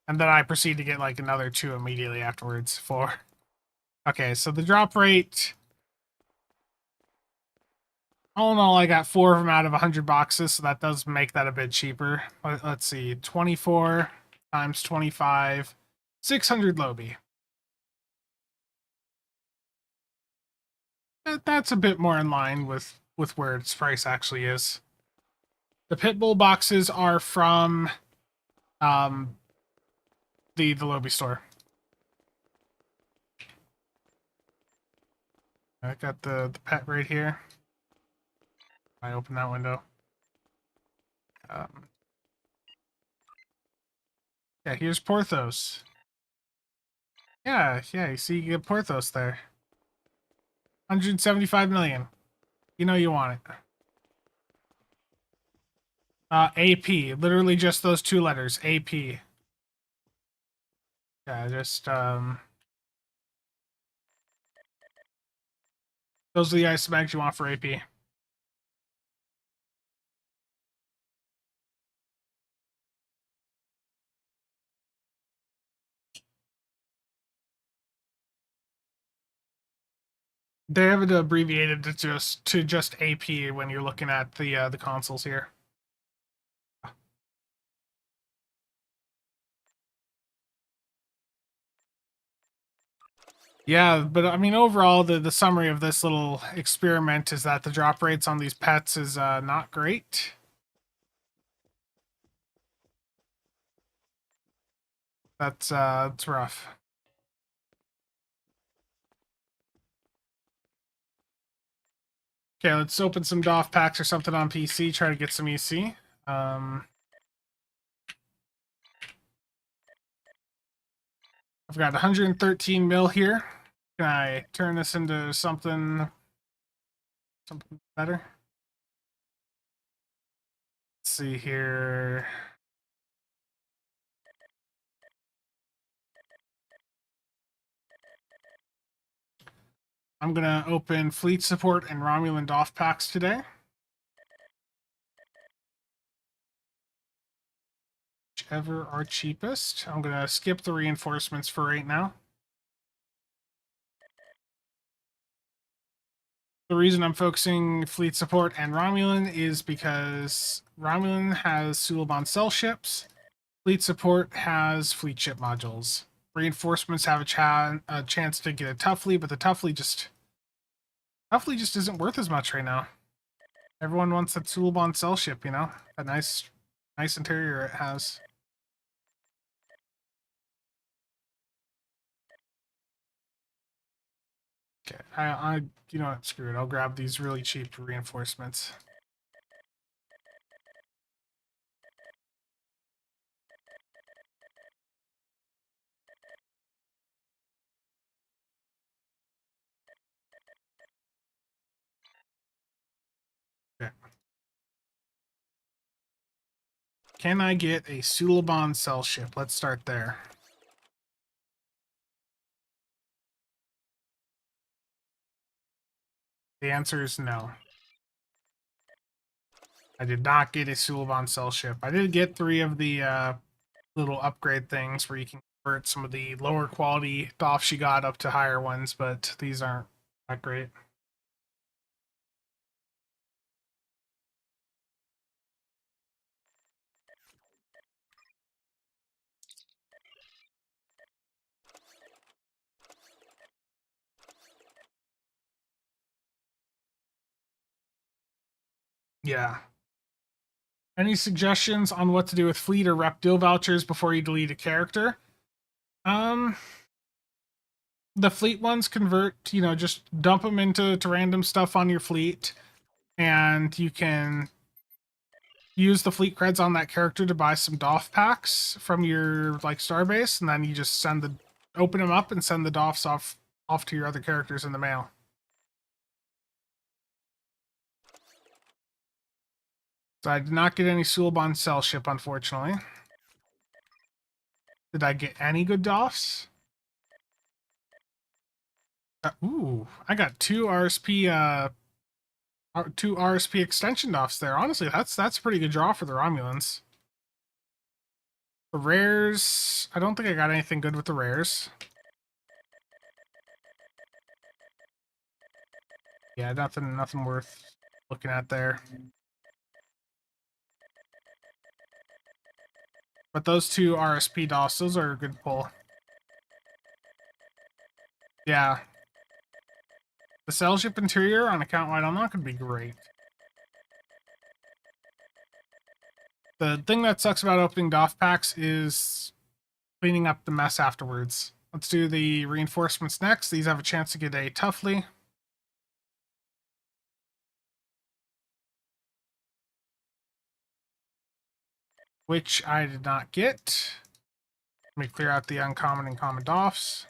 And then I proceed to get like another 2 immediately afterwards. 4. Okay, so the drop rate, all in all, I got 4 of them out of 100 boxes, so that does make that a bit cheaper. Let's see, 24 times 25, 600 Lobi. That's a bit more in line with where its price actually is. The Pitbull boxes are from the Lobi store. I got the pet right here. I open that window. Yeah, here's Porthos. Yeah, you see, you get Porthos there. 175 million. You know you want it. AP. Literally just those 2 letters. AP. Yeah, just, those are the ice bags you want for AP. They have it abbreviated to just AP when you're looking at the consoles here. Yeah, but I mean, overall, the summary of this little experiment is that the drop rates on these pets is not great. That's rough. Okay, let's open some DOF packs or something on PC, try to get some EC. I've got 113 mil here. Can I turn this into something better? Let's see here. I'm gonna open Fleet Support and Romulan DOF packs today. Whichever are cheapest. I'm gonna skip the reinforcements for right now. The reason I'm focusing Fleet Support and Romulan is because Romulan has Suliban cell ships. Fleet Support has fleet ship modules. Reinforcements have a chance to get a Toughly, but the Toughly just isn't worth as much right now. Everyone wants that Suliban cell ship, you know? That nice interior it has. Okay, I you know what, screw it. I'll grab these really cheap reinforcements. Okay. Can I get a Suliban cell ship? Let's start there. The answer is no. I did not get a Suliban cell ship. I did get 3 of the little upgrade things where you can convert some of the lower quality DOFs you got up to higher ones, but these aren't that great. Yeah. Any suggestions on what to do with fleet or rep deal vouchers before you delete a character? Um, the fleet ones convert, just dump them into random stuff on your fleet, and you can use the fleet creds on that character to buy some DOF packs from your starbase, and then you just open them up and send the DOFs off to your other characters in the mail. So I did not get any Suliban cell ship, unfortunately. Did I get any good DOFs? Ooh, I got 2 RSP extension DOFs there. Honestly, that's a pretty good draw for the Romulans. The rares, I don't think I got anything good with the rares. Yeah, nothing worth looking at there. But those 2 RSP DOFs, those are a good pull. Yeah. The cell ship interior on account wide unlock could be great. The thing that sucks about opening DOF packs is cleaning up the mess afterwards. Let's do the reinforcements next. These have a chance to get a Toughly. Which I did not get. Let me clear out the uncommon and common DOFs.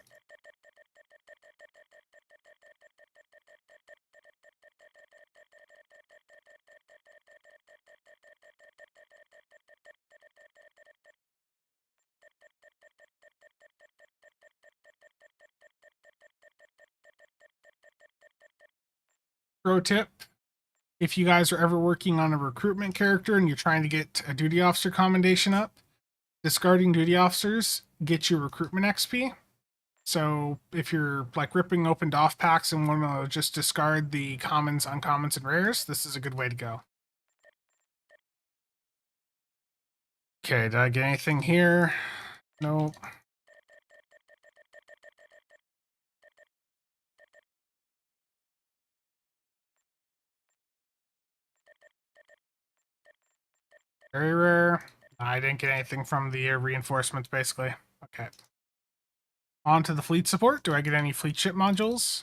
Pro tip, if you guys are ever working on a recruitment character and you're trying to get a duty officer commendation up, discarding duty officers gets you recruitment XP. So if you're ripping open DOF packs and want to just discard the commons, uncommons, and rares, this is a good way to go. Okay, did I get anything here? Nope. Very rare. I didn't get anything from the reinforcements, basically. Okay. On to the fleet support. Do I get any fleet ship modules?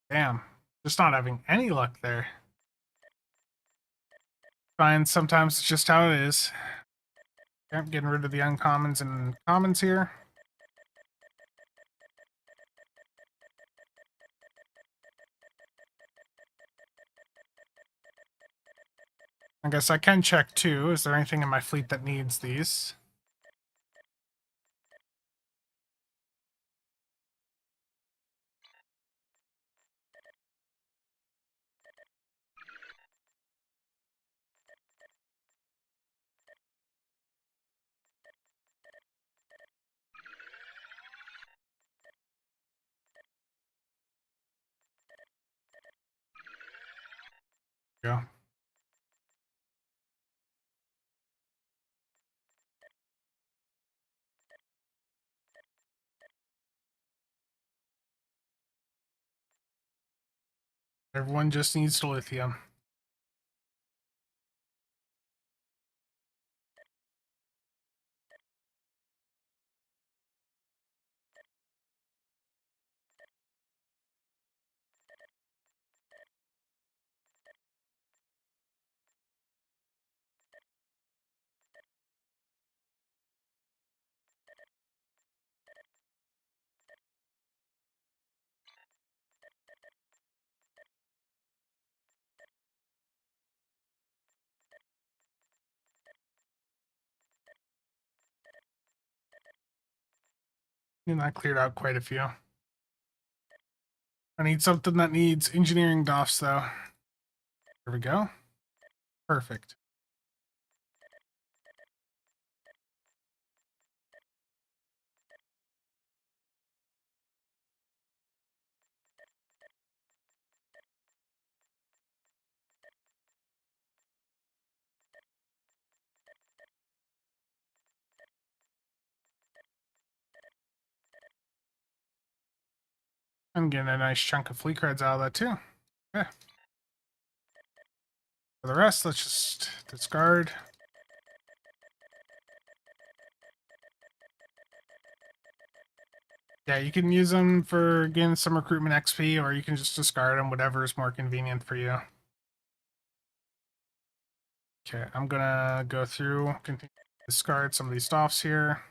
Damn. Just not having any luck there. Fine, sometimes it's just how it is. Okay, I'm getting rid of the uncommons and commons here. I guess I can check too. Is there anything in my fleet that needs these? Yeah. Everyone just needs to lithium. And I cleared out quite a few. I need something that needs engineering DOFs, though. There we go. Perfect. I'm getting a nice chunk of fleet cards out of that, too. Okay. For the rest, let's just discard. Yeah, you can use them for getting some recruitment XP, or you can just discard them, whatever is more convenient for you. Okay, I'm gonna go through, continue to discard some of these stuffs here.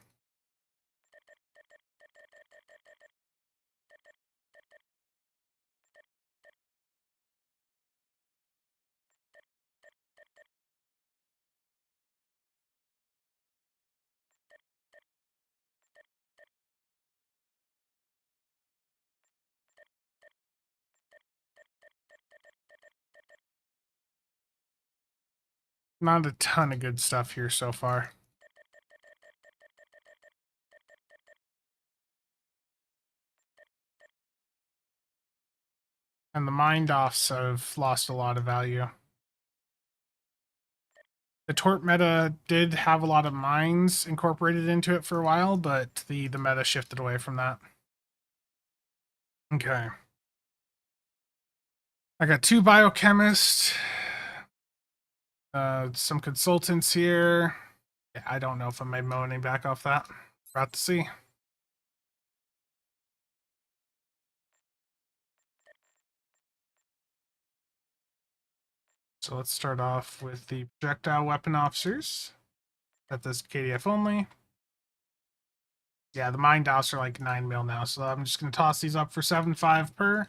Not a ton of good stuff here so far. And the mind offs have lost a lot of value. The tort meta did have a lot of mines incorporated into it for a while, but the meta shifted away from that. Okay. I got 2 biochemists, some consultants here. Yeah, I don't know if I made money back off that. About to see. So let's start off with the projectile weapon officers. Set this KDF only. Yeah, the mine DOS are like 9 mil now, so I'm just going to toss these up for 7.5 per.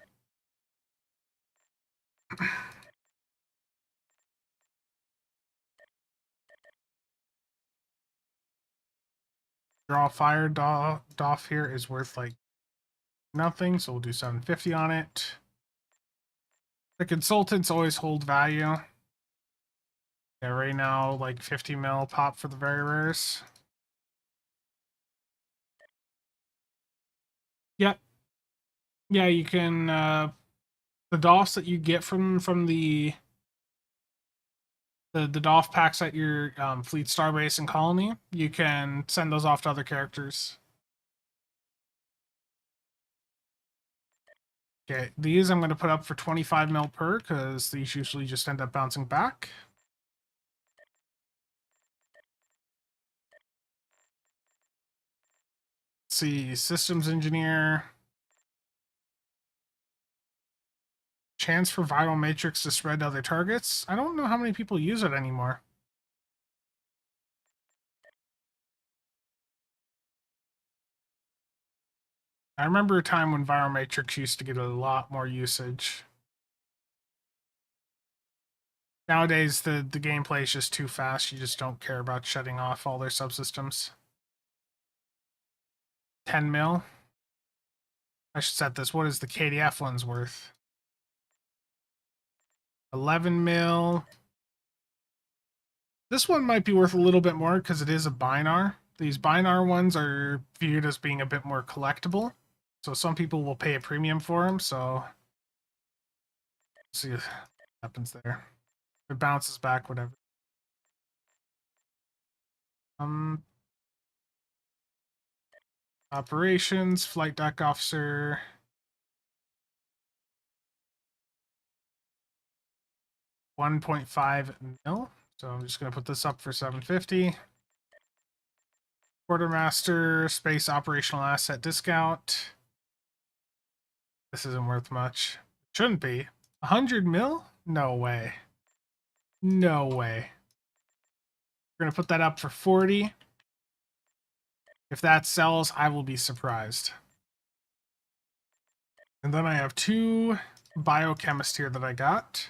Draw fire DOF here is worth like nothing, so we'll do 750 on it. The consultants always hold value. Yeah, right now, like 50 mil pop for the very rares. Yep. Yeah, you can, the DOFs that you get from the DOF packs at your fleet starbase and colony, you can send those off to other characters. Okay, these I'm going to put up for 25 mil per, because these usually just end up bouncing back. Let's see, systems engineer. Chance for viral matrix to spread to other targets. I don't know how many people use it anymore. I remember a time when viral matrix used to get a lot more usage. Nowadays, the gameplay is just too fast. You just don't care about shutting off all their subsystems. 10 mil. I should set this. What is the KDF one's worth? 11 mil. This one might be worth a little bit more because it is a binar. These binar ones are viewed as being a bit more collectible. So some people will pay a premium for them. So see what happens there. It bounces back, whatever. Operations, flight deck officer. $1.5 mil. So I'm just gonna put this up for 750. Quartermaster, space operational asset discount. This isn't worth much. Shouldn't be. 100 mil? No way. No way. We're gonna put that up for 40. If that sells, I will be surprised. And then I have 2 biochemists here that I got.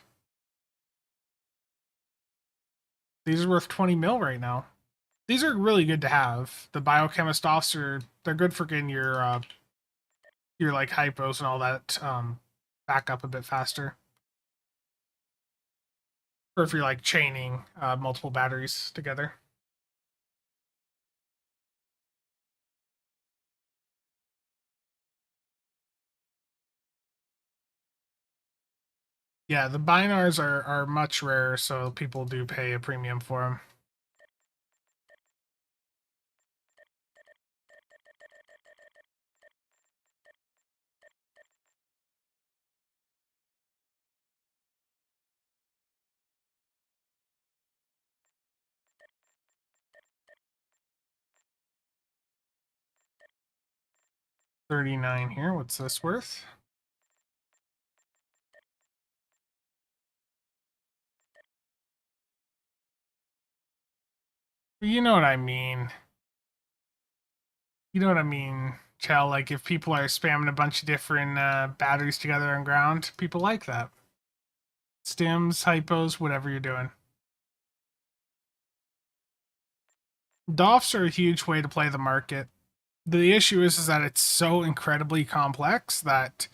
These are worth 20 mil right now. These are really good to have. The biochemist officer, they're good for getting your like hypos and all that back up a bit faster. Or if you're like chaining multiple batteries together. Yeah, the binars are much rarer, so people do pay a premium for them. $39 here. What's this worth? You know what I mean. You know what I mean, Chell. Like if people are spamming a bunch of different batteries together on ground, people like that. Stims, hypos, whatever you're doing. DOFs are a huge way to play the market. The issue is that it's so incredibly complex that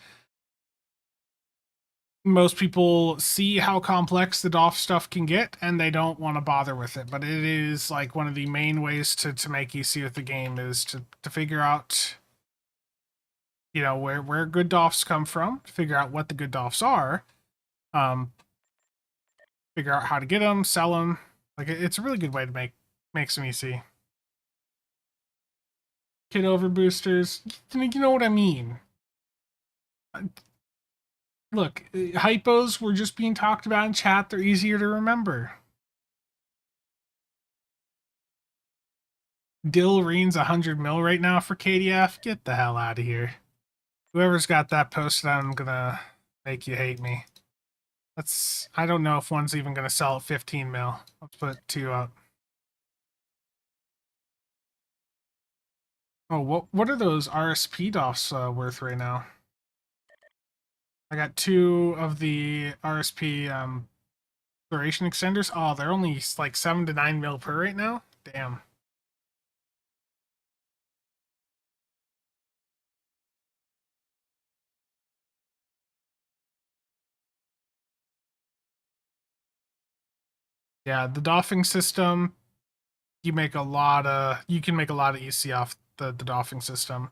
most people see how complex the DOF stuff can get and they don't want to bother with it. But it is like one of the main ways to make EC with the game is to figure out, you know, where good DOFs come from, figure out what the good DOFs are, figure out how to get them, sell them. Like it's a really good way to make some EC. Kit over boosters, you know what I mean. Look, hypos were just being talked about in chat. They're easier to remember. Dill Reen's 100 mil right now for KDF. Get the hell out of here. Whoever's got that posted, I'm gonna make you hate me. I don't know if one's even gonna sell at 15 mil. Let's put 2 up. Oh, what are those RSP DOFs worth right now? I got 2 of the RSP duration extenders. Oh, they're only like 7 to 9 mil per right now. Damn. Yeah, the doffing system, you can make a lot of EC off the doffing system.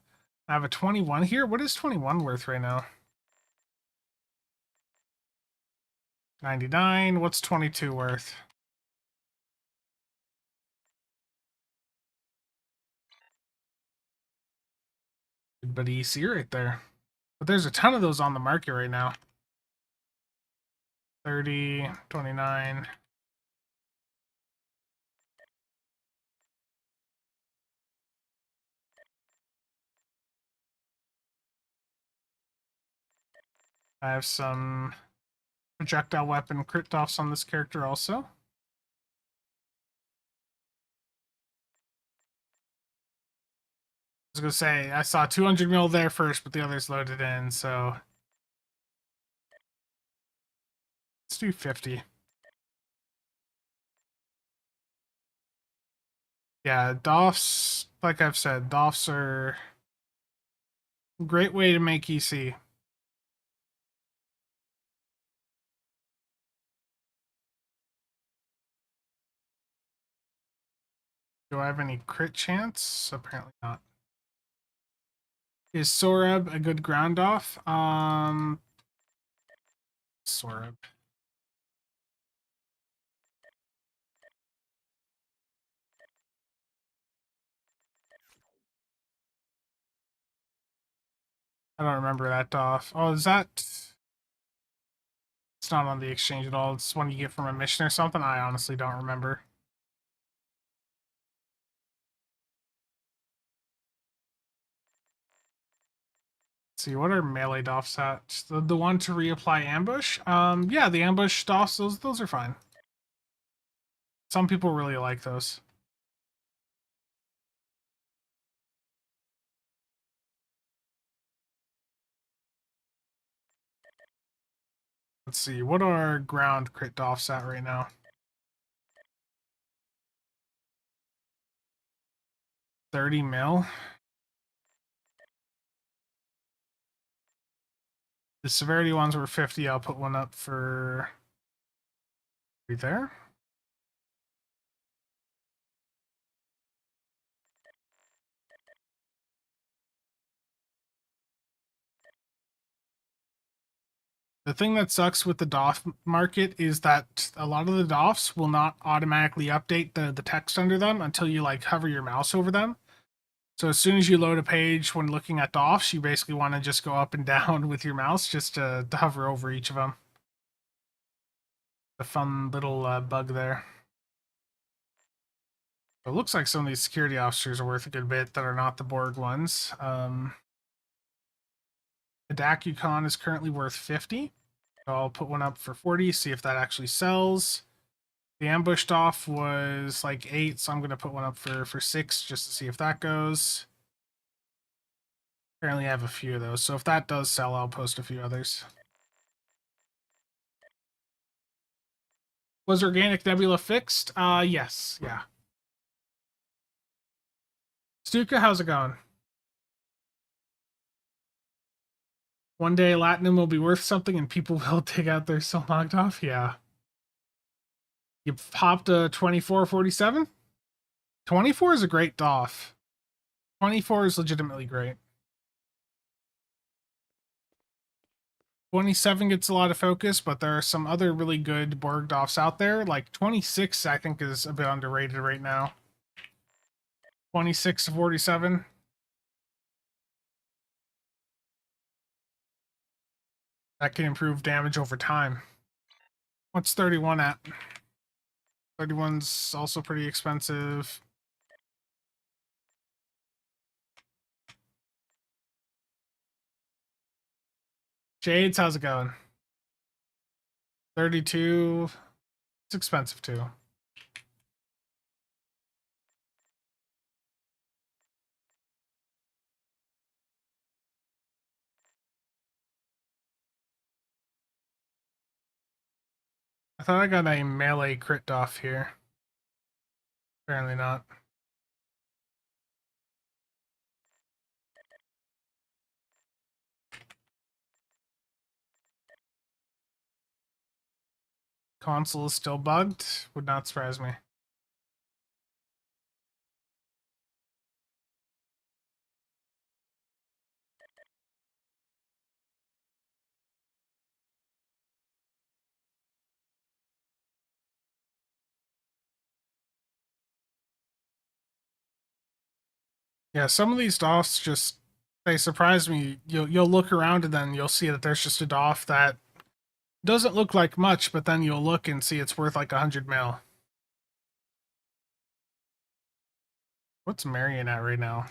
I have a 21 here. What is 21 worth right now? 99. What's 22 worth? But EC right there. But there's a ton of those on the market right now. 30, 29. I have some projectile weapon crit offs on this character also. I was gonna say I saw 200 mil there first, but the others loaded in, so let's do 50. Yeah, DOFs, like I've said, DOFs are a great way to make EC. Do I have any crit chance? Apparently not. Is Sorab a good ground off? Sorab. I don't remember that off. Oh, is that? It's not on the exchange at all. It's one you get from a mission or something. I honestly don't remember. Let's see, what are melee doffs at? The one to reapply ambush? Yeah, the ambush doffs, those are fine. Some people really like those. Let's see, what are ground crit doffs at right now? 30 mil. The severity ones were 50. I'll put one up for right there. The thing that sucks with the DOF market is that a lot of the DOFs will not automatically update the text under them until you like hover your mouse over them. So as soon as you load a page when looking at DOFs, you basically want to just go up and down with your mouse just to hover over each of them. A fun little bug there. It looks like some of these security officers are worth a good bit that are not the Borg ones. The Dakukon is currently worth 50. So I'll put one up for 40, see if that actually sells. The ambushed off was like 8, so I'm going to put one up for 6 just to see if that goes. Apparently I have a few of those, so if that does sell, I'll post a few others. Was Organic Nebula fixed? Yes, yeah. Stuka, how's it going? One day Latinum will be worth something and people will dig out their soul knocked off? Yeah. You popped a 2447? 24 is a great DOF. 24 is legitimately great. 27 gets a lot of focus, but there are some other really good Borg DOFs out there. Like 26, I think, is a bit underrated right now. 26 to 47. That can improve damage over time. What's 31 at? 31's also pretty expensive. Shades, how's it going? 32. It's expensive too. I thought I got a melee crit off here. Apparently not. Console is still bugged. Would not surprise me. Yeah, some of these DOFs just they surprise me. You'll look around and then you'll see that there's just a DOF that doesn't look like much, but then you'll look and see it's worth like 100 mil. What's Marion at right now?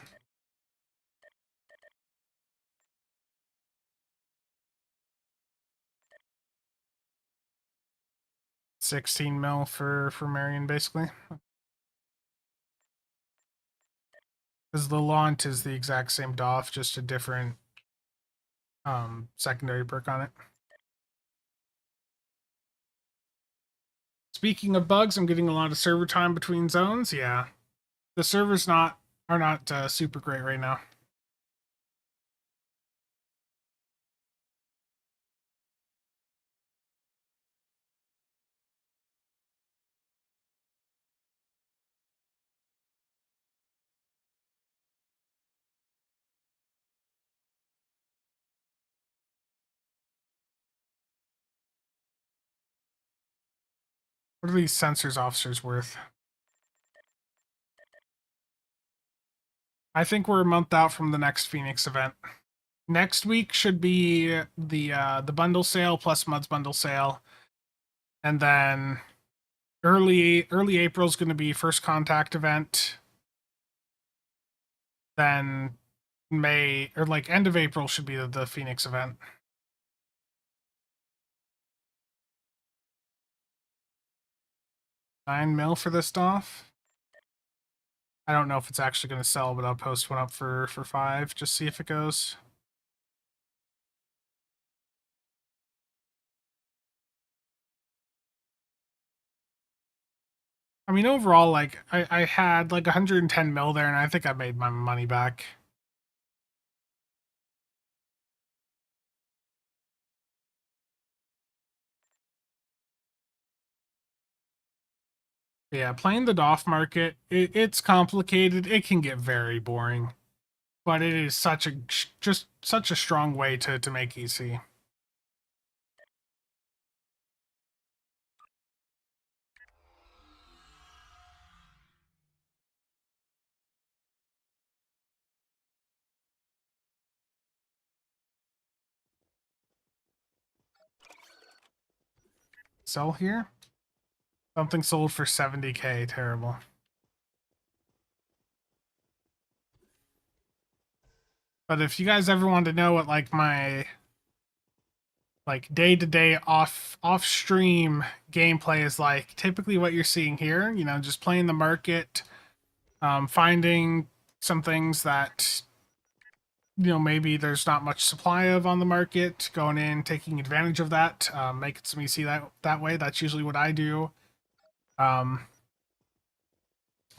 $16 mil for Marion, basically. Because the Launt is the exact same DOF, just a different secondary perk on it. Speaking of bugs, I'm getting a lot of server time between zones. Yeah, the servers are not super great right now. What are these sensors officers worth? I think we're a month out from the next Phoenix event. Next week should be the bundle sale plus Mud's bundle sale, and then early April is going to be first contact event. Then May or like end of April should be the Phoenix event. $9 mil for this DOF. I don't know if it's actually going to sell, but I'll post one up for 5, just see if it goes. I mean, overall, like, I had like 110 mil there, and I think I made my money back. Yeah, playing the DOF market, it's complicated. It can get very boring, but it is just such a strong way to make EC. Sell here? Something sold for 70K. Terrible. But if you guys ever want to know what like my like day-to-day off stream gameplay is like, typically what you're seeing here, you know, just playing the market, finding some things that, you know, maybe there's not much supply of on the market, going in, taking advantage of that, making some EC that way. That's usually what I do. I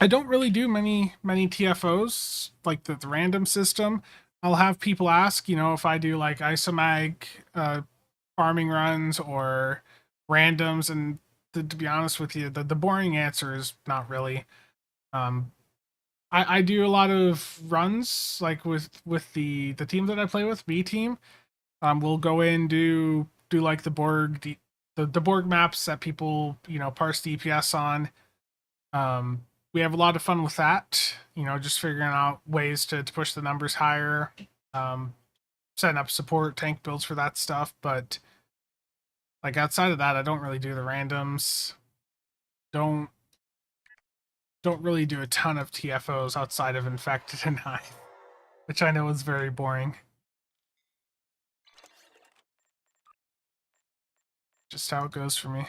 don't really do many TFOs, like the random system. I'll have people ask, you know, if I do like ISOMAG farming runs or randoms, and to be honest with you, the boring answer is not really. I do a lot of runs, like with the team that I play with, B team. We'll go in, do like the the Borg maps that people, you know, parse DPS on. We have a lot of fun with that, you know, just figuring out ways to push the numbers higher, setting up support tank builds for that stuff. But like outside of that, I don't really do the randoms. Don't really do a ton of TFOs outside of Infected and Hive, which I know is very boring. Just how it goes for me.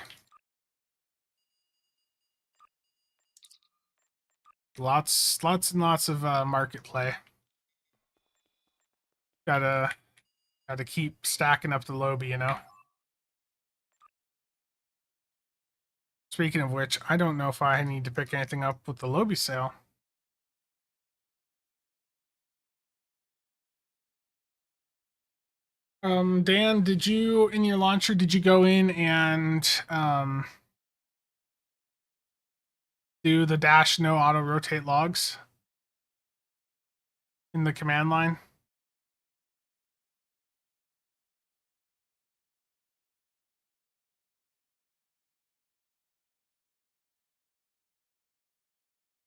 Lots and lots of market play. Gotta keep stacking up the lobby, you know. Speaking of which, I don't know if I need to pick anything up with the lobby sale. Dan, did you, in your launcher, did you go in and do the dash no auto rotate logs in the command line?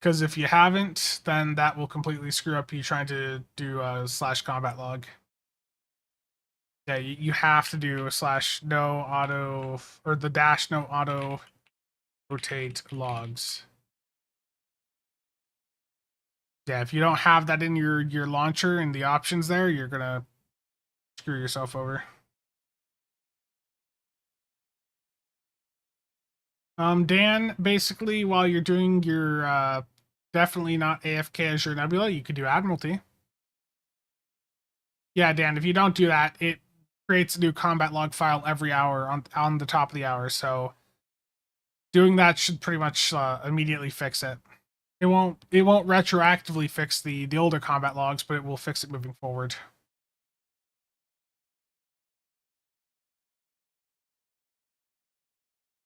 Because if you haven't, then that will completely screw up you trying to do a /combat log. Yeah, you have to do a /no auto, or the dash no auto rotate logs. Yeah, if you don't have that in your launcher and the options there, you're gonna screw yourself over. Dan, basically, while you're doing your definitely not AFK as your Nebula, you could do Admiralty. Yeah, Dan, if you don't do that, it creates a new combat log file every hour on the top of the hour. So doing that should pretty much immediately fix it. It won't retroactively fix the older combat logs, but it will fix it moving forward.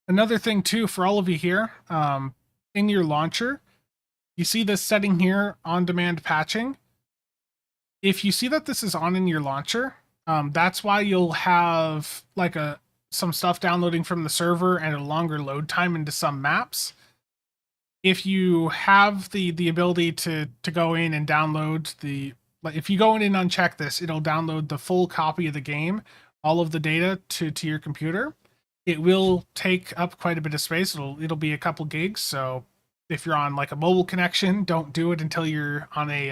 Another thing too, for all of you here, in your launcher, you see this setting here, on-demand patching. If you see that this is on in your launcher, that's why you'll have like some stuff downloading from the server and a longer load time into some maps. If you have the ability to go in and download if you go in and uncheck this, it'll download the full copy of the game, all of the data to your computer. It will take up quite a bit of space. It'll be a couple gigs. So if you're on like a mobile connection, don't do it until you're on a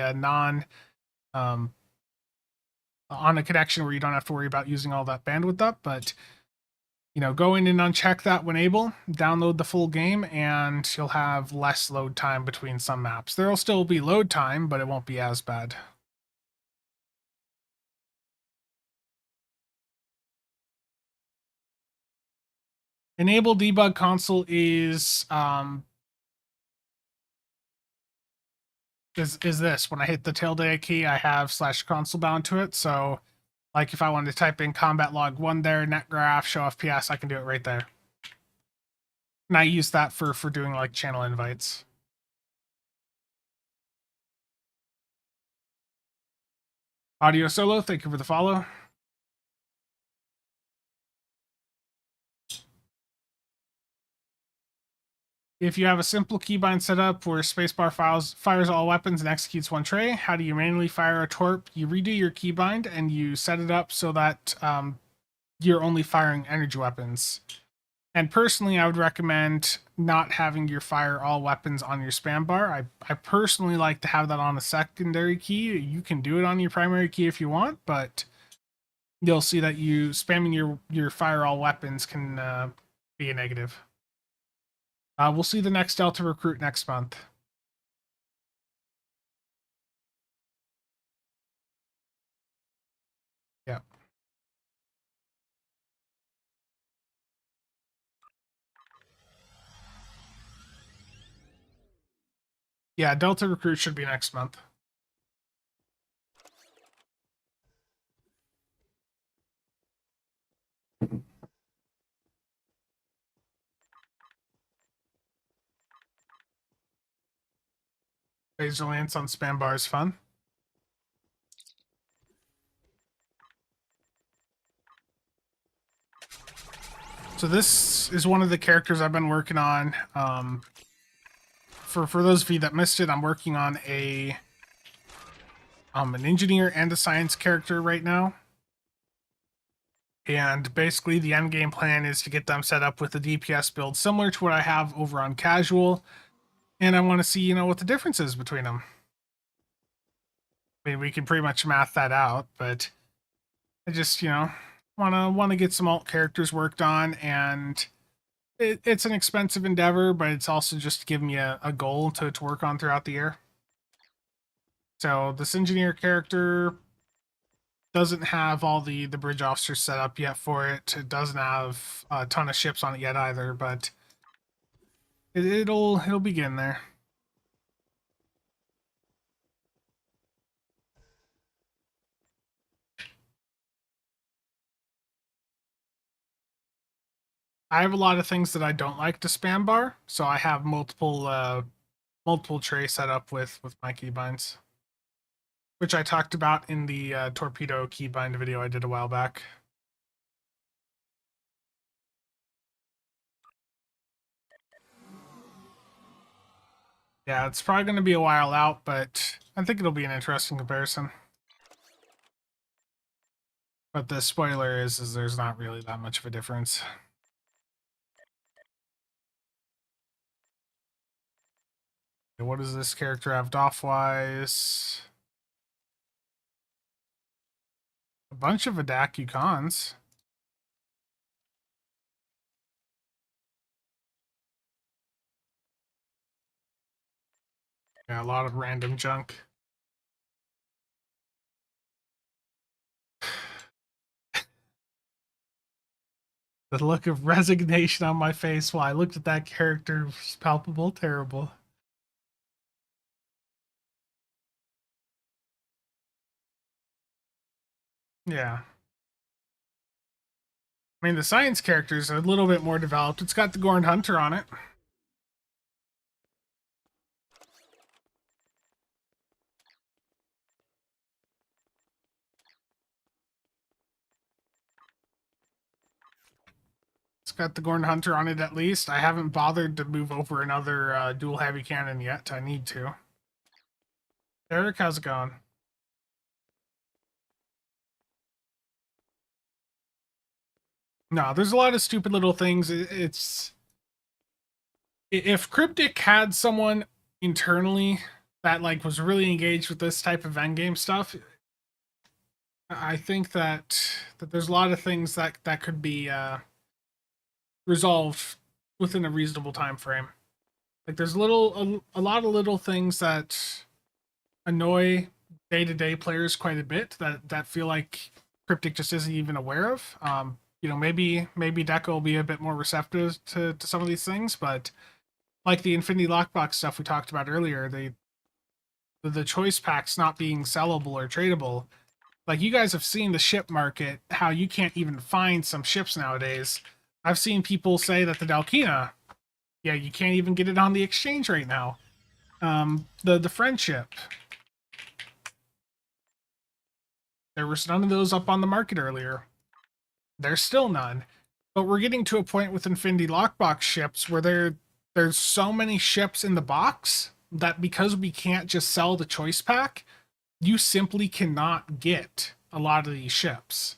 on a connection where you don't have to worry about using all that bandwidth up. But you know, go in and uncheck that when able, download the full game, and you'll have less load time between some maps. There'll still be load time, but it won't be as bad. Enable debug console is is this. When I hit the tilde key, I have /console bound to it. So, like, if I wanted to type in combat log 1 there, net graph, show FPS, I can do it right there. And I use that for doing, like, channel invites. Audio Solo, thank you for the follow. If you have a simple keybind setup where spacebar fires all weapons and executes one tray, how do you manually fire a torp? You redo your keybind and you set it up so that you're only firing energy weapons. And personally, I would recommend not having your fire all weapons on your spam bar. I personally like to have that on a secondary key. You can do it on your primary key if you want, but you'll see that you spamming your fire all weapons can be a negative. We'll see the next Delta recruit next month. Yeah. Yeah, Delta recruit should be next month. Vigilance on spam bar is fun. So this is one of the characters I've been working on. For those of you that missed it, I'm working on an engineer and a science character right now. And basically the end game plan is to get them set up with a DPS build similar to what I have over on Casual. And I want to see, what the difference is between them. I mean, we can pretty much math that out, but I just, want to get some alt characters worked on, and it's an expensive endeavor, but it's also just to give me a goal to work on throughout the year. So this engineer character doesn't have all the bridge officers set up yet for it. It doesn't have a ton of ships on it yet either, but it'll begin there. I have a lot of things that I don't like to spam bar, so I have multiple trays set up with my keybinds, which I talked about in the torpedo keybind video I did a while back. Yeah, it's probably going to be a while out, but I think it'll be an interesting comparison. But the spoiler is there's not really that much of a difference. Okay, what does this character have DOF-wise? A bunch of Adacu cons. Yeah, a lot of random junk. The look of resignation on my face while I looked at that character was palpable, terrible. Yeah. I mean, the science characters are a little bit more developed. It's got the Gorn Hunter on it. It's got the Gorn Hunter on it at least. I haven't bothered to move over another dual heavy cannon yet. I need to. Eric, how's it going? No, there's a lot of stupid little things. It's if Cryptic had someone internally that was really engaged with this type of endgame stuff, I think that there's a lot of things that could be resolved within a reasonable time frame. There's a lot of little things that annoy day-to-day players quite a bit that feel like Cryptic just isn't even aware of. Maybe Deco will be a bit more receptive to some of these things, but like the Infinity Lockbox stuff we talked about earlier, the the choice packs not being sellable or tradable. Like, you guys have seen the ship market, how you can't even find some ships nowadays. I've seen people say that the Dalkina, yeah, you can't even get it on the exchange right now. The Friendship, there was none of those up on the market earlier. There's still none. But we're getting to a point with Infinity Lockbox ships where there's so many ships in the box that because we can't just sell the choice pack, you simply cannot get a lot of these ships.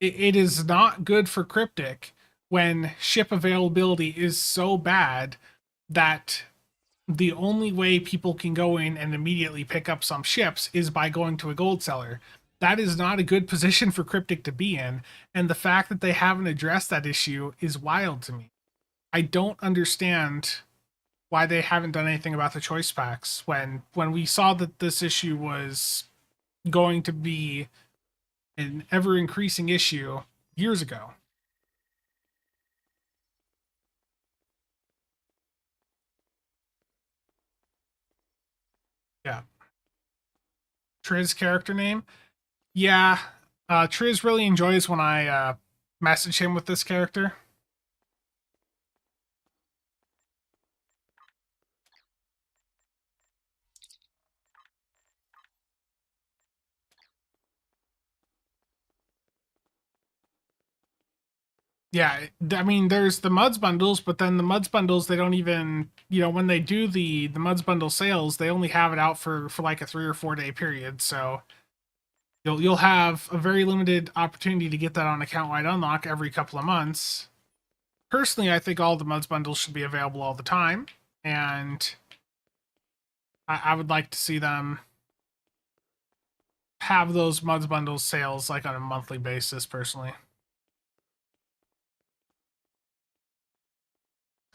It is not good for Cryptic when ship availability is so bad that the only way people can go in and immediately pick up some ships is by going to a gold seller. That is not a good position for Cryptic to be in, and the fact that they haven't addressed that issue is wild to me. I don't understand why they haven't done anything about the choice packs when we saw that this issue was going to be an ever increasing issue years ago. Yeah. Triz character name? Yeah. Triz really enjoys when I message him with this character. Yeah, I mean, there's the Muds bundles, but then the Muds bundles, they don't even, when they do the Muds bundle sales, they only have it out for like a 3 or 4 day period. So you'll have a very limited opportunity to get that on account wide unlock every couple of months. Personally, I think all the Muds bundles should be available all the time, and I would like to see them have those Muds bundles sales like on a monthly basis, personally.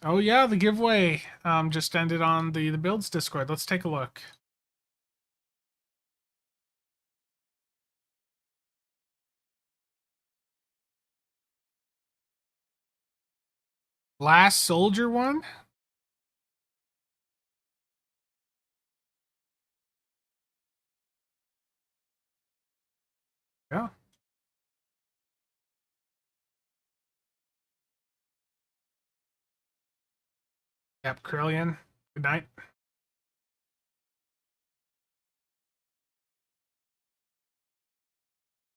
Oh yeah, the giveaway just ended on the builds Discord. Let's take a look. Last Soldier one? Yeah. Yep, Krillian. Good night.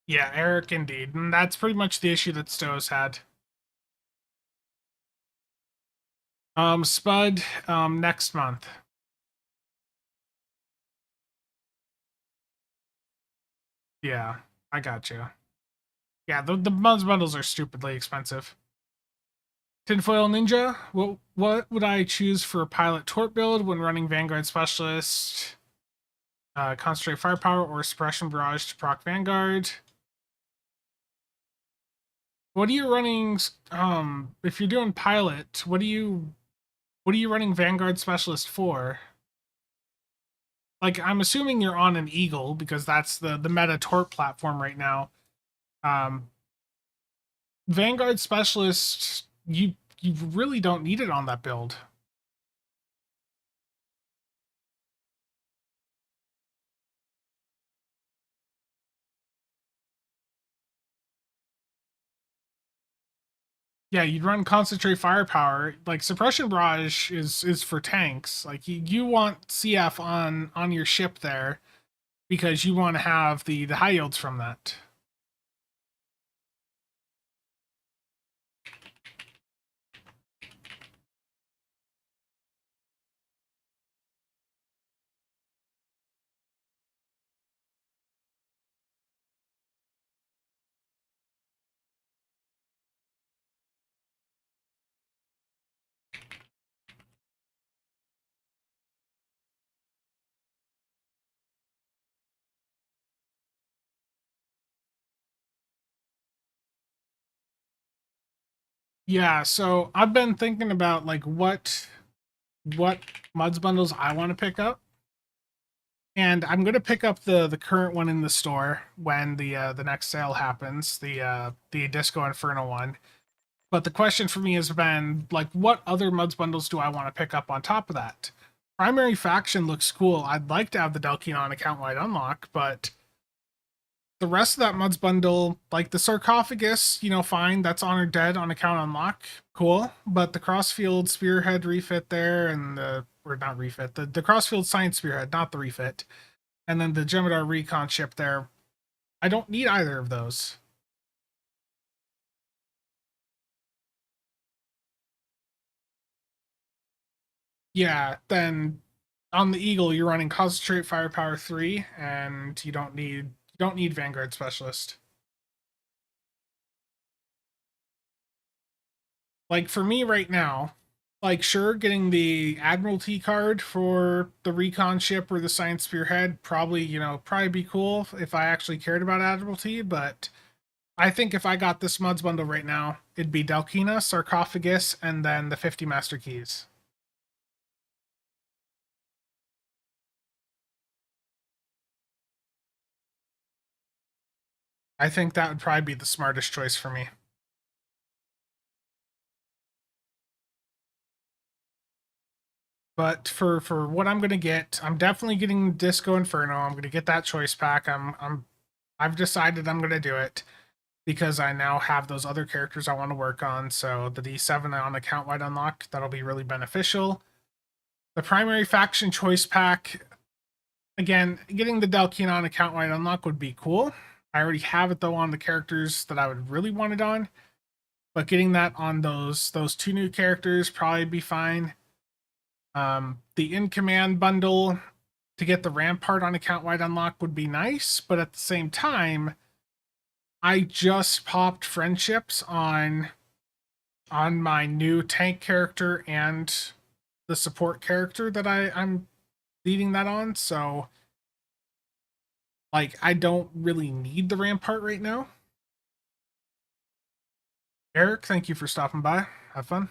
Yeah, Eric indeed. And that's pretty much the issue that STO's had. Spud, next month. Yeah, I got you. Yeah, the Muds bundles are stupidly expensive. Tinfoil Ninja, what would I choose for a pilot tort build when running Vanguard Specialist? Concentrate Firepower or Suppression Barrage to proc Vanguard? What are you running, if you're doing pilot, what are you running Vanguard Specialist for? Like, I'm assuming you're on an Eagle because that's the meta tort platform right now. Vanguard Specialist, you really don't need it on that build. Yeah, you'd run Concentrate Firepower. Like, Suppression Barrage is for tanks. Like, you want CF on your ship there because you want to have the high yields from that. Yeah, so I've been thinking about like what Muds bundles I want to pick up. And I'm gonna pick up the current one in the store when the next sale happens, the Disco Inferno one. But the question for me has been like, what other Muds bundles do I want to pick up on top of that? primary faction looks cool. I'd like to have the Delkinon account-wide unlock, but the rest of that Muds bundle, like the sarcophagus, fine, that's Honored Dead on account unlock, cool. But the Crossfield Spearhead refit there, and or not refit, the Crossfield Science Spearhead, not the refit, and then the Jem'Hadar Recon ship there, I don't need either of those. Yeah, then on the Eagle you're running Concentrate Firepower 3, and you don't need Vanguard Specialist. Like for me right now, like sure, getting the Admiralty card for the Recon ship or the Science Spearhead probably be cool if I actually cared about Admiralty, but I think if I got this Muds bundle right now, it'd be Delkina, Sarcophagus, and then the 50 Master Keys. I think that would probably be the smartest choice for me. But for what I'm gonna get, I'm definitely getting Disco Inferno. I'm gonna get that choice pack. I've decided I'm gonna do it because I now have those other characters I want to work on. So the D7 on account wide unlock, that'll be really beneficial. The primary faction choice pack, again, getting the Delkinon account wide unlock would be cool. I already have it though on the characters that I would really want it on, but getting that on those two new characters probably be fine. The in command bundle to get the Rampart on account wide unlock would be nice, but at the same time, I just popped friendships on my new tank character and the support character that I'm leading that on, so like I don't really need the Rampart right now. Eric, thank you for stopping by. Have fun.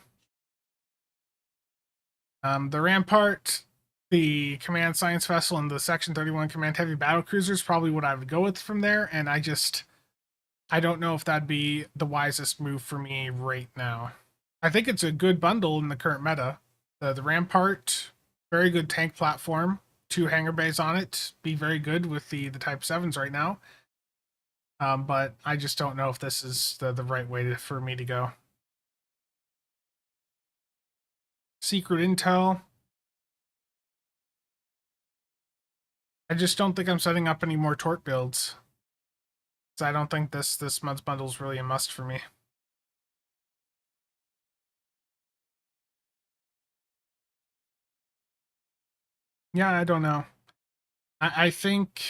The Rampart, the Command Science Vessel, and the Section 31 Command Heavy Battle Cruiser is probably what I would go with from there, and I don't know if that'd be the wisest move for me right now. I think it's a good bundle in the current meta. The Rampart, very good tank platform, 2 hangar bays on it, be very good with the Type 7s right now. But I just don't know if this is the right way for me to go. Secret intel. I just don't think I'm setting up any more Tort builds. So I don't think this month's bundle is really a must for me. Yeah, I don't know. I think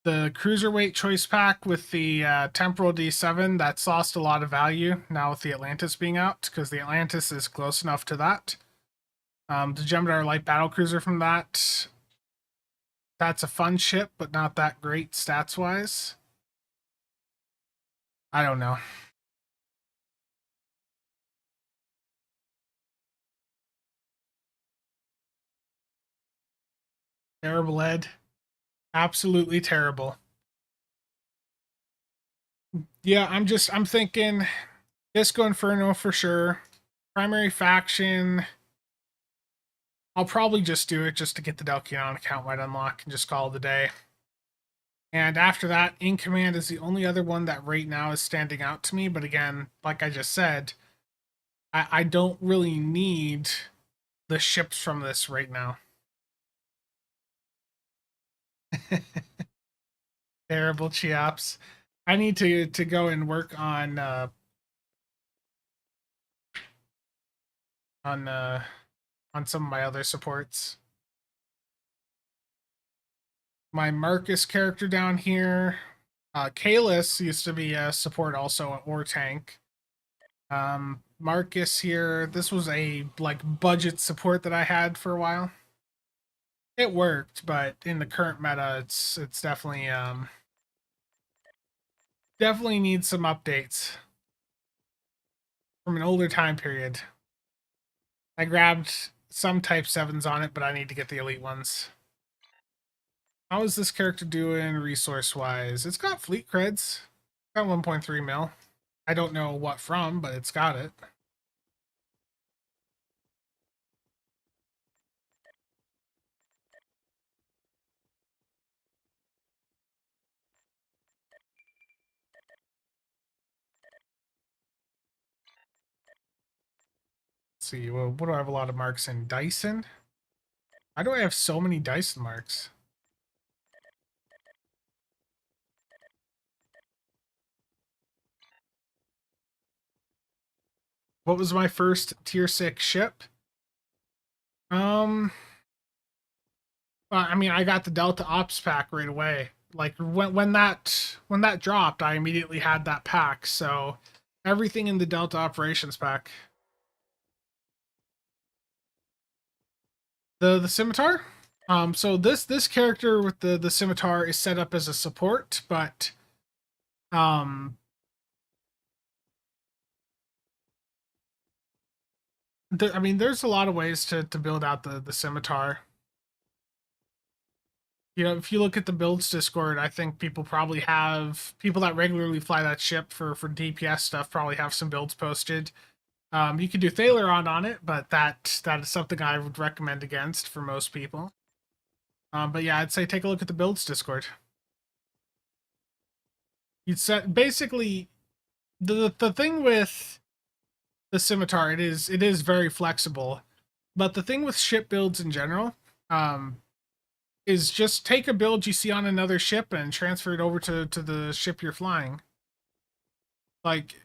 the Cruiserweight choice pack with the Temporal D7, that's lost a lot of value now with the Atlantis being out, because the Atlantis is close enough to that. The Jem'Hadar Light Battle Cruiser from that's a fun ship, but not that great stats-wise. I don't know. Terrible, Ed. Absolutely terrible. Yeah, I'm thinking Disco Inferno for sure. Primary faction, I'll probably just do it just to get the Delkion account wide unlock and just call it a day. And after that, In Command is the only other one that right now is standing out to me. But again, like I just said, I don't really need the ships from this right now. Terrible Cheops. I need to go and work on some of my other supports. My Marcus character down here. Kalis used to be a support also or tank. Marcus here. This was a like budget support that I had for a while. It worked, but in the current meta, it's definitely definitely needs some updates from an older time period. I grabbed some Type 7s on it, but I need to get the elite ones. How is this character doing resource-wise? It's got fleet creds. Got 1.3 mil. I don't know what from, but it's got it. Let's see, well, what do I have a lot of marks in? Dyson? Why do I have so many Dyson marks? What was my first tier 6 ship? I mean, I got the Delta Ops pack right away. Like when that dropped, I immediately had that pack. So everything in the Delta Operations pack. The scimitar. So this character with the scimitar is set up as a support, but um, I mean, there's a lot of ways to build out the scimitar. You know, if you look at the builds Discord, I think people probably have people that regularly fly that ship for DPS stuff probably have some builds posted. You could do Thaleron on it, but that is something I would recommend against for most people. But yeah, I'd say take a look at the builds Discord. You'd set basically the thing with the scimitar, it is very flexible, but the thing with ship builds in general, is just take a build you see on another ship and transfer it over to the ship you're flying. Like,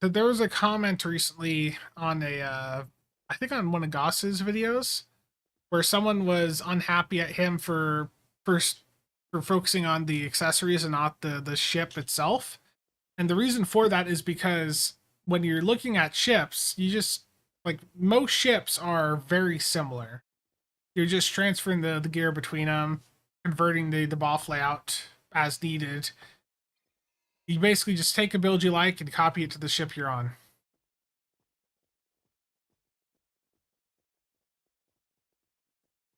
there was a comment recently on I think on one of Goss's videos, where someone was unhappy at him for focusing on the accessories and not the ship itself. And the reason for that is because when you're looking at ships, you just like most ships are very similar. You're just transferring the gear between them, converting the BOF layout as needed. You basically just take a build you like and copy it to the ship you're on.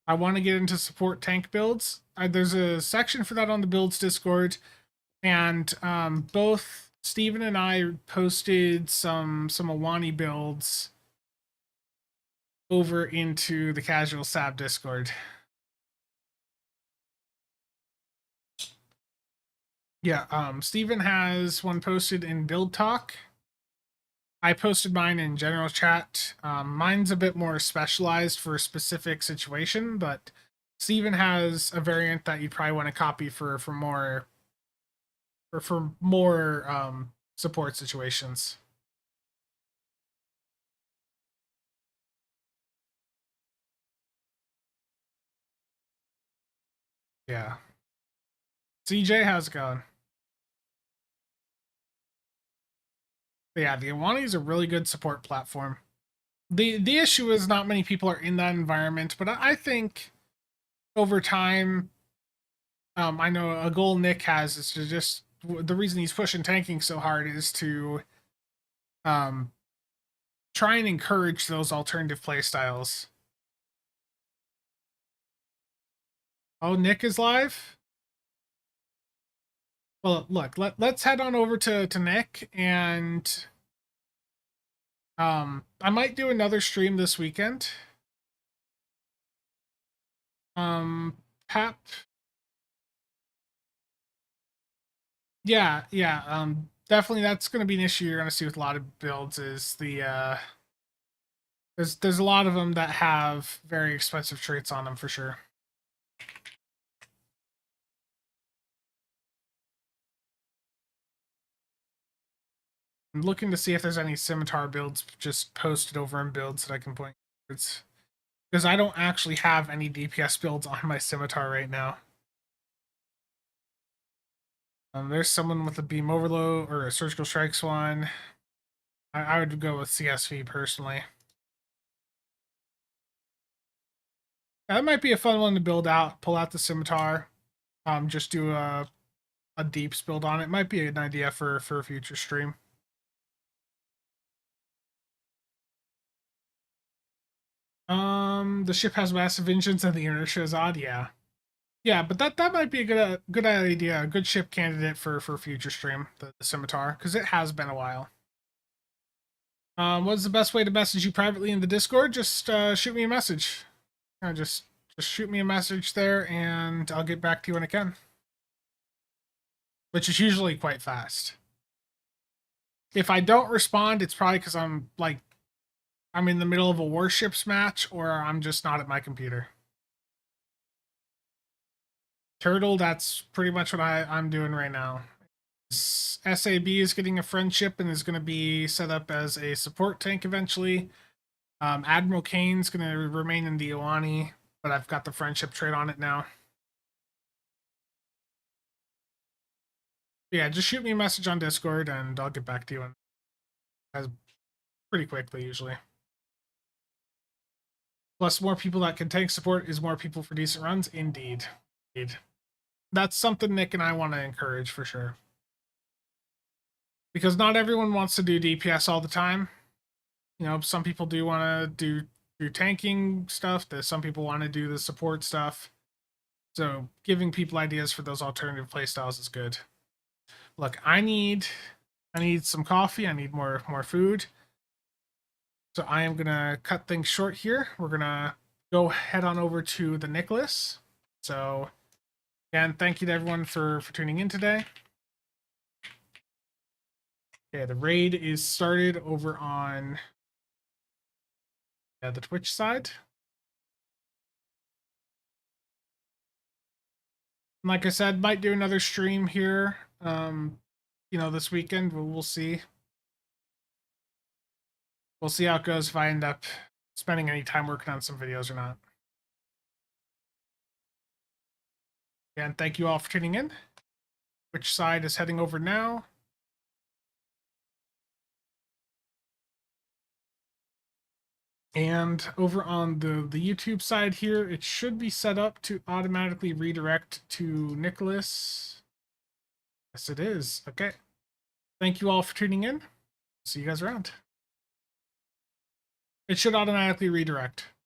I want to get into support tank builds. There's a section for that on the builds Discord, and both Steven and I posted some Awani builds over into the CasualSAB Discord. Yeah, Steven has one posted in Build Talk. I posted mine in general chat. Mine's a bit more specialized for a specific situation, but Steven has a variant that you'd probably want to copy for more support situations. Yeah. CJ, how's it going? But yeah, the Awani is a really good support platform. The issue is not many people are in that environment, but I think over time, I know a goal Nick has is to just the reason he's pushing tanking so hard is to try and encourage those alternative playstyles. Oh, Nick is live? Well, look, let's head on over to Nick, and I might do another stream this weekend. Pap. Yeah, definitely that's going to be an issue you're going to see with a lot of builds is the there's a lot of them that have very expensive traits on them for sure. I'm looking to see if there's any scimitar builds just posted over in builds that I can point towards, because I don't actually have any DPS builds on my scimitar right now. There's someone with a beam overload or a surgical strikes one. I would go with CSV personally. That might be a fun one to build out. Pull out the scimitar. Just do a deeps build on it. Might be an idea for a future stream. The ship has massive engines and the inertia is odd. Yeah, but that might be a good idea, a good ship candidate for a future stream. The scimitar, because it has been a while. What's the best way to message you privately in the Discord? Just shoot me a message. Just shoot me a message there, and I'll get back to you when I can. Which is usually quite fast. If I don't respond, it's probably because I'm like I'm in the middle of a warships match or I'm just not at my computer. Turtle, that's pretty much what I'm doing right now. SAB is getting a friendship and is going to be set up as a support tank eventually. Admiral Kane's going to remain in the Iwani, but I've got the friendship trait on it now. Yeah, just shoot me a message on Discord and I'll get back to you as pretty quickly usually. Plus, more people that can tank support is more people for decent runs. Indeed. Indeed. That's something Nick and I want to encourage for sure. Because not everyone wants to do DPS all the time. You know, some people do want to do tanking stuff. Some people want to do the support stuff. So giving people ideas for those alternative playstyles is good. Look, I need some coffee. I need more food. So I am gonna cut things short here. We're gonna go head on over to the Nicholas. So again, thank you to everyone for tuning in today. Okay, the raid is started over on the Twitch side. Like I said, might do another stream here. You know, this weekend. We'll see. We'll see how it goes if I end up spending any time working on some videos or not. And thank you all for tuning in. Which side is heading over now? And over on the YouTube side here, it should be set up to automatically redirect to Nicholas. Yes, it is. Okay. Thank you all for tuning in. See you guys around. It should automatically redirect.